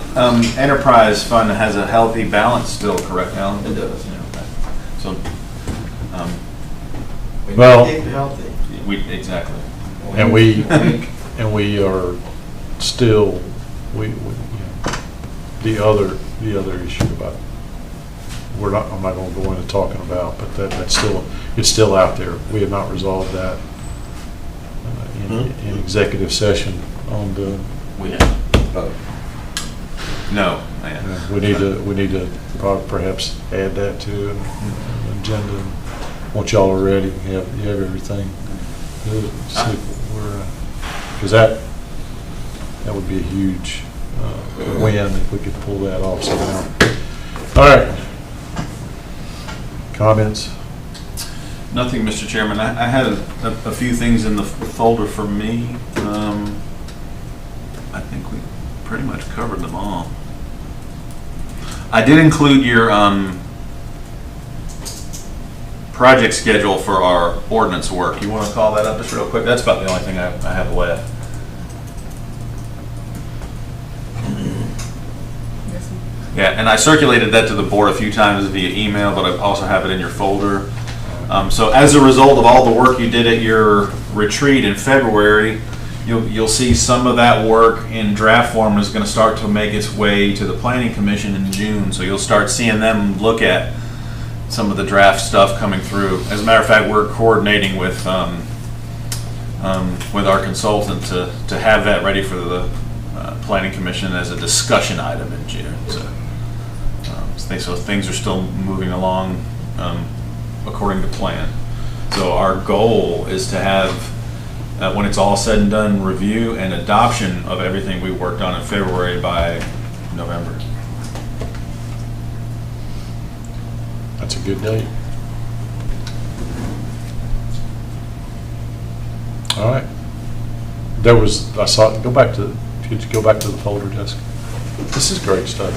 enterprise fund has a healthy balance still, correct, Alan? It does. So, Well- Keep it healthy. exactly. and we are still, we, you know, the other issue about, I'm not gonna go into talking about, but that's still, it's still out there. We have not resolved that in executive session on the, We have. No, man. we need to perhaps add that to an agenda. Once y'all are ready, you have everything. Because that would be a huge win if we could pull that off somehow. All right. Comments? Nothing, Mr. Chairman. I had a few things in the folder for me. I think we pretty much covered them all. I did include your project schedule for our ordinance work. You want to call that up just real quick? That's about the only thing I have left. Yeah, and I circulated that to the board a few times via email, but I also have it in your folder. So as a result of all the work you did at your retreat in February, you'll see some of that work in draft form is going to start to make its way to the Planning Commission in June. So you'll start seeing them look at some of the draft stuff coming through. As a matter of fact, we're coordinating with our consultant to have that ready for the Planning Commission as a discussion item in June. So things are still moving along according to plan. So our goal is to have, when it's all said and done, review and adoption of everything we worked on in February by November. That's a good date. All right. I saw, could you go back to the folder, Jessica? This is great stuff.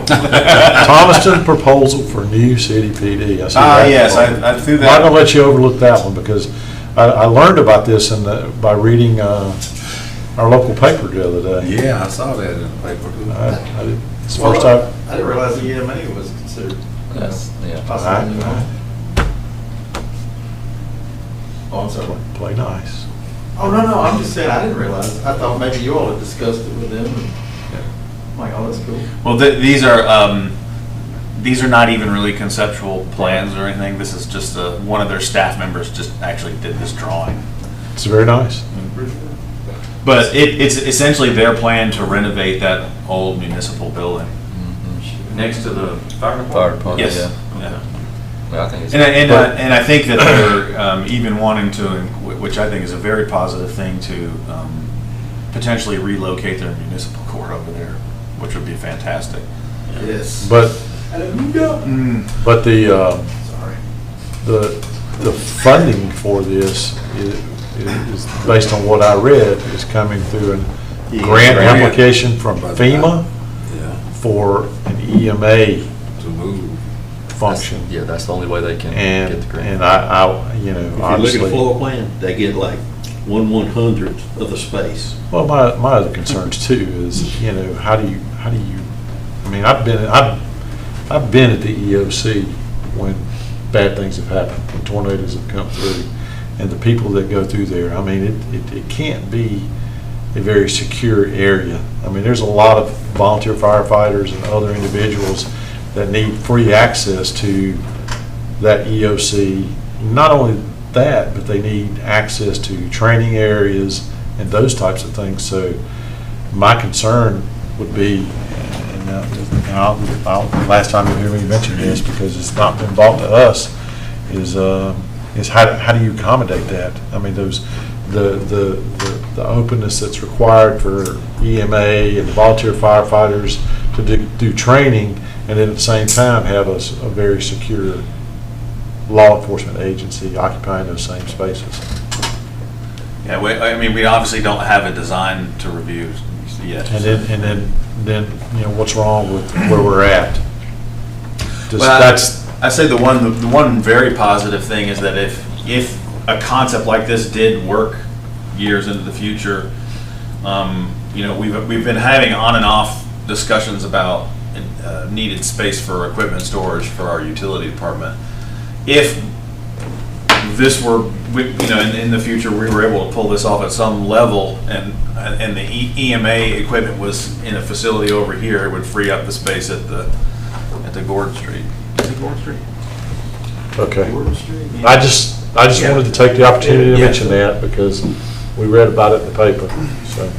Thomaston proposal for new city PD. I see that. Yes, I threw that. I'm not gonna let you overlook that one because I learned about this by reading our local paper the other day. Yeah, I saw that in the paper too. It's the first time. I didn't realize the EMA was considered. Yes, yeah. Possibly. Oh, I'm sorry. Play nice. Oh, no, I'm just saying, I didn't realize. I thought maybe you all had discussed it with them. I'm like, oh, that's cool. Well, these are not even really conceptual plans or anything. This is just one of their staff members just actually did this drawing. It's very nice. But it's essentially their plan to renovate that old municipal building. Next to the fire department? Yes. Yeah. Well, I think it's. And I think that they're even wanting to, which I think is a very positive thing, to potentially relocate their municipal court over there, which would be fantastic. Yes. But Sorry. the funding for this is based on what I read, is coming through a grant application from FEMA for an EMA To move. function. Yeah, that's the only way they can And, get the grant. and I, you know, If you look at obviously. the floor plan, they get like 1/100th of the space. Well, my other concerns too is, you know, how do you, I mean, I've been at the EOC when bad things have happened, when tornadoes have come through, and the people that go through there, I mean, it can't be a very secure area. I mean, there's a lot of volunteer firefighters and other individuals that need free access to that EOC. Not only that, but they need access to training areas and those types of things. So my concern would be, and last time you hear me mention this, because it's not been brought to us, is how do you accommodate that? I mean, the openness that's required for EMA and volunteer firefighters to do training, and then at the same time have a very secure law enforcement agency occupying those same spaces. Yeah, we obviously don't have a design to review yet. And then you know, what's wrong with where we're at? Well, I say the one very positive thing is that if a concept like this did work years into the future, you know, we've been having on and off discussions about needed space for equipment storage for our utility department. If this were, in the future, we were able to pull this off at some level, and the EMA equipment was in a facility over here, it would free up the space at the Gordon Street. Is it Gordon Street? Okay. Gordon Street? I just wanted to take the opportunity to Yeah. mention that because we read about it in the paper, so.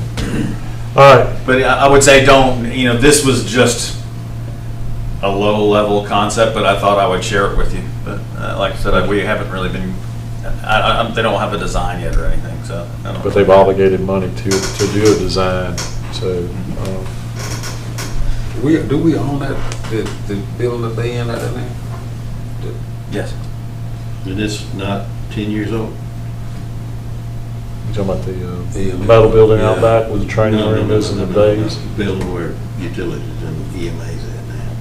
All right, But I would say this was just a low-level concept, but I thought I would share it with you. But like I said, we haven't really been, they don't have a design yet or anything, so. I don't know. but they've obligated money to do a design, so. Do we own that, the building that they in, Yes. And it's not 10 years old? You talking about the metal building out back with the training No, no, room no, is in no, the no, no. days? Building where utilities and EMA's at now.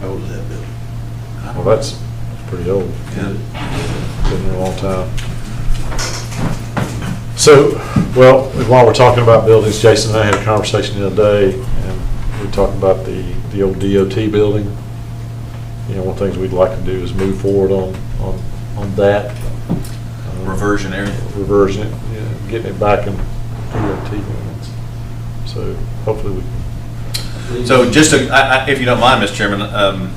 How old is that building? Well, that's pretty old. Yeah. Been there a long time. So, well, while we're talking about buildings, Jason and I had a conversation the other day, and we were talking about the old DOT building. One of the things we'd like to do is move forward on that. Reversion area. Reversion it, getting it back in DOT limits. So hopefully we. So just if you don't mind, Mr. Chairman,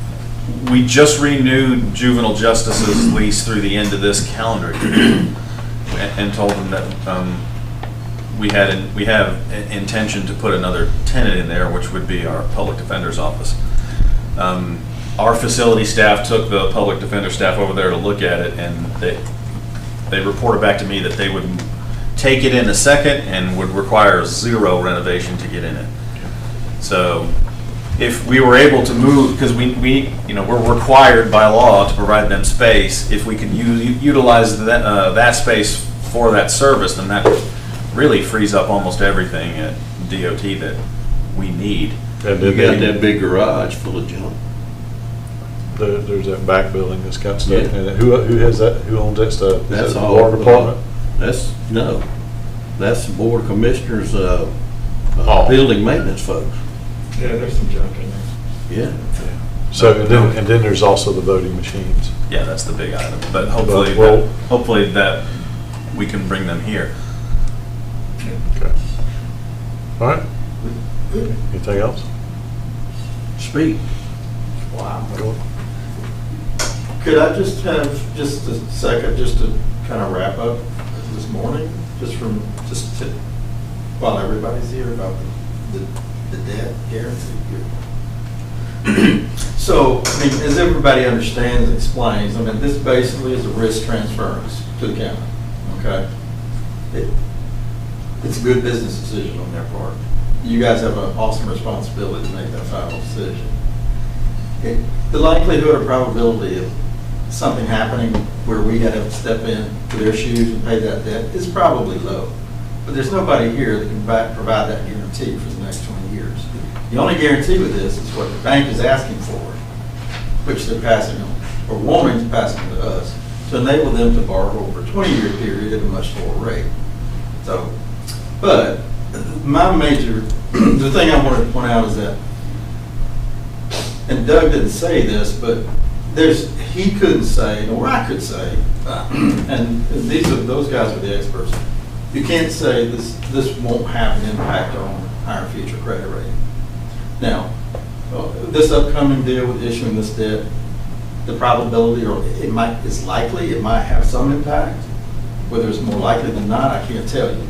we just renewed juvenile justice's lease through the end of this calendar year and told them that we have intention to put another tenant in there, which would be our public defender's office. Our facility staff took the public defender staff over there to look at it, and they reported back to me that they would take it in a second and would require 0 renovation to get in it. So if we were able to move, because we're required by law to provide them space, if we could utilize that space for that service, then that really frees up almost everything at DOT that we need. And You then got that big garage full of junk. there's that back building that's got stuff Yeah. in it. Who has that? Who owns that stuff? Is That's that the all. water department? That's the Board of Commissioners, building maintenance folks. Yeah, there's some junk in there. Yeah. So, and then there's also the voting machines. Yeah, that's the big item, but Well- hopefully that we can bring them here. Okay. All right. Anything else? Speak. Wow. Go on. Could I just have just a second, just to kind of wrap up this morning, while everybody's here about the debt guarantee here. So, I mean, as everybody understands and explains, I mean, this basically is a risk transference to the county, okay? It's a good business decision on their part. You guys have an awesome responsibility to make that final decision. The likelihood or probability of something happening where we had to step in to their shoes and pay that debt is probably low. But there's nobody here that can provide that guarantee for the next 20 years. The only guarantee with this is what the bank is asking for, which they're passing on, or wanting to pass on to us, to enable them to borrow over a 20-year period at a much lower rate. So, but my the thing I wanted to point out is that, and Doug didn't say this, but he couldn't say, nor I could say, and those guys are the experts. You can't say this won't have an impact on our future credit rating. Now, this upcoming deal with issuing this debt, the probability, or it might have some impact. Whether it's more likely than not, I can't tell you.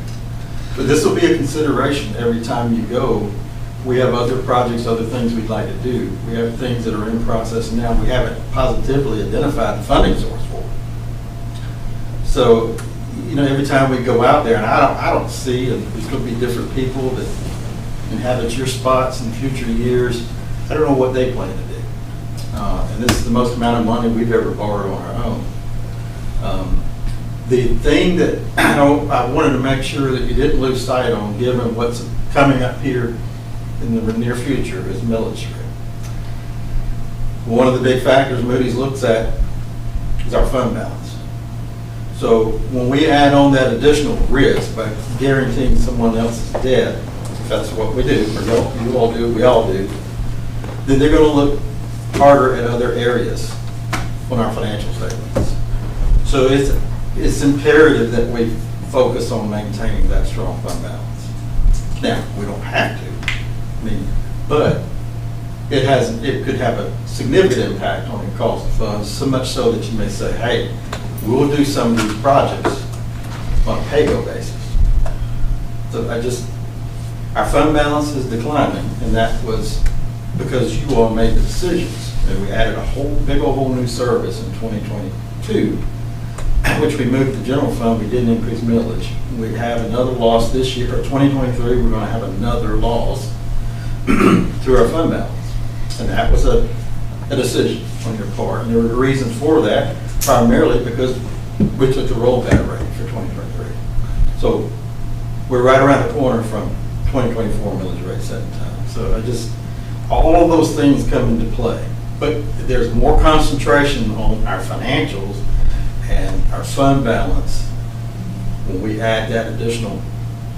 But this will be a consideration every time you go. We have other projects, other things we'd like to do. We have things that are in process now. We haven't positively identified the funding source for. So, every time we go out there, and I don't see, and there's going to be different people that inhabit your spots in future years. I don't know what they plan to do. And this is the most amount of money we've ever borrowed on our own. The thing that I wanted to make sure that you didn't lose sight on, given what's coming up here in the near future, is millage rate. One of the big factors Moody's looks at is our fund balance. So when we add on that additional risk by guaranteeing someone else's debt, if that's what we do, or you all do, we all do, then they're going to look harder at other areas on our financial statements. So it's imperative that we focus on maintaining that strong fund balance. Now, we don't have to, I mean, but it could have a significant impact on your cost of funds, so much so that you may say, hey, we'll do some of these projects on a pay-go basis. So our fund balance is declining, and that was because you all made the decisions. And we added a whole new service in 2022, which we moved the general fund, we didn't increase millage. We have another loss this year, or 2023, we're gonna have another loss through our fund balance. And that was a decision on your part. And there were reasons for that, primarily because we took the rollback rate for 2023. So we're right around the corner from 2024 millage rate setting time. So all of those things come into play. But there's more concentration on our financials and our fund balance when we add that additional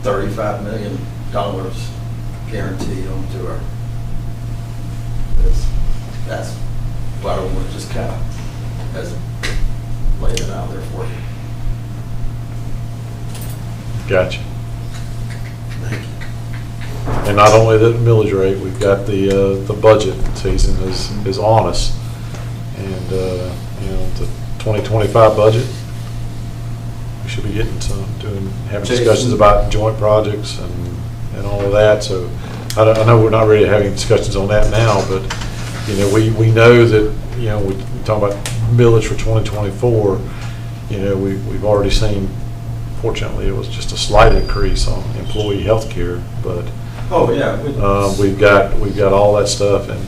$35 million guaranteed onto our. That's why I want to just kind of lay it out there for you. Gotcha. And not only the millage rate, we've got the budget season is on us. And, the 2025 budget, we should be getting having discussions about joint projects and all of that. So I know we're not ready to have any discussions on that now, but, we know that, we talk about millage for 2024, we've already seen, fortunately, it was just a slight increase on employee health care, but oh yeah, we've got all that stuff, and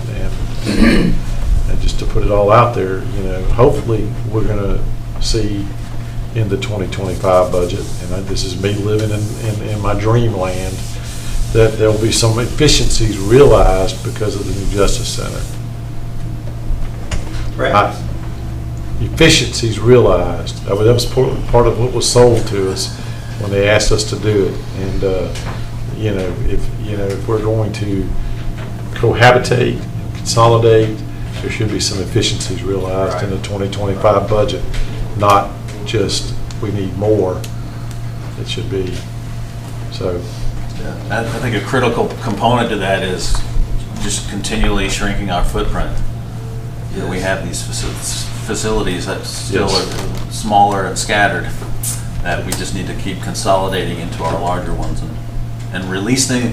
just to put it all out there, hopefully we're going to see in the 2025 budget, and this is me living in my dreamland, that there will be some efficiencies realized because of the new Justice Center. Right. Efficiencies realized. That was part of what was sold to us when they asked us to do it. And if we're going to cohabitate, consolidate, there should be some efficiencies realized in the 2025 budget. Not just we need more. It should be so. I think a critical component to that is just continually shrinking our footprint. We have these facilities that still are smaller and scattered, that we just need to keep consolidating into our larger ones and releasing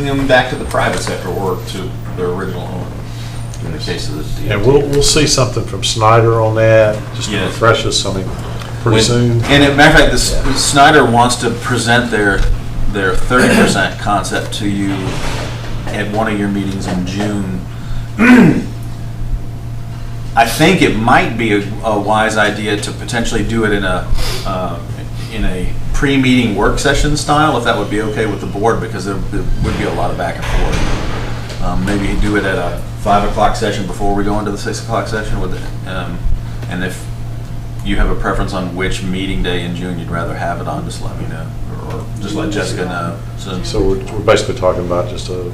them back to the private sector or to their original owner in the case of the DOT. And we'll see something from Snyder on that, just to refresh us pretty soon. And as a matter of fact, Snyder wants to present their 30% concept to you at one of your meetings in June. I think it might be a wise idea to potentially do it in a pre-meeting work session style, if that would be okay with the board, because there would be a lot of back and forth. Maybe do it at a 5 o'clock session before we go into the 6 o'clock session with it. And if you have a preference on which meeting day in June you'd rather have it on, just let me know, or just let Jessica know. So we're basically talking about just a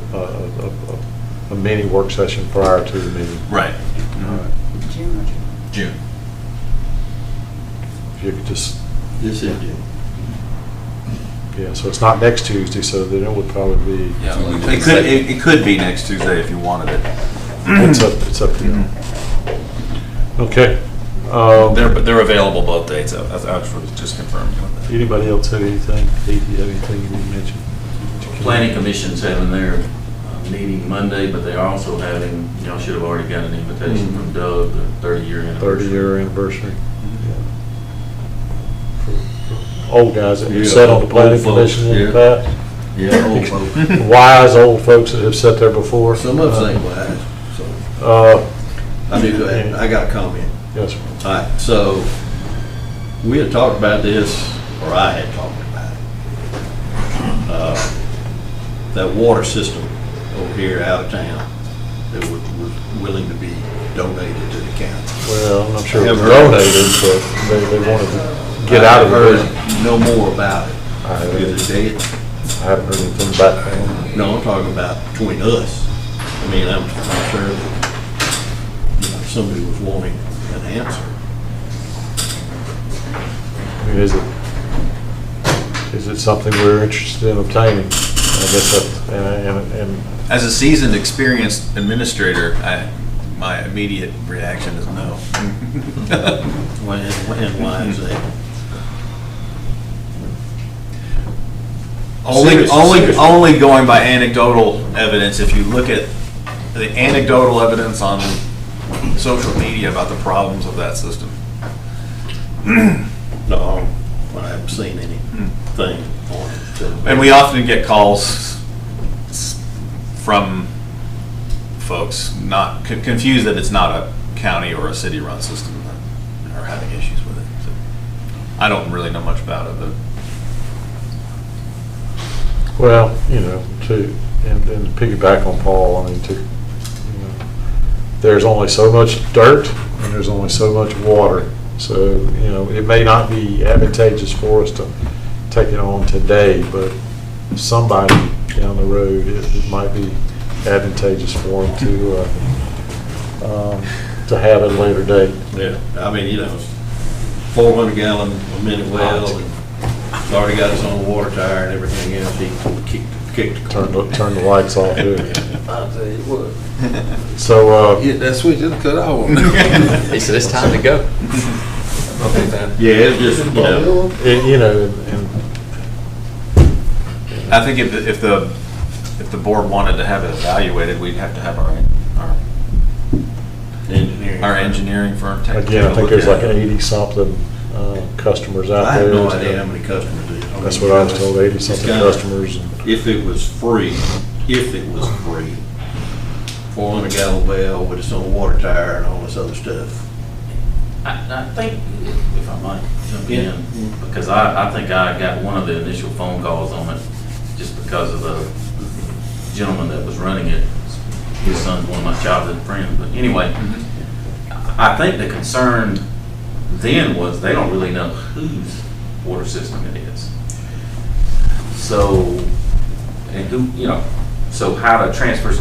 mini work session prior to the meeting. Right. All right. June. If you could just. This is June. Yeah, so it's not next Tuesday, so then it would probably be. Yeah, it could be next Tuesday if you wanted it. It's up to you. Okay. They're available both dates. I was just confirming with that. Anybody else have anything? Pete, do you have anything you need to mention? Planning Commission's having their meeting Monday, but they are also having, y'all should have already got an invitation from Doug, the 30-year anniversary. 30-year anniversary. Yeah. Old guys that have sat on the planning commission in the past. Yeah, old folks. Wise old folks that have sat there before. Some of us ain't wise, so. I got a comment. Yes, sir. All right, so we had talked about this, or I had talked about it. That water system over here out of town that was willing to be donated to the county. Well, I'm not sure it was donated, but they wanted to get out of it. No more about it. Is it dead? I haven't heard anything about that. No, I'm talking about between us. I mean, I'm sure that somebody was wanting an answer. I mean, is it something we're interested in obtaining? I guess that, and As a seasoned, experienced administrator, my immediate reaction is no. When, why is that? Only going by anecdotal evidence. If you look at the anecdotal evidence on social media about the problems of that system. No, I haven't seen anything on it. And we often get calls from folks not confused that it's not a county or a city-run system that are having issues with it. So I don't really know much about it, but well, you know, and to piggyback on Paul, I mean, there's only so much dirt and there's only so much water. So, you know, it may not be advantageous for us to take it on today, but somebody down the road, it might be advantageous for them to have at a later date. Yeah, I mean, you know, 400 gallon a minute well, and it's already got its own water tower and everything else. He kicked. Turn the lights off too. I'll tell you what. So, Hit that switch, it'll cut off. He said, it's time to go. Yeah, it's just, you know, and I think if the board wanted to have it evaluated, we'd have to have our engineering firm take again, a I think look there's at like it. 80-something customers out I there. have no idea how many customers it is. That's what I was told, 80-something customers. If it was free, 400 gallon well with its own water tower and all this other stuff. I think, if I might jump in, because I think I got one of the initial phone calls on it, just because of the gentleman that was running it. His son's one of my childhood friends, but anyway, I think the concern then was they don't really know whose water system it is. So, and who, you know, so how to transfer,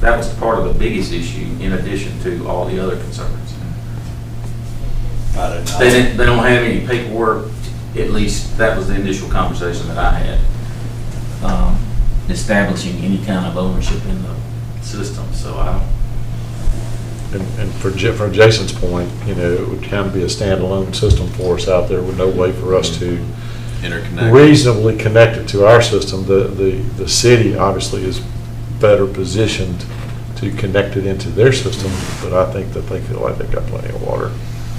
that was part of the biggest issue in addition to all the other concerns. I don't know. They don't have any paperwork, at least that was the initial conversation that I had, establishing any kind of ownership in the system, so I don't. And from Jason's point, you know, it would kind of be a standalone system for us out there with no way for us to Interconnect. reasonably connect it to our system. The city obviously is better positioned to connect it into their system, but I think that they feel like they've got plenty of water.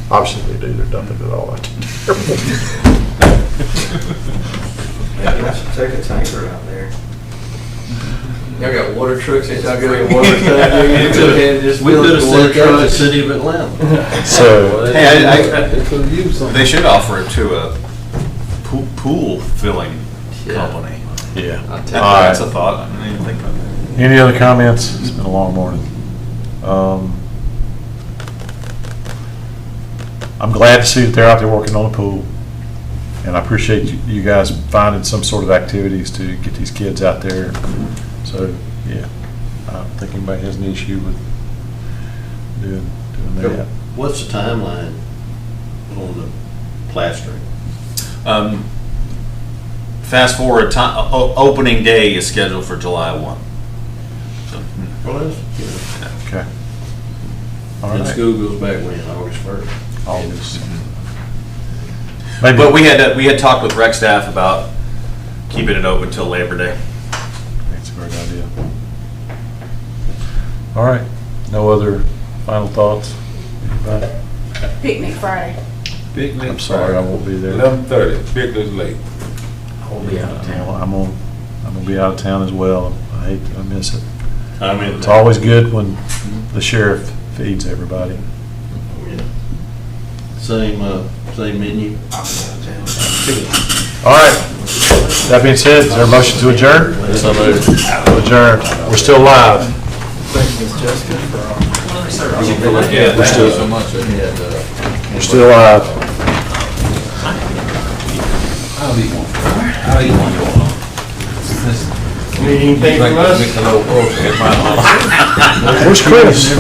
Obviously they do, they're dumping it all out there. Take a tanker out there. Y'all got water trucks, ain't y'all got water tanks? We could have said that to the city of Atlanta. So, They should offer it to a pool filling company. yeah. That's a thought. I didn't even think about that. Any other comments? It's been a long morning. I'm glad to see that they're out there working on a pool. And I appreciate you guys finding some sort of activities to get these kids out there. So, yeah, I don't think anybody has an issue with doing that. What's the timeline on the plastering? Fast forward, opening day is scheduled for July 1. So, Well, that's, you know, Okay. All and right. school goes back when, August 1st. August. But we had talked with rec staff about keeping it open till Labor Day. That's a great idea. All right. No other final thoughts? Anybody? Picnic Friday. Picnic. I'm sorry, I won't be there. 11:30, picnic's late. I'll be out of town. I'm gonna be out of town as well. I miss it. I mean, It's always good when the sheriff feeds everybody. same menu. All right. That being said, is there a motion to adjourn? So moved. Adjourn. We're still live. Thank you, Ms. Jessica, for all. Yeah, We're still, So much, we're still live. I'll eat one. Anything from us? Michelob Ultra. Where's Chris?